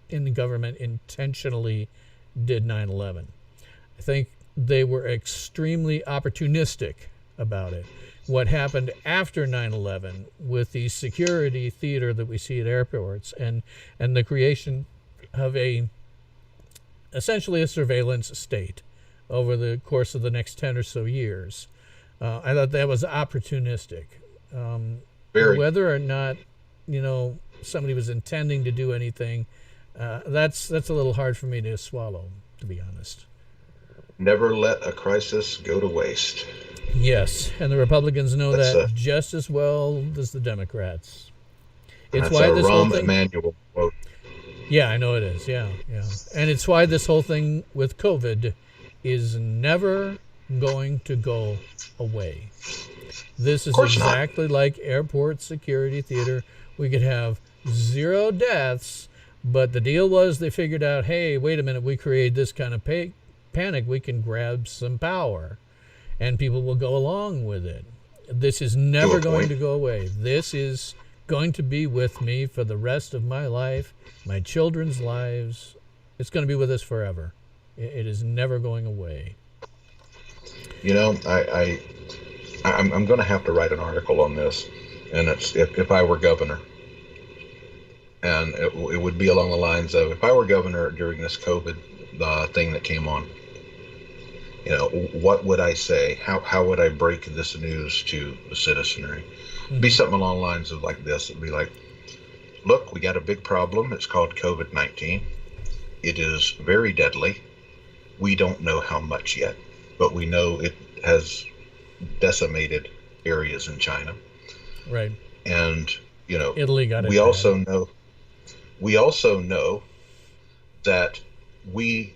the government intentionally did 9/11. I think they were extremely opportunistic about it. What happened after 9/11 with the security theater that we see at airports and the creation of essentially a surveillance state over the course of the next 10 or so years, I thought that was opportunistic. Whether or not somebody was intending to do anything, that's a little hard for me to swallow, to be honest. Never let a crisis go to waste. Yes, and the Republicans know that just as well as the Democrats. It's why this whole thing. Emanuel quote. Yeah, I know it is. Yeah, and it's why this whole thing with COVID is never going to go away. This is exactly like airport security theater. We could have 0 deaths, but the deal was they figured out, hey, wait a minute, we create this kind of panic, we can grab some power, and people will go along with it. This is never going to go away. This is going to be with me for the rest of my life, my children's lives. It's going to be with us forever. It is never going away. I I'm going to have to write an article on this, and it's if I were governor, and it would be along the lines of, if I were governor during this COVID thing that came on, what would I say? How would I break this news to the citizenry? Mm-hmm. Be something along the lines of like this. It'd be like, look, we got a big problem. It's called COVID-19. It is very deadly. We don't know how much yet, but we know it has decimated areas in China. Right. And, Italy got it. We also know that we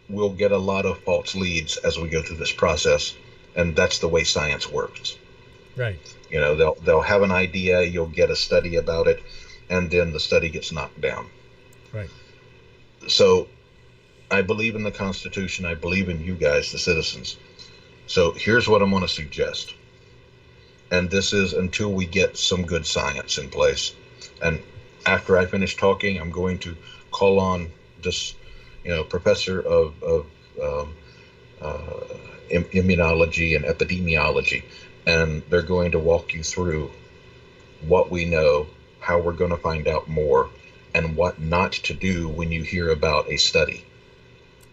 will get a lot of false leads as we go through this process, and that's the way science works. Right. They'll have an idea, you'll get a study about it, and then the study gets knocked down. Right. So I believe in the Constitution. I believe in you guys, the citizens. So here's what I'm going to suggest. And this is until we get some good science in place. And after I finish talking, I'm going to call on this, professor of immunology and epidemiology, and they're going to walk you through what we know, how we're going to find out more, and what not to do when you hear about a study.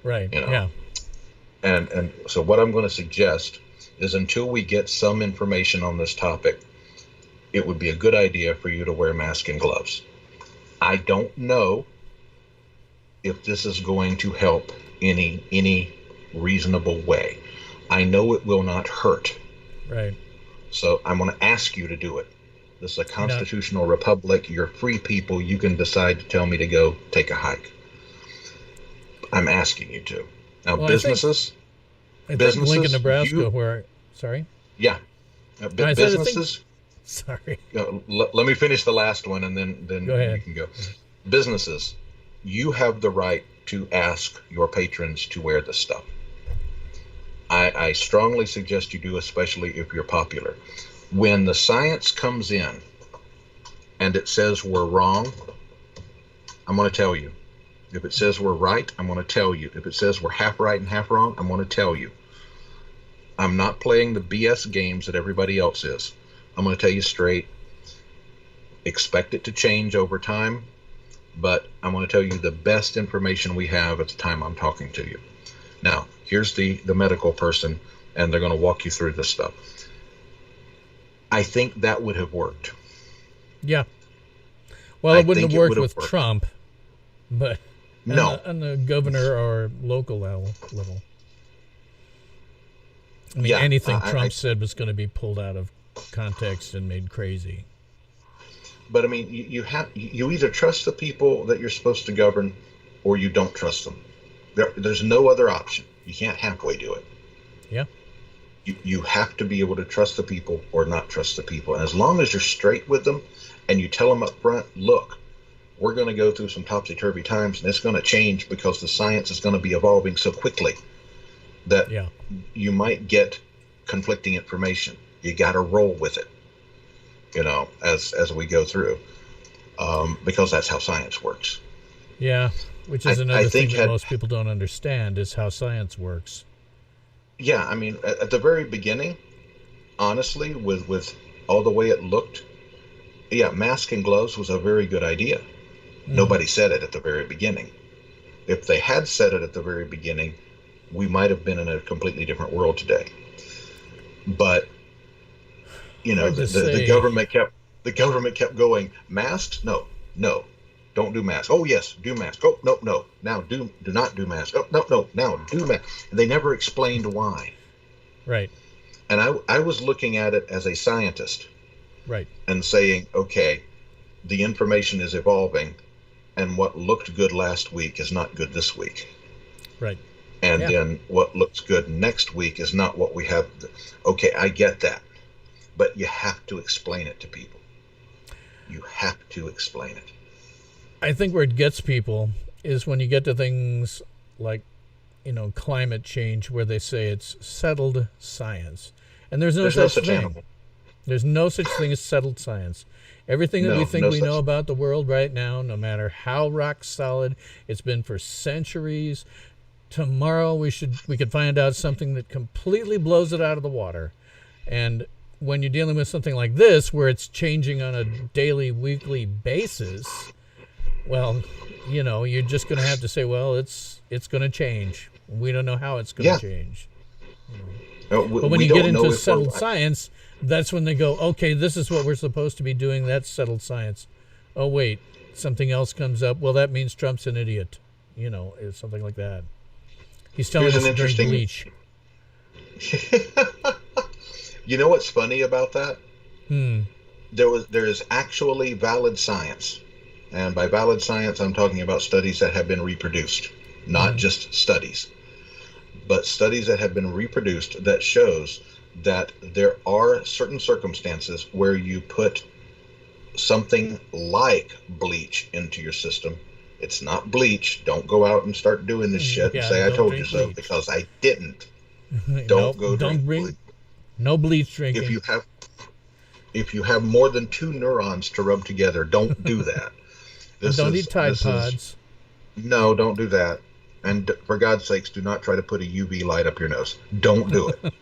Right. Yeah. And so what I'm going to suggest is, until we get some information on this topic, it would be a good idea for you to wear masks and gloves. I don't know if this is going to help any reasonable way. I know it will not hurt. Right. So I'm going to ask you to do it. This is a constitutional republic. You're free people. You can decide to tell me to go take a hike. I'm asking you to. Now, businesses. I think Lincoln, Nebraska, sorry? Yeah. Businesses. Sorry. Let me finish the last one, and then go ahead. You can go. Businesses, you have the right to ask your patrons to wear this stuff. I strongly suggest you do, especially if you're popular. When the science comes in and it says we're wrong, I'm going to tell you. If it says we're right, I'm going to tell you. If it says we're half right and half wrong, I'm going to tell you. I'm not playing the BS games that everybody else is. I'm going to tell you straight. Expect it to change over time, but I'm going to tell you the best information we have at the time I'm talking to you. Now, here's the medical person, and they're going to walk you through this stuff. I think that would have worked. Yeah. Well, it wouldn't have worked with Trump, but no, on the governor or local level. I mean, anything Trump said was going to be pulled out of context and made crazy. But I mean, you either trust the people that you're supposed to govern, or you don't trust them. There's no other option. You can't halfway do it. Yeah. You have to be able to trust the people or not trust the people. And as long as you're straight with them and you tell them up front, look, we're going to go through some topsy-turvy times, and it's going to change because the science is going to be evolving so quickly that you might get conflicting information. You got to roll with it, as we go through, because that's how science works. Yeah, which is another thing that most people don't understand, is how science works. Yeah, I mean, at the very beginning, honestly, with all the way it looked, mask and gloves was a very good idea. Nobody said it at the very beginning. If they had said it at the very beginning, we might have been in a completely different world today. But the government kept going, masks? No, don't do masks. Oh yes, do masks. Oh no, now do not do masks. Oh no, now do masks. And they never explained why. Right. And I was looking at it as a scientist. Right. And saying, okay, the information is evolving, and what looked good last week is not good this week. Right. And then what looks good next week is not what we have. Okay, I get that. But you have to explain it to people. You have to explain it. I think where it gets people is when you get to things like, climate change, where they say it's settled science. And there's no such thing. Animal. There's no such thing as settled science. Everything that we think we know about the world right now, no matter how rock solid it's been for centuries, tomorrow we could find out something that completely blows it out of the water. And when you're dealing with something like this, where it's changing on a daily, weekly basis, well, you know, you're just going to have to say, well, it's going to change. We don't know how it's going to change. But when you get into settled science, that's when they go, okay, this is what we're supposed to be doing. That's settled science. Oh, wait, something else comes up. Well, that means Trump's an idiot. You know, it's something like that. He's telling us to drink bleach. You know what's funny about that? There is actually valid science. And by valid science, I'm talking about studies that have been reproduced, not just studies, but studies that have been reproduced that shows that there are certain circumstances where you put something like bleach into your system. It's not bleach. Don't go out and start doing this shit and say I told you so, because I didn't. Don't drink bleach. No bleach drinking. If you have more than 2 neurons to rub together, don't do that. Don't eat Tide Pods. No, don't do that. And for God's sakes, do not try to put a UV light up your nose. Don't do it.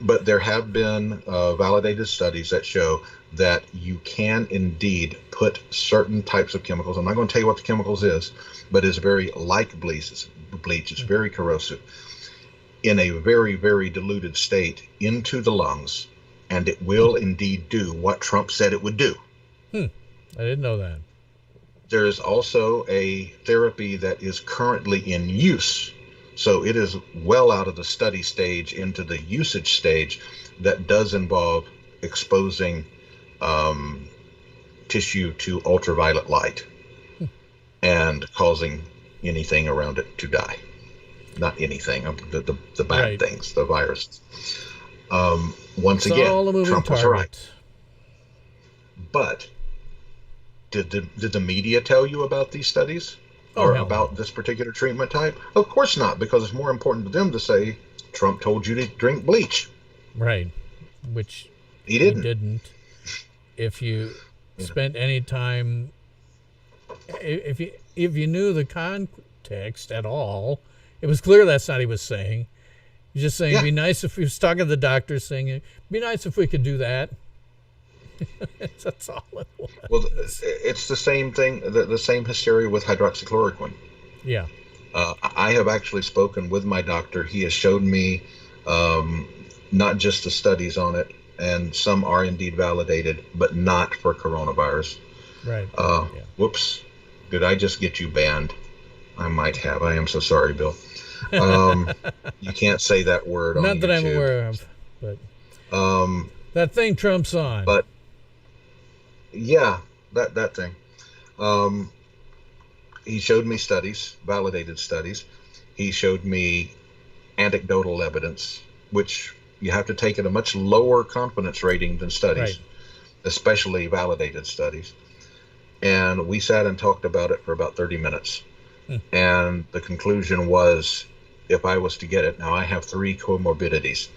But there have been validated studies that show that you can indeed put certain types of chemicals. I'm not going to tell you what the chemicals is, but it's very like bleach. It's very corrosive. In a very, very diluted state into the lungs, and it will indeed do what Trump said it would do. I didn't know that. There is also a therapy that is currently in use. So it is well out of the study stage into the usage stage that does involve exposing tissue to ultraviolet light and causing anything around it to die. Not anything, the bad things, the viruses. Once again, Trump was right. But did the media tell you about these studies or about this particular treatment type? Of course not, because it's more important to them to say Trump told you to drink bleach. Right, which he didn't. If you spent any time, if you knew the context at all, it was clear that's not what he was saying. He's just saying, it'd be nice if he was talking to the doctor, saying, it'd be nice if we could do that. That's all it was. Well, it's the same thing, the same hysteria with hydroxychloroquine. Yeah. I have actually spoken with my doctor. He has showed me not just the studies on it, and some are indeed validated, but not for coronavirus. Right. Whoops. Did I just get you banned? I might have. I am so sorry, Bill. You can't say that word on YouTube. Not that I'm aware of, but that thing Trump's on. But yeah, that thing. He showed me studies, validated studies. He showed me anecdotal evidence, which you have to take at a much lower confidence rating than studies, especially validated studies. And we sat and talked about it for about 30 minutes. And the conclusion was, if I was to get it, now I have 3 comorbidities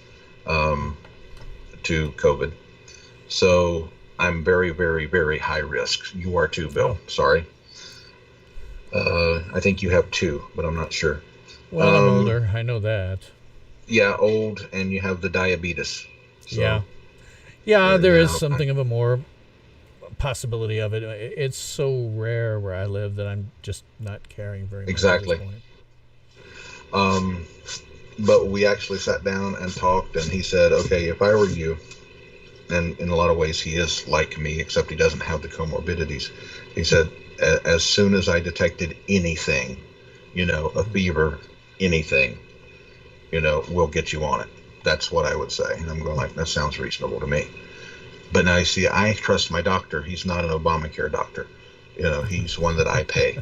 to COVID. So I'm very, very, very high risk. You are too, Bill. Sorry. I think you have 2, but I'm not sure. Well, I'm older. I know that. Yeah, old, and you have the diabetes. So, yeah, there is something of a more possibility of it. It's so rare where I live that I'm just not caring very much. Exactly. At this point. But we actually sat down and talked, and he said, okay, if I were you, and in a lot of ways he is like me, except he doesn't have the comorbidities. He said, as soon as I detected anything, a fever, anything, we'll get you on it. That's what I would say. And I'm going like, that sounds reasonable to me. But now you see, I trust my doctor. He's not an Obamacare doctor. He's one that I pay.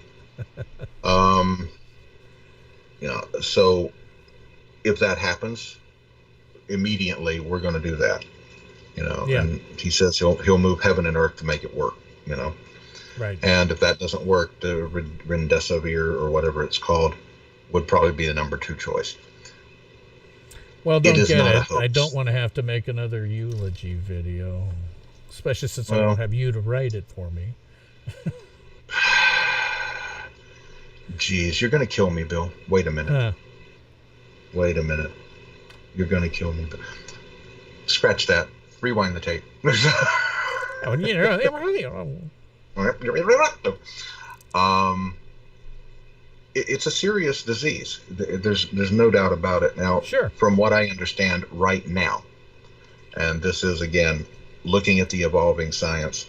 So if that happens, immediately we're going to do that. And he says he'll move heaven and earth to make it work. Right. And if that doesn't work, the remdesivir or whatever it's called would probably be the number 2 choice. Well, don't get it. I don't want to have to make another eulogy video, especially since I don't have you to write it for me. Geez, you're going to kill me, Bill. Wait a minute. Wait a minute. You're going to kill me. Scratch that. Rewind the tape. It's a serious disease. There's no doubt about it. Now, Sure. from what I understand right now, and this is, again, looking at the evolving science,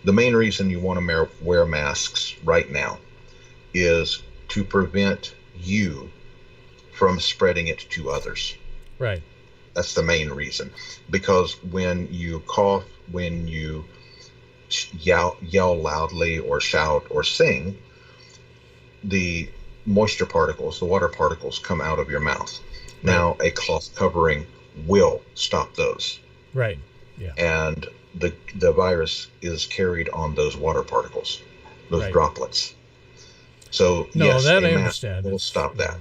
the main reason you want to wear masks right now is to prevent you from spreading it to others. Right. That's the main reason. Because when you cough, when you yell loudly or shout or sing, the moisture particles, the water particles, come out of your mouth. Right. Now, a cloth covering will stop those. Right. Yeah. And the virus is carried on those water particles, those droplets. So yes, that a I mask understand. will stop that.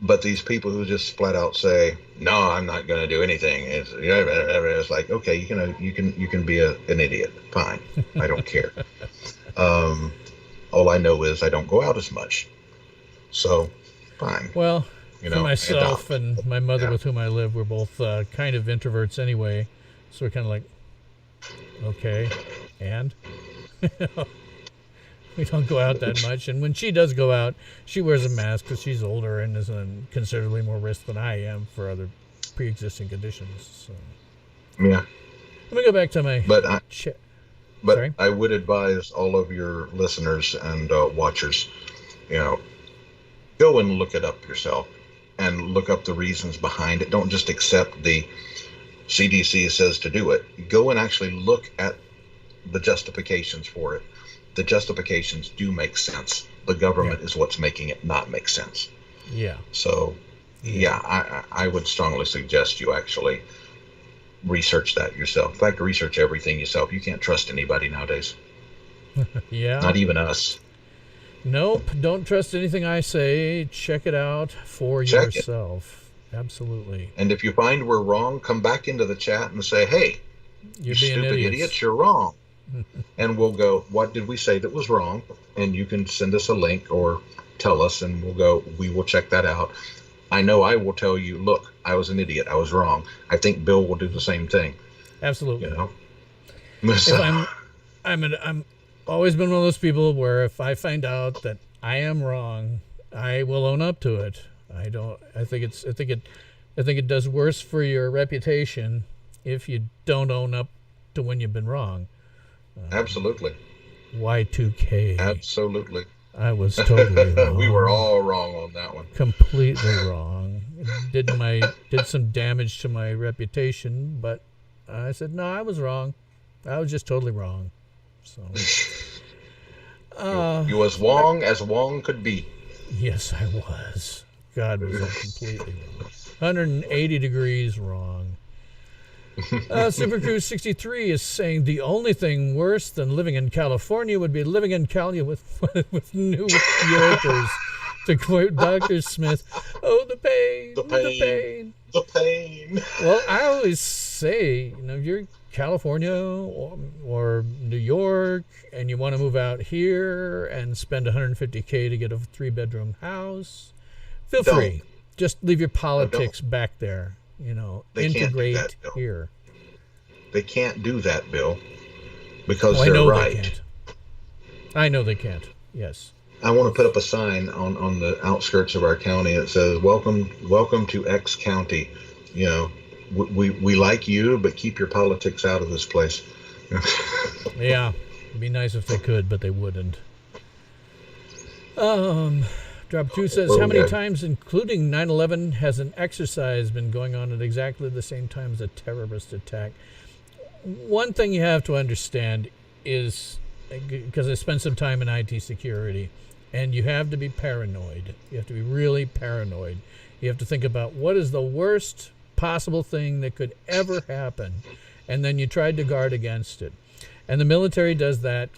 But these people who just flat out say, "No, I'm not going to do anything," it's like, okay, you can be an idiot. Fine, I don't care. All I know is I don't go out as much, so fine. Well, for myself and my mother, with whom I live, we're both kind of introverts anyway, so we're kind of like, okay, and we don't go out that much. And when she does go out, she wears a mask because she's older and is in considerably more risk than I am for other pre-existing conditions. So. Yeah. Let me go back to my But sorry? I would advise all of your listeners and watchers, go and look it up yourself and look up the reasons behind it. Don't just accept the CDC says to do it. Go and actually look at the justifications for it. The justifications do make sense. The government is what's making it not make sense. Yeah. So, I would strongly suggest you actually research that yourself. In fact, research everything yourself. You can't trust anybody nowadays. Yeah. Not even us. Nope. Don't trust anything I say. Check it out for yourself. Absolutely. And if you find we're wrong, come back into the chat and say, "Hey, you stupid idiots, you're wrong." And we'll go, "What did we say that was wrong?" And you can send us a link or tell us, and we'll go, we will check that out. I know I will tell you, look, I was an idiot. I was wrong. I think Bill will do the same thing. Absolutely. I'm always been one of those people where if I find out that I am wrong, I will own up to it. I think it does worse for your reputation if you don't own up to when you've been wrong. Absolutely. Y2K. Absolutely. I was totally wrong. We were all wrong on that one. Completely wrong. Did some damage to my reputation, but I said, no, I was wrong. I was just totally wrong. So you was wrong as wrong could be. Yes, I was. God, was I completely wrong. 180 degrees wrong. Super Cruise 63 is saying the only thing worse than living in California would be living in Cali with New Yorkers. To quote Dr. Smith, "Oh, the pain, the pain, the pain." Well, I always say, if you're California or New York and you want to move out here and spend $150K to get a 3-bedroom house, feel free. Just leave your politics back there. They integrate can't do that, here. They can't do that, Bill, because they're right. They can't. I know they can't. Yes. I want to put up a sign on the outskirts of our county that says, "Welcome to X County." We like you, but keep your politics out of this place. Yeah, it'd be nice if they could, but they wouldn't. Drop 2 says, how many times, including 9/11, has an exercise been going on at exactly the same time as a terrorist attack? One thing you have to understand is, because I spent some time in IT security, and you have to be paranoid. You have to be really paranoid. You have to think about what is the worst possible thing that could ever happen, and then you try to guard against it. And the military does that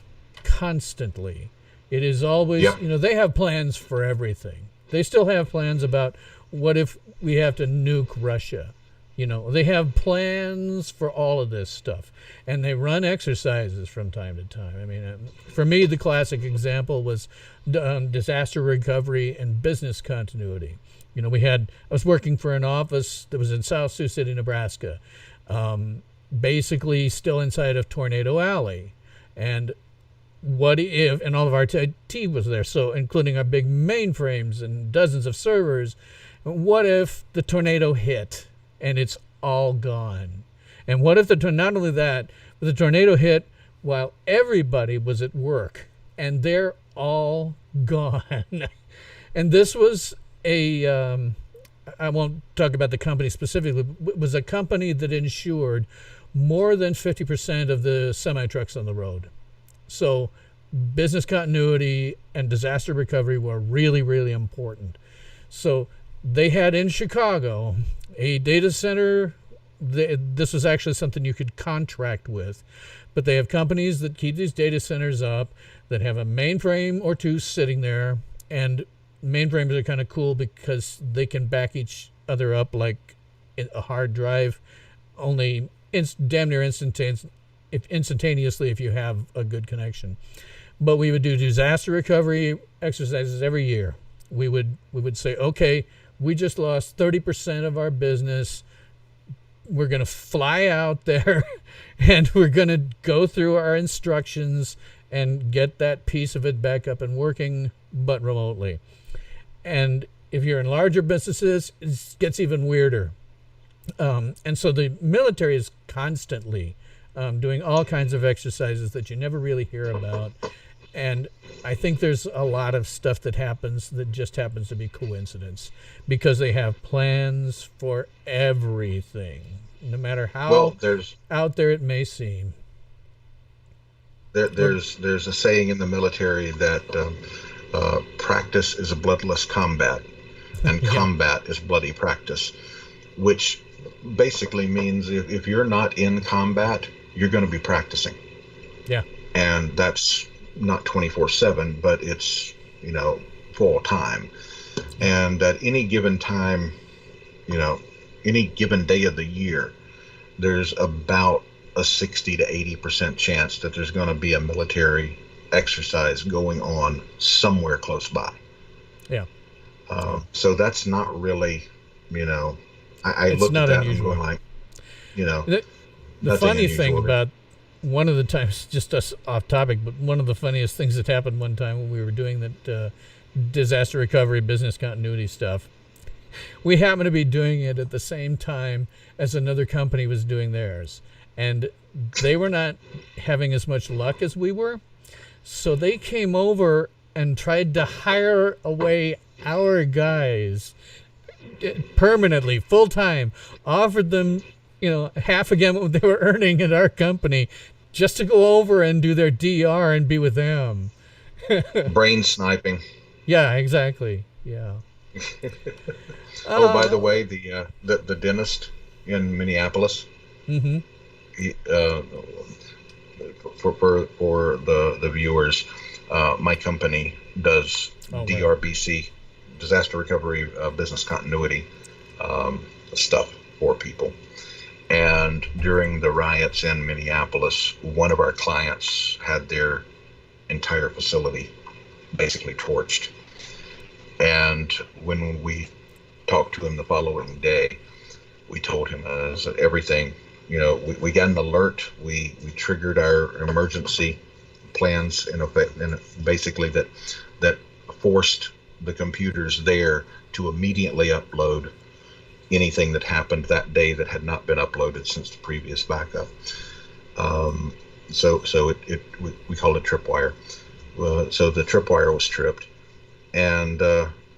constantly. It is always, they have plans for everything. They still have plans about what if we have to nuke Russia. You know, they have plans for all of this stuff, and they run exercises from time to time. I mean, for me, the classic example was disaster recovery and business continuity. You know, I was working for an office that was in South Sioux City, Nebraska, basically still inside of Tornado Alley. And what if, and all of our IT was there, so including our big mainframes and dozens of servers, what if the tornado hit and it's all gone? And what if not only that, but the tornado hit while everybody was at work and they're all gone? And this was I won't talk about the company specifically, but it was a company that insured more than 50% of the semi-trucks on the road. So business continuity and disaster recovery were really, really important. So they had in Chicago a data center. This was actually something you could contract with, but they have companies that keep these data centers up that have a mainframe or two sitting there, and mainframes are kind of cool because they can back each other up like a hard drive, only damn near instantaneously if you have a good connection. But we would do disaster recovery exercises every year. We would say, okay, we just lost 30% of our business. We're going to fly out there and we're going to go through our instructions and get that piece of it back up and working, but remotely. And if you're in larger businesses, it gets even weirder. And so the military is constantly doing all kinds of exercises that you never really hear about. And I think there's a lot of stuff that happens that just happens to be coincidence, because they have plans for everything, no matter how out there it may seem. There's a saying in the military that practice is a bloodless combat, and combat is bloody practice, which basically means if you're not in combat, you're going to be practicing. Yeah. And that's not 24/7, but it's, full time. And at any given time, any given day of the year, there's about a 60 to 80% chance that there's going to be a military exercise going on somewhere close by. Yeah. So that's not really, I it's look not at that unusual. and go like, the funny thing about one of the times, just us off topic, but one of the funniest things that happened one time when we were doing that disaster recovery business continuity stuff, we happened to be doing it at the same time as another company was doing theirs, and they were not having as much luck as we were, so they came over and tried to hire away our guys permanently, full time, offered them half again what they were earning at our company, just to go over and do their DR and be with them. Brain sniping. Yeah, exactly. Yeah. By the way, the dentist in Minneapolis. Mm-hmm. For the viewers, my company does DRBC, disaster recovery, business continuity stuff for people. And during the riots in Minneapolis, one of our clients had their entire facility basically torched. And when we talked to him the following day, we told him that everything, we got an alert. We triggered our emergency plans in effect, and basically that forced the computers there to immediately upload anything that happened that day that had not been uploaded since the previous backup. So we called it tripwire. So the tripwire was tripped, and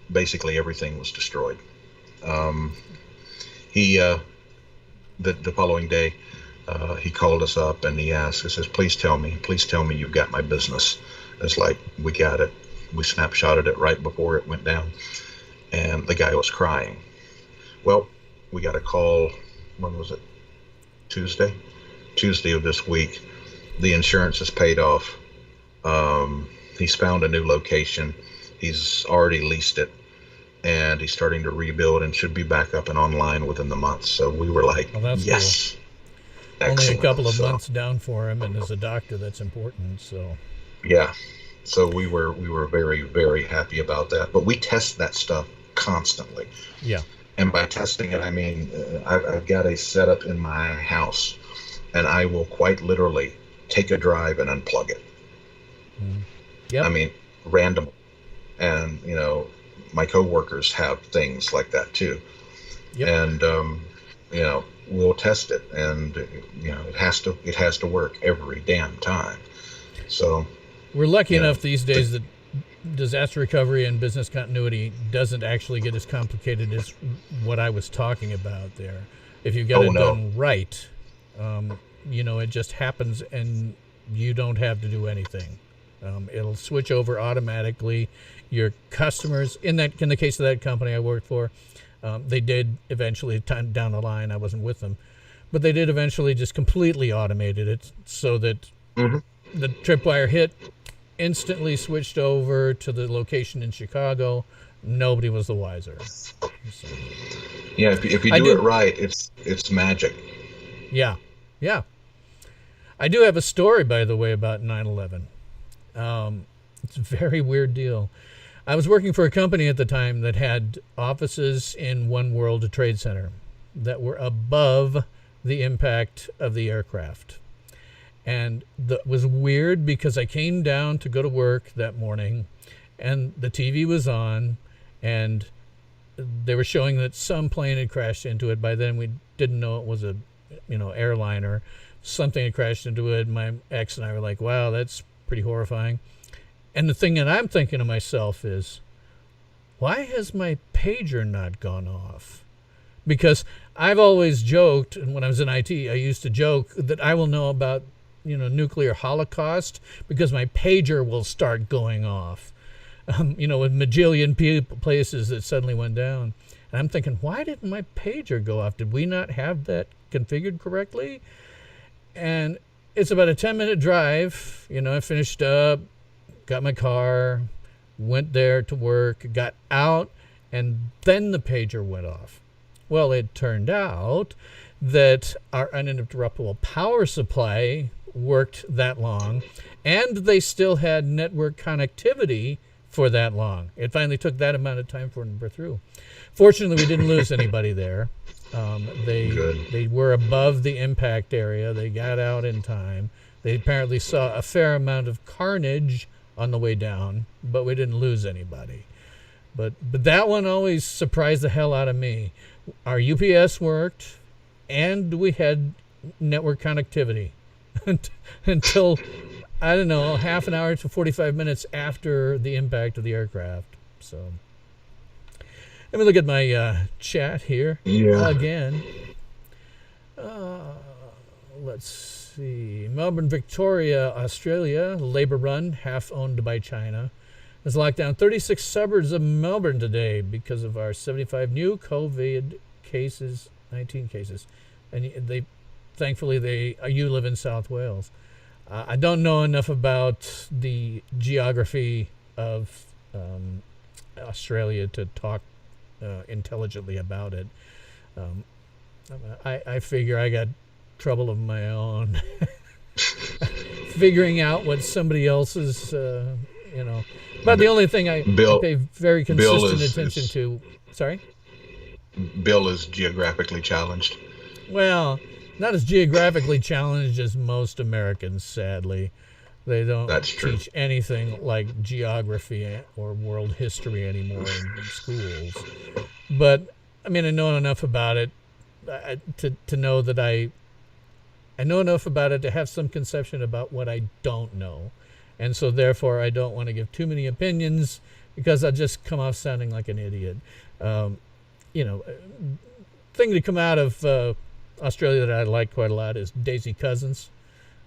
basically everything was destroyed. The following day, he called us up and he asked, he says, please tell me you've got my business. It's like, we got it. We snapshotted it right before it went down, and the guy was crying. Well, we got a call, when was it? Tuesday of this week. The insurance is paid off. He's found a new location. He's already leased it. and he's starting to rebuild and should be back up and online within the month. So we were like, Well, that's yes. cool. Only a couple of So, months down for him, and as a doctor, that's important. So yeah. So we were very, very happy about that. But we test that stuff constantly. yeah. And by testing it, I mean, I've got a setup in my house, and I will quite literally take a drive and unplug it. Yep. I mean, random. And, you know, my coworkers have things like that too. Yep. And, you know, we'll test it, and, you know, it has to work every damn time. So We're lucky you know, enough these days that disaster recovery and business continuity doesn't actually get as complicated as what I was talking about there. If you've got it done right, you know, it just happens and you don't have to do anything. It'll switch over automatically. Your customers, in the case of that company I worked for, they did eventually, time down the line, I wasn't with them, but they did eventually just completely automated it so that the tripwire hit, instantly switched over to the location in Chicago. Nobody was the wiser. So, yeah, if you do it right, it's magic. Yeah, yeah. I do have a story, by the way, about 9/11. It's a very weird deal. I was working for a company at the time that had offices in One World Trade Center that were above the impact of the aircraft. And that was weird because I came down to go to work that morning and the TV was on and they were showing that some plane had crashed into it. By then we didn't know it was a, you know, airliner. Something had crashed into it. My ex and I were like, wow, that's pretty horrifying. And the thing that I'm thinking to myself is, why has my pager not gone off? Because I've always joked, and when I was in IT, I used to joke that I will know about, you know, nuclear holocaust because my pager will start going off. You know, with majillion places that suddenly went down. And I'm thinking, why didn't my pager go off? Did we not have that configured correctly? And it's about a 10-minute drive. You know, I finished up, got my car, went there to work, got out, and then the pager went off. Well, it turned out that our uninterruptible power supply worked that long, and they still had network connectivity for that long. It finally took that amount of time for it to burst through. Fortunately, we didn't lose anybody there. They were above the impact area. They got out in time. They apparently saw a fair amount of carnage on the way down, but we didn't lose anybody. But that one always surprised the hell out of me. Our UPS worked, and we had network connectivity until, I don't know, half an hour to 45 minutes after the impact of the aircraft. So let me look at my chat here again. Let's see. Melbourne, Victoria, Australia, Labour run, half owned by China, has locked down 36 suburbs of Melbourne today because of our 75 new COVID cases, 19 cases. And thankfully, you live in South Wales. I don't know enough about the geography of Australia to talk intelligently about it. I figure I got trouble of my own figuring out what somebody else's, you know. But the only thing I pay very consistent attention to. Sorry? Bill is geographically challenged. Well, not as geographically challenged as most Americans, sadly. They don't teach anything like geography or world history anymore in schools. But, I mean, I know enough about it to know that I know enough about it to have some conception about what I don't know. And so, therefore, I don't want to give too many opinions because I'll just come off sounding like an idiot. You know, thing to come out of Australia that I like quite a lot is Daisy Cousins.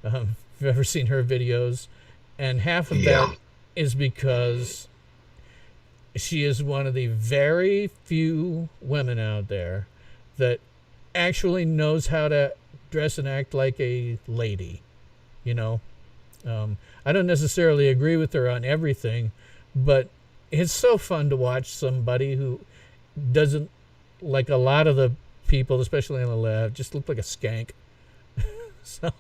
If you've ever seen her videos, and half of that is because she is one of the very few women out there that actually knows how to dress and act like a lady. You know, I don't necessarily agree with her on everything, but it's so fun to watch somebody who doesn't, like a lot of the people, especially on the left, just look like a skank. So,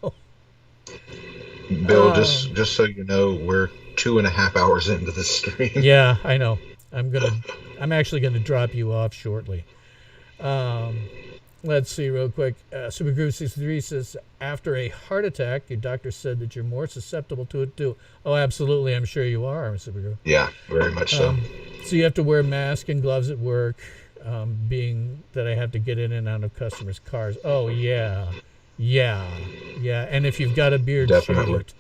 Bill, just so you know, we're 2.5 hours into the stream. yeah, I know. I'm actually gonna drop you off shortly. Let's see real quick. Supergroove 63 says, after a heart attack, your doctor said that you're more susceptible to it too. Oh, absolutely. I'm sure you are, Supergroove. Yeah, very much so. So you have to wear mask and gloves at work, being that I have to get in and out of customers' cars. Oh, yeah. And if you've got a beard, Definitely. shave it.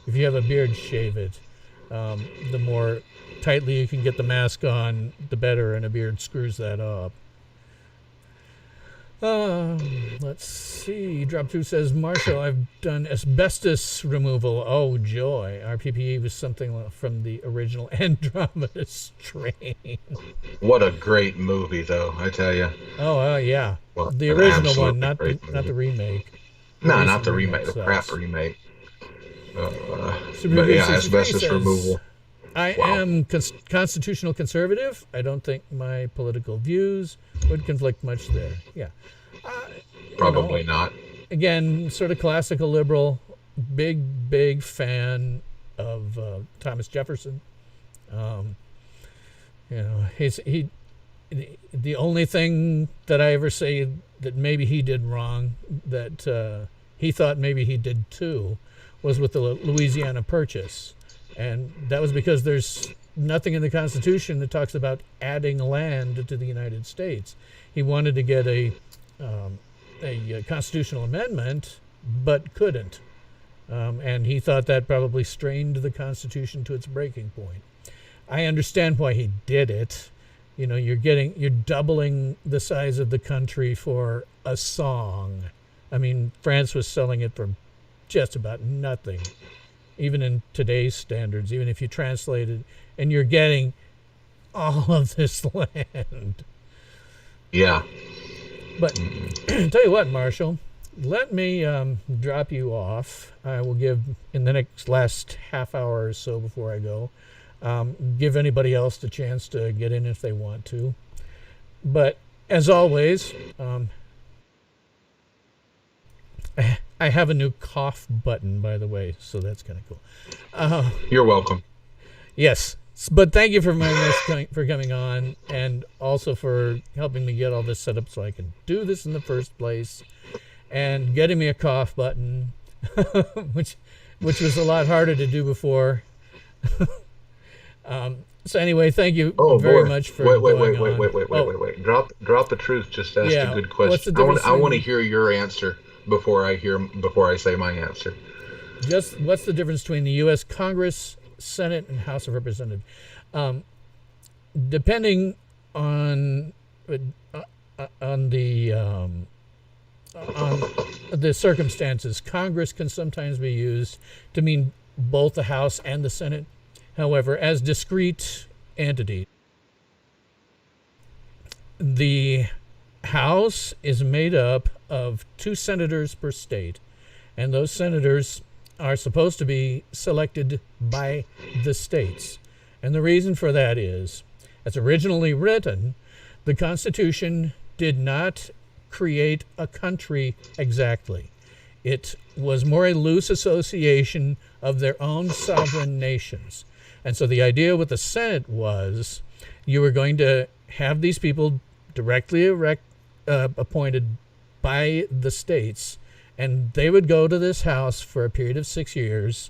If you have a beard, shave it. The more tightly you can get the mask on, the better, and a beard screws that up. Let's see. Drop 2 says, Marshall, I've done asbestos removal. Oh, joy. Our PPE was something from the original Andromeda strain. What a great movie, though, I tell you. Oh, yeah. Well, The an original one, absolutely not the remake. No, not the recent remake, the sucks. crap remake. Super But yeah, 63 asbestos says, removal. I am constitutional conservative. I don't think my political views would conflict much there. Yeah. Probably not. Again, sort of classical liberal, big fan of Thomas Jefferson. The only thing that I ever say that maybe he did wrong, that he thought maybe he did too, was with the Louisiana Purchase. And that was because there's nothing in the Constitution that talks about adding land to the United States. He wanted to get a constitutional amendment, but couldn't. And he thought that probably strained the Constitution to its breaking point. I understand why he did it. You know, you're doubling the size of the country for a song. I mean, France was selling it for just about nothing, even in today's standards, even if you translate it, and you're getting all of this land. Yeah. But tell you what, Marshall, let me drop you off. I will give, in the last half hour or so before I go, give anybody else the chance to get in if they want to. But as always, I have a new cough button, by the way, so that's kind of cool. You're welcome. Yes, but thank you for coming on, and also for helping me get all this set up so I can do this in the first place, and getting me a cough button, which was a lot harder to do before. So anyway, thank you very much for wait. on. Drop the truth. Just ask a good question. What's the difference I want to hear your answer before I say my answer. Just what's the difference between the U.S. Congress, Senate, and House of Representatives? Depending on the circumstances, Congress can sometimes be used to mean both the House and the Senate. However, as discrete entities, the House is made up of 2 senators per state, and those senators are supposed to be selected by the states. And the reason for that is, as originally written, the Constitution did not create a country exactly. It was more a loose association of their own sovereign nations. And so the idea with the Senate was you were going to have these people directly appointed by the states, and they would go to this House for a period of 6 years,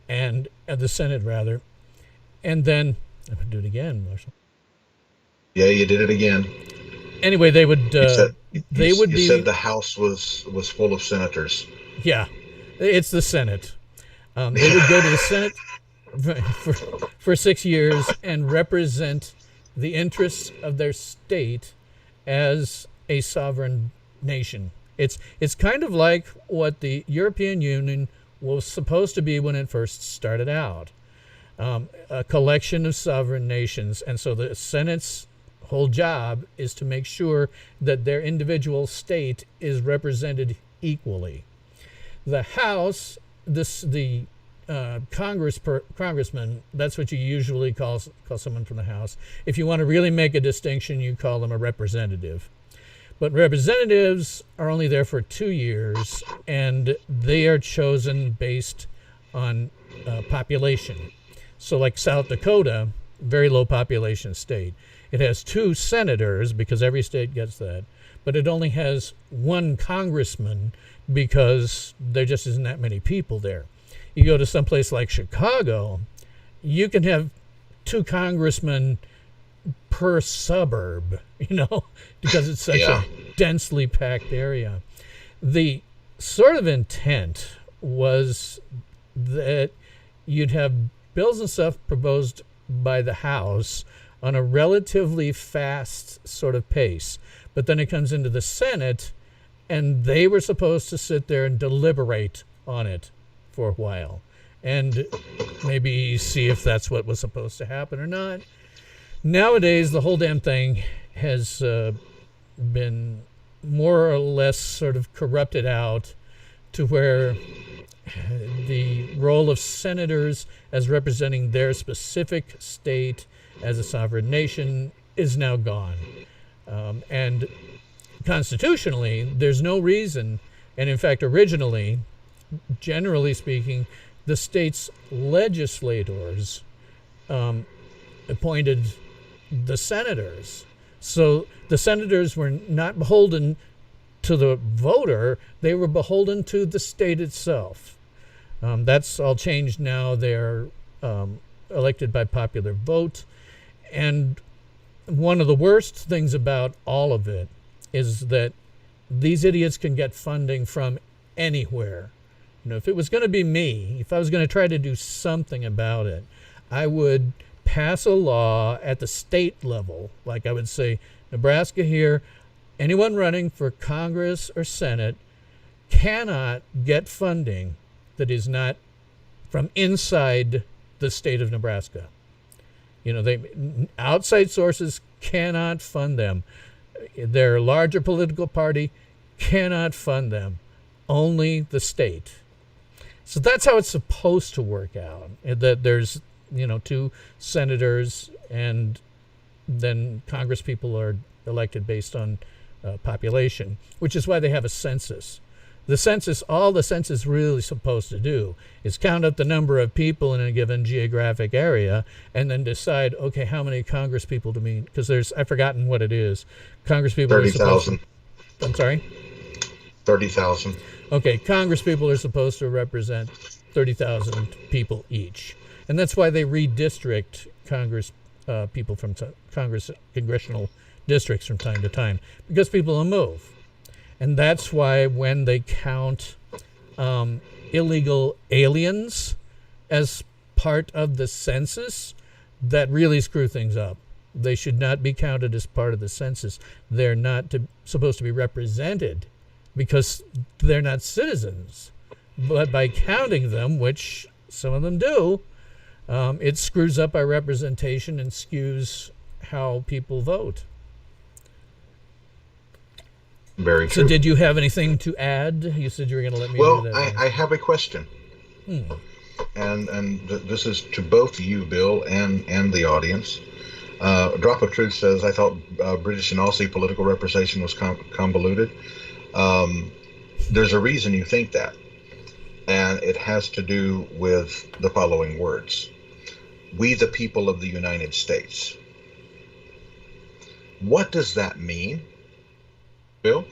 and the Senate rather, and then I'm going to do it again, Marshall. Yeah, you did it again. Anyway, they would. You said the House was full of senators. Yeah, it's the Senate. They would go to the Senate for 6 years and represent the interests of their state as a sovereign nation. It's kind of like what the European Union was supposed to be when it first started out, a collection of sovereign nations. And so the Senate's whole job is to make sure that their individual state is represented equally. The House, the congressman, that's what you usually call someone from the House. If you want to really make a distinction, you call them a representative. But representatives are only there for 2 years, and they are chosen based on population. So like South Dakota, very low population state. It has 2 senators because every state gets that, but it only has 1 congressman because there just isn't that many people there. You go to someplace like Chicago, you can have 2 congressmen per suburb, because it's such a densely packed area. The sort of intent was that you'd have bills and stuff proposed by the House on a relatively fast sort of pace, but then it comes into the Senate, and they were supposed to sit there and deliberate on it for a while and maybe see if that's what was supposed to happen or not. Nowadays, the whole damn thing has been more or less sort of corrupted out to where the role of senators as representing their specific state as a sovereign nation is now gone. And constitutionally, there's no reason, and in fact, originally, generally speaking, the state's legislators appointed the senators. So the senators were not beholden to the voter, they were beholden to the state itself. That's all changed now. They're elected by popular vote. And one of the worst things about all of it is that these idiots can get funding from anywhere. If it was going to be me, if I was going to try to do something about it, I would pass a law at the state level. Like I would say, Nebraska here, anyone running for Congress or Senate cannot get funding that is not from inside the state of Nebraska. Outside sources cannot fund them. Their larger political party cannot fund them. Only the state. So that's how it's supposed to work out. That there's, 2 senators, and then Congress people are elected based on population, which is why they have a census. The census, all the census is really supposed to do is count up the number of people in a given geographic area and then decide, okay, how many Congress people do we need? Because I've forgotten what it is. Congress people 30,000. I'm sorry? 30,000. Okay, Congress people are supposed to represent 30,000 people each. And that's why they redistrict Congress people from congressional districts from time to time, because people will move. And that's why when they count illegal aliens as part of the census, that really screw things up. They should not be counted as part of the census. They're not supposed to be represented because they're not citizens. But by counting them, which some of them do, it screws up our representation and skews how people vote. Very true. So did you have anything to add? You said you were going to let me do that. Well, I have a question. And this is to both you, Bill, and the audience. Drop of Truth says, I thought British and Aussie political representation was convoluted. There's a reason you think that. And it has to do with the following words. We the people of the United States. What does that mean, Bill?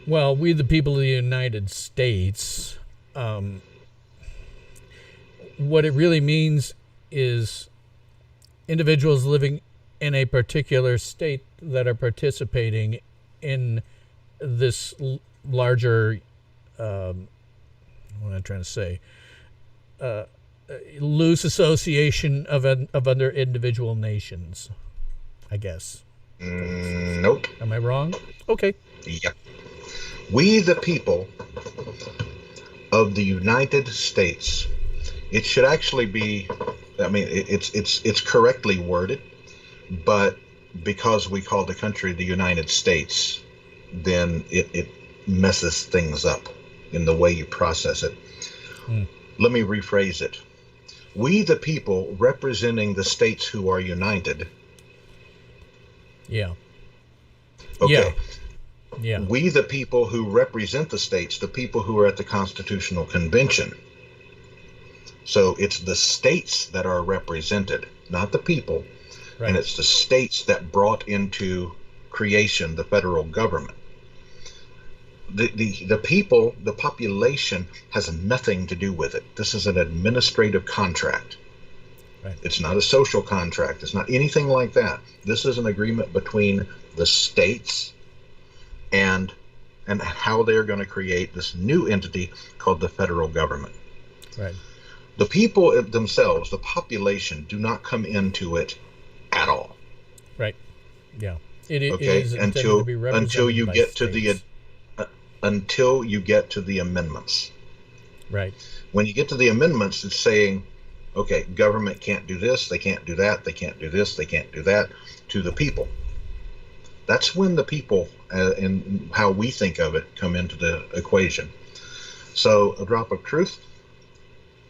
Well, we the people of the United States, what it really means is individuals living in a particular state that are participating in this larger, what am I trying to say, loose association of other individual nations, I guess. Nope. Am I wrong? Okay. Yep. We the people of the United States. It should actually be, it's correctly worded, but because we call the country the United States, then it messes things up in the way you process it. Let me rephrase it. We, the people, representing the states who are united. Yeah. Okay. Yeah. We, the people who represent the states, the people who are at the Constitutional Convention. So it's the states that are represented, not the people. Right. And it's the states that brought into creation the federal government. The people, the population, has nothing to do with it. This is an administrative contract. Right. It's not a social contract. It's not anything like that. This is an agreement between the states and how they're going to create this new entity called the federal government. Right. The people themselves, the population, do not come into it at all. Right. Yeah. It Okay. is intended to be represented Until you by get states. until you get to the amendments. Right. When you get to the amendments, it's saying, okay, government can't do this, they can't do that, they can't do this, they can't do that to the people. That's when the people and how we think of it come into the equation. So a drop of truth,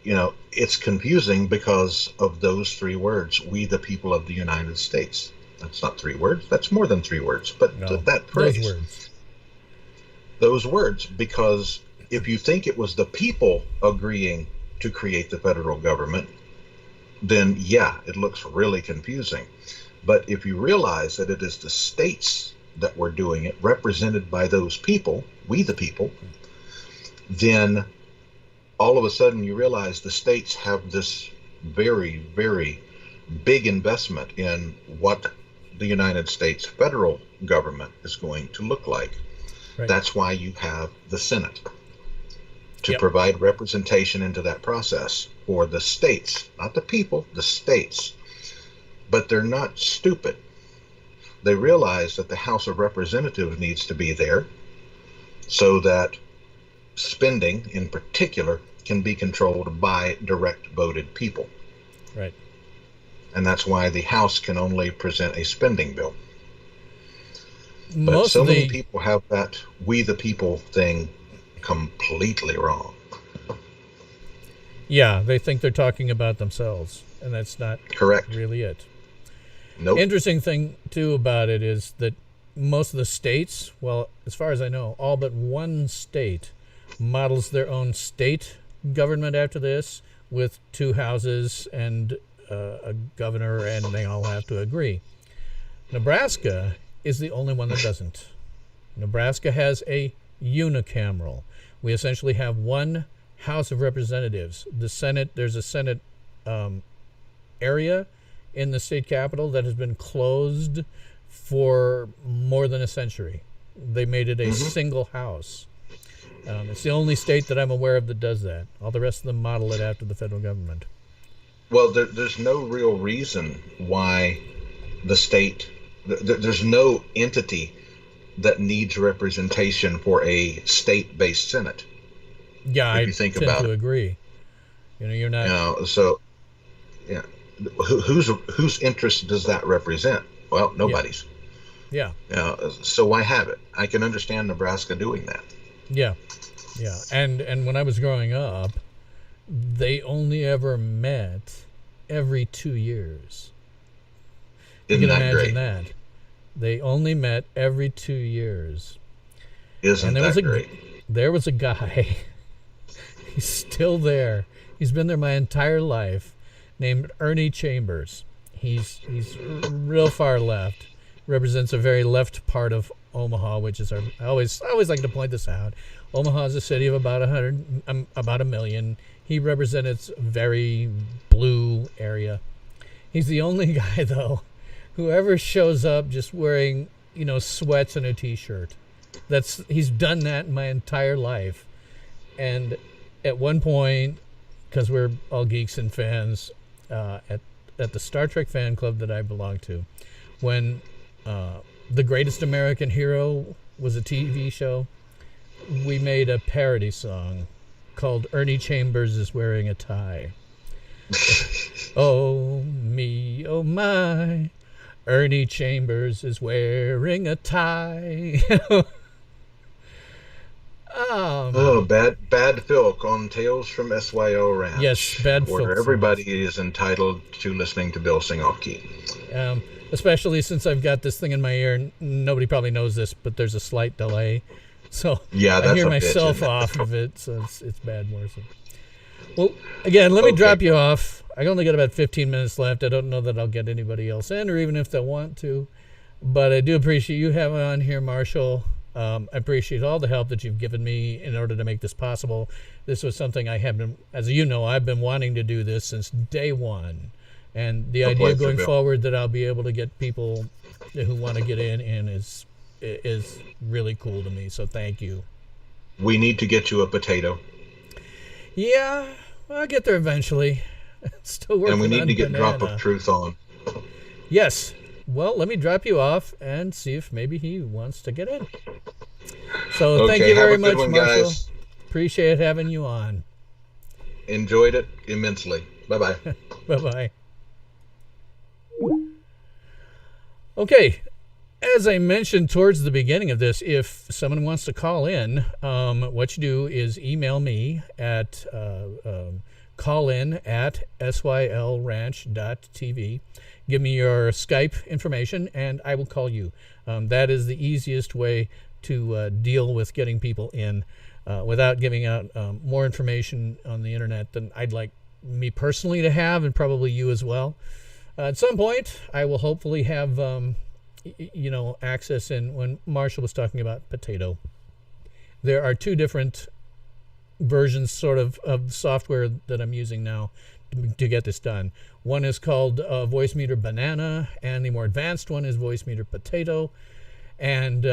it's confusing because of those three words, we the people of the United States. That's not three words, that's more than three words, but that phrase. Those words, because if you think it was the people agreeing to create the federal government, then yeah, it looks really confusing. But if you realize that it is the states that were doing it, represented by those people, we the people, then all of a sudden you realize the states have this very, very big investment in what the United States federal government is going to look like. Right. That's why you have the Senate, to provide representation into that process for the states, not the people, the states. But they're not stupid. They realize that the House of Representatives needs to be there so that spending in particular can be controlled by direct voted people. Right. And that's why the House can only present a spending bill. But so many people have that we the people thing completely wrong. Yeah, they think they're talking about themselves, and that's not correct. Really it. Nope. Interesting thing, too, about it is that most of the states, well, as far as I know, all but one state models their own state government after this, with two houses and a governor, and they all have to agree. Nebraska is the only one that doesn't. Nebraska has a unicameral. We essentially have one House of Representatives. The Senate, there's a Senate area in the state capitol that has been closed for more than a century. They made it a single house. It's the only state that I'm aware of that does that. All the rest of them model it after the federal government. Well, there's no real reason why the state, there's no entity that needs representation for a state-based Senate. Yeah, I tend to agree. You're not. So, yeah, whose interest does that represent? Well, nobody's. Yeah. So why have it? I can understand Nebraska doing that. Yeah. And when I was growing up, they only ever met every 2 years. Isn't that great? You can imagine that. They only met every 2 years. Isn't that great? There was a guy, he's still there. He's been there my entire life, named Ernie Chambers. He's real far left, represents a very left part of Omaha, which is I always like to point this out. Omaha is a city of about 1 million. He represents a very blue area. He's the only guy, though, who ever shows up just wearing, sweats and a T-shirt. He's done that my entire life. And at one point, because we're all geeks and fans, at the Star Trek fan club that I belong to, when The Greatest American Hero was a TV show, we made a parody song called Ernie Chambers is Wearing a Tie. Oh me, oh my, Ernie Chambers is wearing a tie. Oh, bad filk on Tales from SYL Ranch. Yes, bad filk. Where everybody is entitled to listening to Bill sing off key. Especially since I've got this thing in my ear. Nobody probably knows this, but there's a slight delay. So yeah, I hear myself off of it, so it's bad more so. Well, again, let me drop you off. I only got about 15 minutes left. I don't know that I'll get anybody else in, or even if they want to. But I do appreciate you having on here, Marshall. I appreciate all the help that you've given me in order to make this possible. This was something I have been, as you know, I've been wanting to do this since day one. And the idea going forward that I'll be able to get people who want to get in is really cool to me. So thank you. We need to get you a potato. Yeah, I'll get there eventually. Still working on And we need to get banana. Drop of Truth on. Yes. Well, let me drop you off and see if maybe he wants to get in. So thank you very much, Marshall. Guys. Appreciate having you on. Enjoyed it immensely. Bye-bye. Bye-bye. Okay. As I mentioned towards the beginning of this, if someone wants to call in, what you do is email me at callin@sylranch.tv. Give me your Skype information, and I will call you. That is the easiest way to deal with getting people in without giving out more information on the internet than I'd like me personally to have, and probably you as well. At some point, I will hopefully have access in. When Marshall was talking about potato, there are two different versions sort of software that I'm using now to get this done. One is called Voicemeeter Banana, and the more advanced one is Voicemeeter Potato. And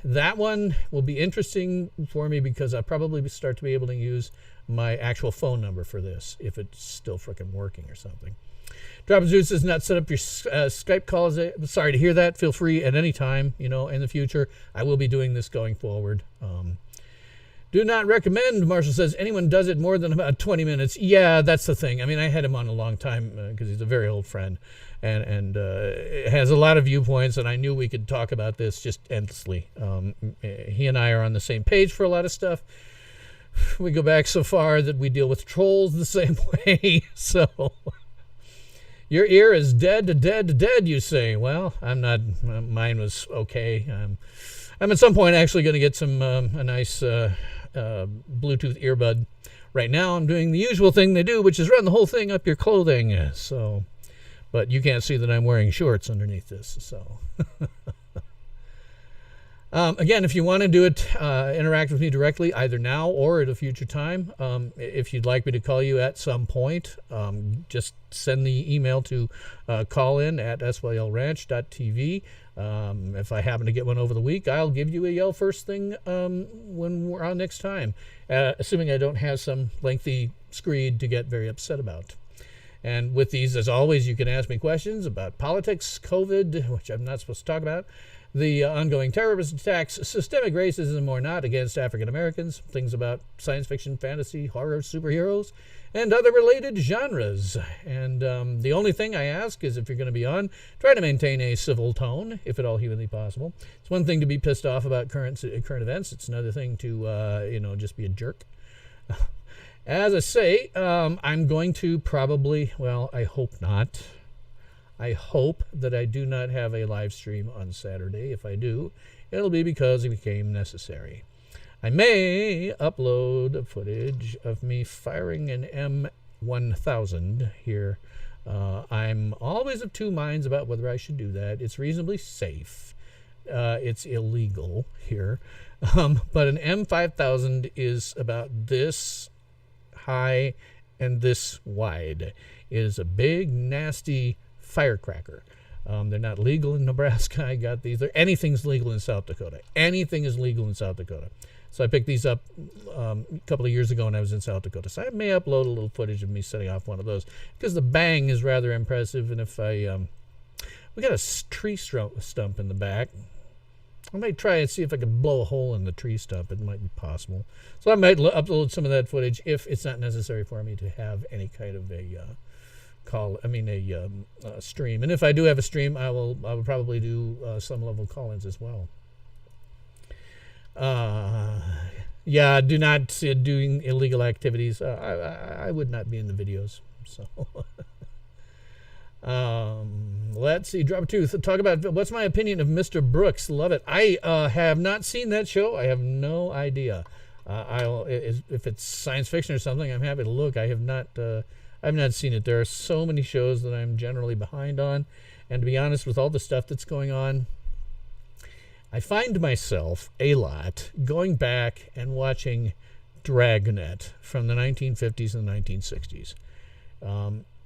that one will be interesting for me because I'll probably start to be able to use my actual phone number for this if it's still freaking working or something. Drop of Zeus has not set up your Skype calls. Sorry to hear that. Feel free at any time, in the future. I will be doing this going forward. Do not recommend, Marshall says, anyone does it more than about 20 minutes. Yeah, that's the thing. I mean, I had him on a long time because he's a very old friend and has a lot of viewpoints, and I knew we could talk about this just endlessly. He and I are on the same page for a lot of stuff. We go back so far that we deal with trolls the same way. So your ear is dead, you say. Well, I'm not. Mine was okay. I'm at some point actually going to get some a nice Bluetooth earbud. Right now I'm doing the usual thing they do, which is run the whole thing up your clothing. So, but you can't see that I'm wearing shorts underneath this. So, again, if you want to do it, interact with me directly, either now or at a future time. If you'd like me to call you at some point, just send the email to callin@sylranch.tv. If I happen to get one over the week, I'll give you a yell first thing when we're on next time, assuming I don't have some lengthy screed to get very upset about. And with these, as always, you can ask me questions about politics, COVID, which I'm not supposed to talk about, the ongoing terrorist attacks, systemic racism or not against African Americans, things about science fiction, fantasy, horror, superheroes, and other related genres. And the only thing I ask is if you're going to be on, try to maintain a civil tone, if at all humanly possible. It's one thing to be pissed off about current events. It's another thing to, just be a jerk. As I say, I'm going to probably, well, I hope not. I hope that I do not have a live stream on Saturday. If I do, it'll be because it became necessary. I may upload footage of me firing an M1000 here. I'm always of two minds about whether I should do that. It's reasonably safe. It's illegal here. But an M5000 is about this high and this wide. It is a big, nasty firecracker. They're not legal in Nebraska. I got these. Anything's legal in South Dakota. Anything is legal in South Dakota. So I picked these up a couple of years ago when I was in South Dakota. So I may upload a little footage of me setting off one of those because the bang is rather impressive. And if we got a tree stump in the back. I might try and see if I can blow a hole in the tree stump. It might be possible. So I might upload some of that footage if it's not necessary for me to have any kind of a stream. And if I do have a stream, I will probably do some level call-ins as well. Yeah, do not see it doing illegal activities. I would not be in the videos. So, let's see. Drop two. Talk about what's my opinion of Mr. Brooks. Love it. I have not seen that show. I have no idea. If it's science fiction or something, I'm happy to look. I have not seen it. There are so many shows that I'm generally behind on, and to be honest, with all the stuff that's going on, I find myself a lot going back and watching Dragnet from the 1950s and the 1960s.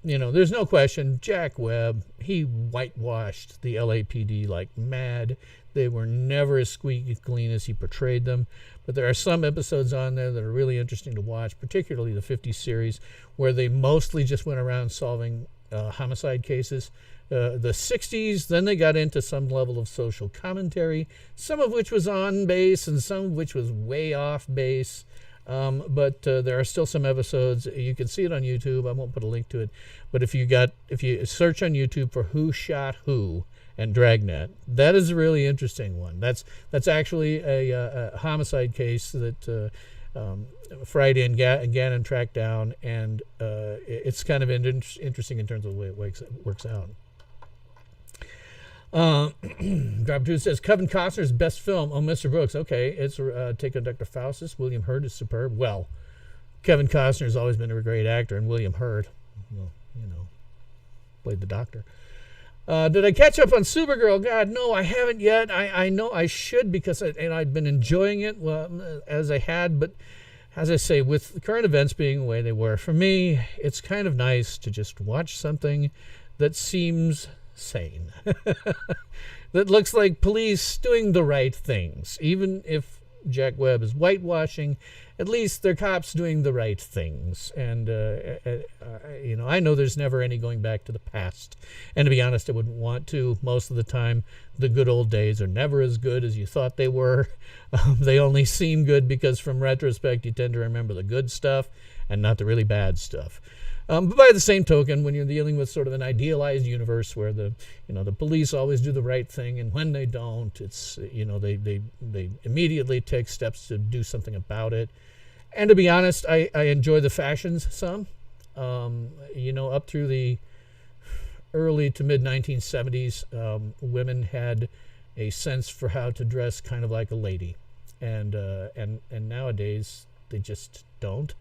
There's no question, Jack Webb, he whitewashed the LAPD like mad. They were never as squeaky clean as he portrayed them. But there are some episodes on there that are really interesting to watch, particularly the 50s series, where they mostly just went around solving homicide cases. The 60s, then they got into some level of social commentary, some of which was on base and some of which was way off base. But there are still some episodes. You can see it on YouTube. I won't put a link to it. But if you search on YouTube for Who Shot Who and Dragnet, that is a really interesting one. That's actually a homicide case that Friday and Gannon tracked down, and it's kind of interesting in terms of the way it works out. Drop 2 says Kevin Costner's best film. Oh, Mr. Brooks. Okay, it's Take on Dr. Faustus. William Hurt is superb. Well, Kevin Costner has always been a great actor, and William Hurt, well, played the doctor. Did I catch up on Supergirl? God, no, I haven't yet. I know I should because I'd been enjoying it as I had, but as I say, with current events being the way they were, for me, it's kind of nice to just watch something that seems sane, that looks like police doing the right things. Even if Jack Webb is whitewashing, at least they're cops doing the right things. And I know there's never any going back to the past, and to be honest, I wouldn't want to. Most of the time, the good old days are never as good as you thought they were. They only seem good because from retrospect you tend to remember the good stuff and not the really bad stuff. But by the same token, when you're dealing with sort of an idealized universe where the police always do the right thing, and when they don't, it's they immediately take steps to do something about it. And to be honest, I enjoy the fashions some. Up through the early to mid 1970s, women had a sense for how to dress kind of like a lady, and nowadays they just don't.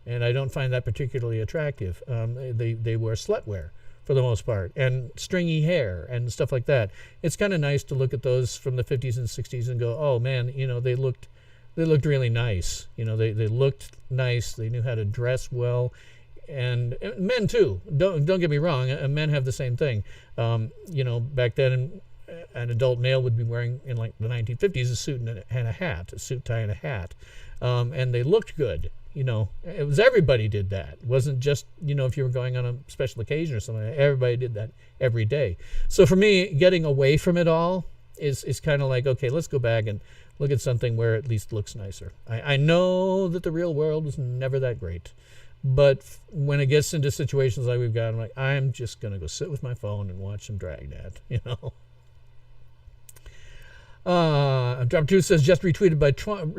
And I don't find that particularly attractive. They wear slutwear for the most part, and stringy hair and stuff like that. It's kind of nice to look at those from the 50s and 60s and go, oh man, they looked really nice. They looked nice. They knew how to dress well, and men too. Don't get me wrong. Men have the same thing. Back then, an adult male would be wearing in like the 1950s a suit and a hat, a suit, tie, and a hat, and they looked good. It was everybody did that. It wasn't just, if you were going on a special occasion or something. Everybody did that every day. So for me, getting away from it all is kind of like, okay, let's go back and look at something where it at least looks nicer. I know that the real world was never that great, but when it gets into situations like we've got, I'm like, I'm just going to go sit with my phone and watch some Dragnet, Drop 2 says, just retweeted by Trump.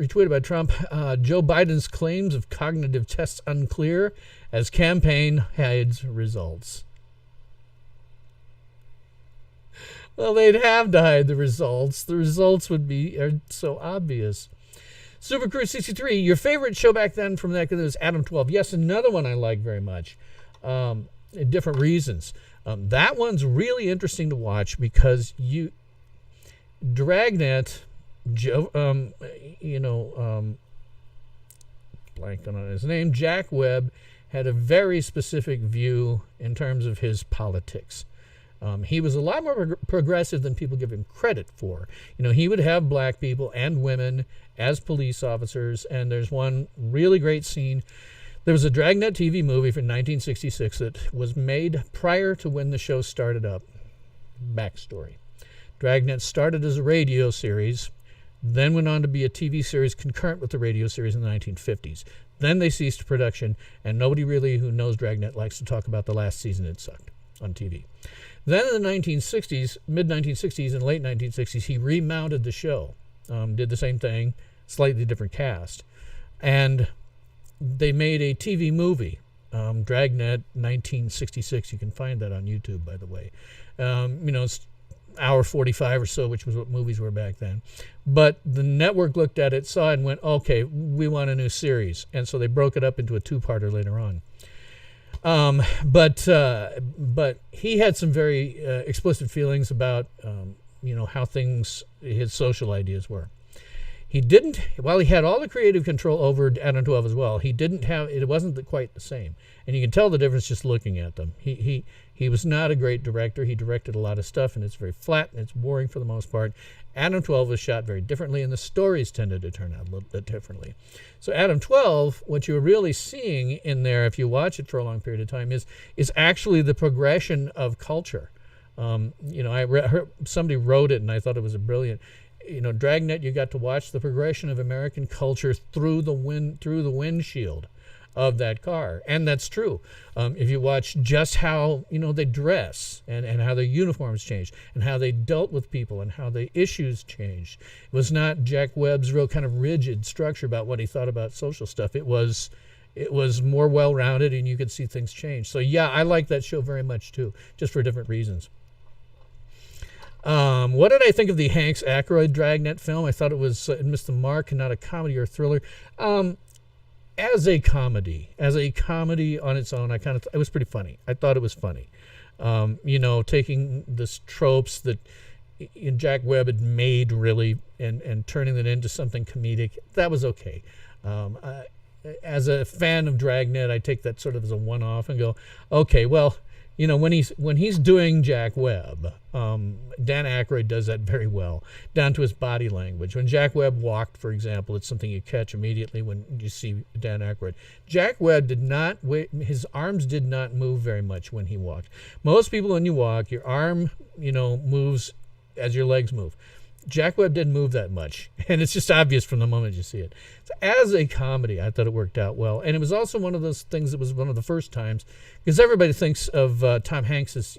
Joe Biden's claims of cognitive tests unclear as campaign hides results. Well, they'd have to hide the results. The results are so obvious. Super Crew 63, your favorite show back then from that was Adam 12. Yes, another one I like very much. Different reasons. That one's really interesting to watch because Dragnet, Joe, blanking on his name, Jack Webb had a very specific view in terms of his politics. He was a lot more progressive than people give him credit for. He would have black people and women as police officers, and there's one really great scene. There was a Dragnet TV movie from 1966 that was made prior to when the show started up. Backstory. Dragnet started as a radio series, then went on to be a TV series concurrent with the radio series in the 1950s. Then they ceased production, and nobody really who knows Dragnet likes to talk about the last season it sucked on TV. Then in the 1960s, mid-1960s and late 1960s, he remounted the show, did the same thing, slightly different cast. And they made a TV movie, Dragnet 1966. You can find that on YouTube, by the way. It's hour 45 or so, which was what movies were back then. But the network looked at it, saw it, and went, okay, we want a new series. And so they broke it up into a two-parter later on. But he had some very explicit feelings about, how his social ideas were. He didn't, while he had all the creative control over Adam 12 as well, it wasn't quite the same. And you can tell the difference just looking at them. He was not a great director. He directed a lot of stuff, and it's very flat, and it's boring for the most part. Adam 12 was shot very differently, and the stories tended to turn out a little bit differently. So Adam 12, what you're really seeing in there, if you watch it for a long period of time, is actually the progression of culture. I heard somebody wrote it, and I thought it was a brilliant. Dragnet, you got to watch the progression of American culture through the windshield of that car. And that's true. If you watch just how, they dress and how their uniforms changed and how they dealt with people and how the issues changed. It was not Jack Webb's real kind of rigid structure about what he thought about social stuff. It was more well-rounded, and you could see things change. So yeah, I like that show very much too, just for different reasons. What did I think of the Hanks Aykroyd Dragnet film? I thought it missed the mark and not a comedy or a thriller. As a comedy on its own, it was pretty funny. I thought it was funny. Taking the tropes that Jack Webb had made really and turning it into something comedic, that was okay. As a fan of Dragnet, I take that sort of as a one-off and go, okay, well, when he's doing Jack Webb, Dan Aykroyd does that very well, down to his body language. When Jack Webb walked, for example, it's something you catch immediately when you see Dan Aykroyd. Jack Webb his arms did not move very much when he walked. Most people, when you walk, your arm, moves as your legs move. Jack Webb didn't move that much, and it's just obvious from the moment you see it. So as a comedy, I thought it worked out well, and it was also one of those things that was one of the first times, because everybody thinks of Tom Hanks as,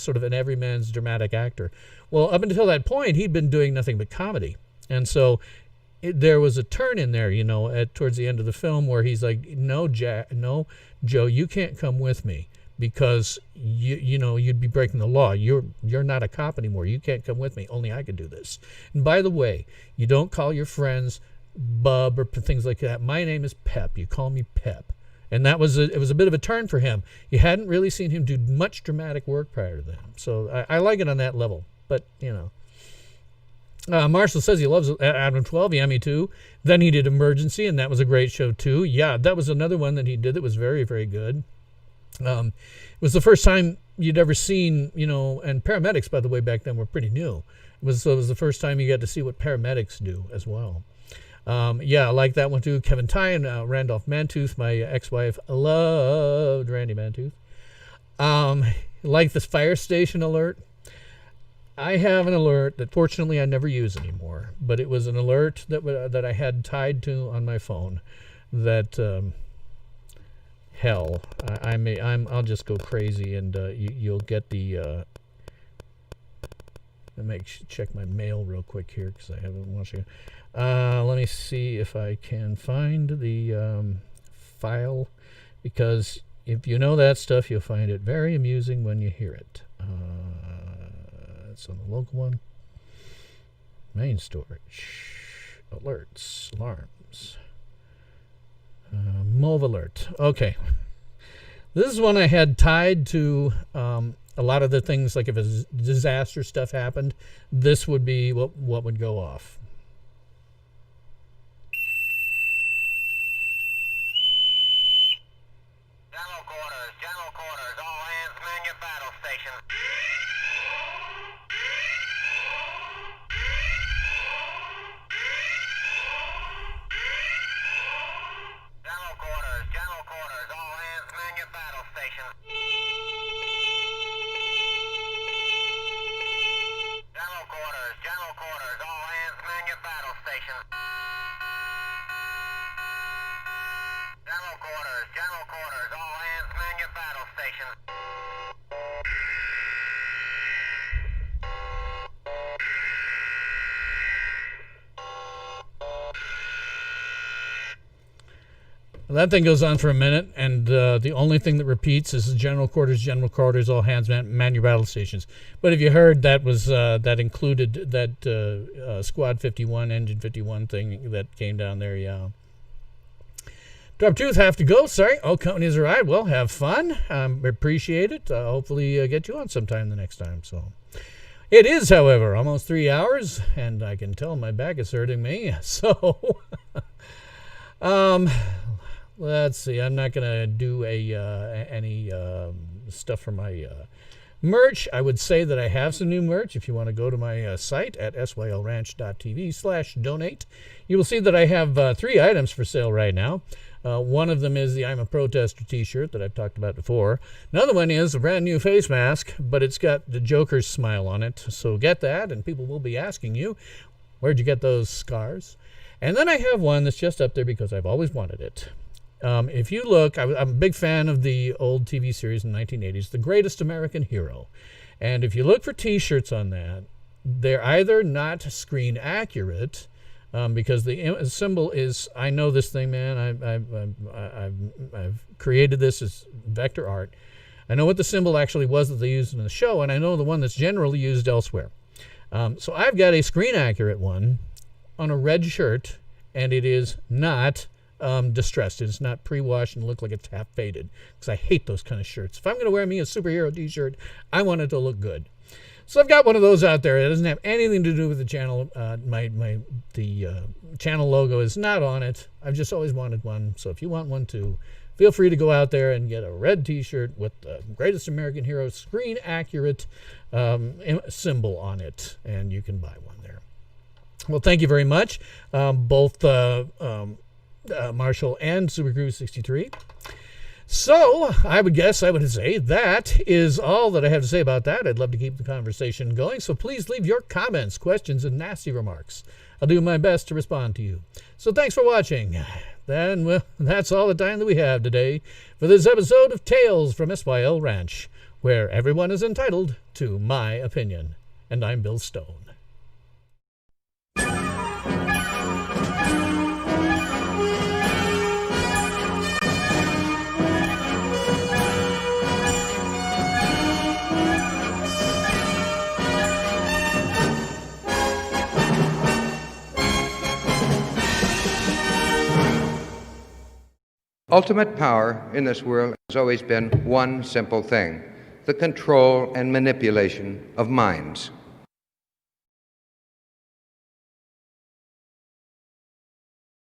sort of an everyman's dramatic actor. Well, up until that point, he'd been doing nothing but comedy, and so there was a turn in there, towards the end of the film where he's like, no, Joe, you can't come with me. Because you'd be breaking the law. You're not a cop anymore. You can't come with me. Only I can do this. And by the way, you don't call your friends Bub or things like that. My name is Pep. You call me Pep. And it was a bit of a turn for him. You hadn't really seen him do much dramatic work prior to that. So I like it on that level. But Marshall says he loves Adam 12. Yeah, me too. Then he did Emergency, and that was a great show too. Yeah, that was another one that he did that was very, very good. It was the first time you'd ever seen, and paramedics, by the way, back then were pretty new. It was the first time you got to see what paramedics do as well. I like that one too. Kevin Ty and Randolph Mantooth, my ex-wife, loved Randy Mantooth. Like this fire station alert. I have an alert that fortunately I never use anymore, but it was an alert that I had tied to on my phone that... hell, I'll just go crazy, and you'll get the. Let me check my mail real quick here because I haven't watched it. Let me see if I can find the file, because if you know that stuff, you'll find it very amusing when you hear it. It's on the local one. Main storage, alerts, alarms. Move alert. Okay. This is one I had tied to a lot of the things, like if a disaster stuff happened, this would be what would go off. General quarters, all hands man your battle stations. General quarters, all hands man your battle stations. General quarters, all hands man Well, that thing goes on for a minute, and the only thing that repeats is general quarters, all hands, man your battle stations. But if you heard, that was that included that Squad 51, Engine 51 thing that came down there, yeah. Drop Truth, have to go. Sorry. Oh, company's a ride. Well, have fun. Appreciate it. Hopefully get you on sometime the next time. So it is, however, almost 3 hours, and I can tell my back is hurting me. So let's see. I'm not gonna do any stuff for my merch. I would say that I have some new merch. If you want to go to my site at sylranch.tv/donate, you will see that I have 3 items for sale right now. One of them is the I'm a Protester t-shirt that I've talked about before. Another one is a brand new face mask, but it's got the Joker's smile on it. So get that, and people will be asking you, where'd you get those scars? And then I have one that's just up there because I've always wanted it. If you look, I'm a big fan of the old TV series in the 1980s, The Greatest American Hero. And if you look for t-shirts on that, they're either not screen accurate, because the symbol is, I know this thing, man. I've created this as vector art. I know what the symbol actually was that they used in the show, and I know the one that's generally used elsewhere. So I've got a screen accurate one on a red shirt, and it is not distressed. It's not pre-washed and look like it's half faded, because I hate those kind of shirts. If I'm going to wear me a superhero t-shirt, I want it to look good. So I've got one of those out there. It doesn't have anything to do with the channel. The channel logo is not on it. I've just always wanted one. So if you want one too, feel free to go out there and get a red t-shirt with the Greatest American Hero screen accurate symbol on it, and you can buy one there. Well, thank you very much, both Marshall and Super Cruise 63. So I would say that is all that I have to say about that. I'd love to keep the conversation going, so please leave your comments, questions, and nasty remarks. I'll do my best to respond to you. So thanks for watching. Then, well, that's all the time that we have today for this episode of Tales from SYL Ranch, where everyone is entitled to my opinion. And I'm Bill Stone. Ultimate power in this world has always been one simple thing: the control and manipulation of minds.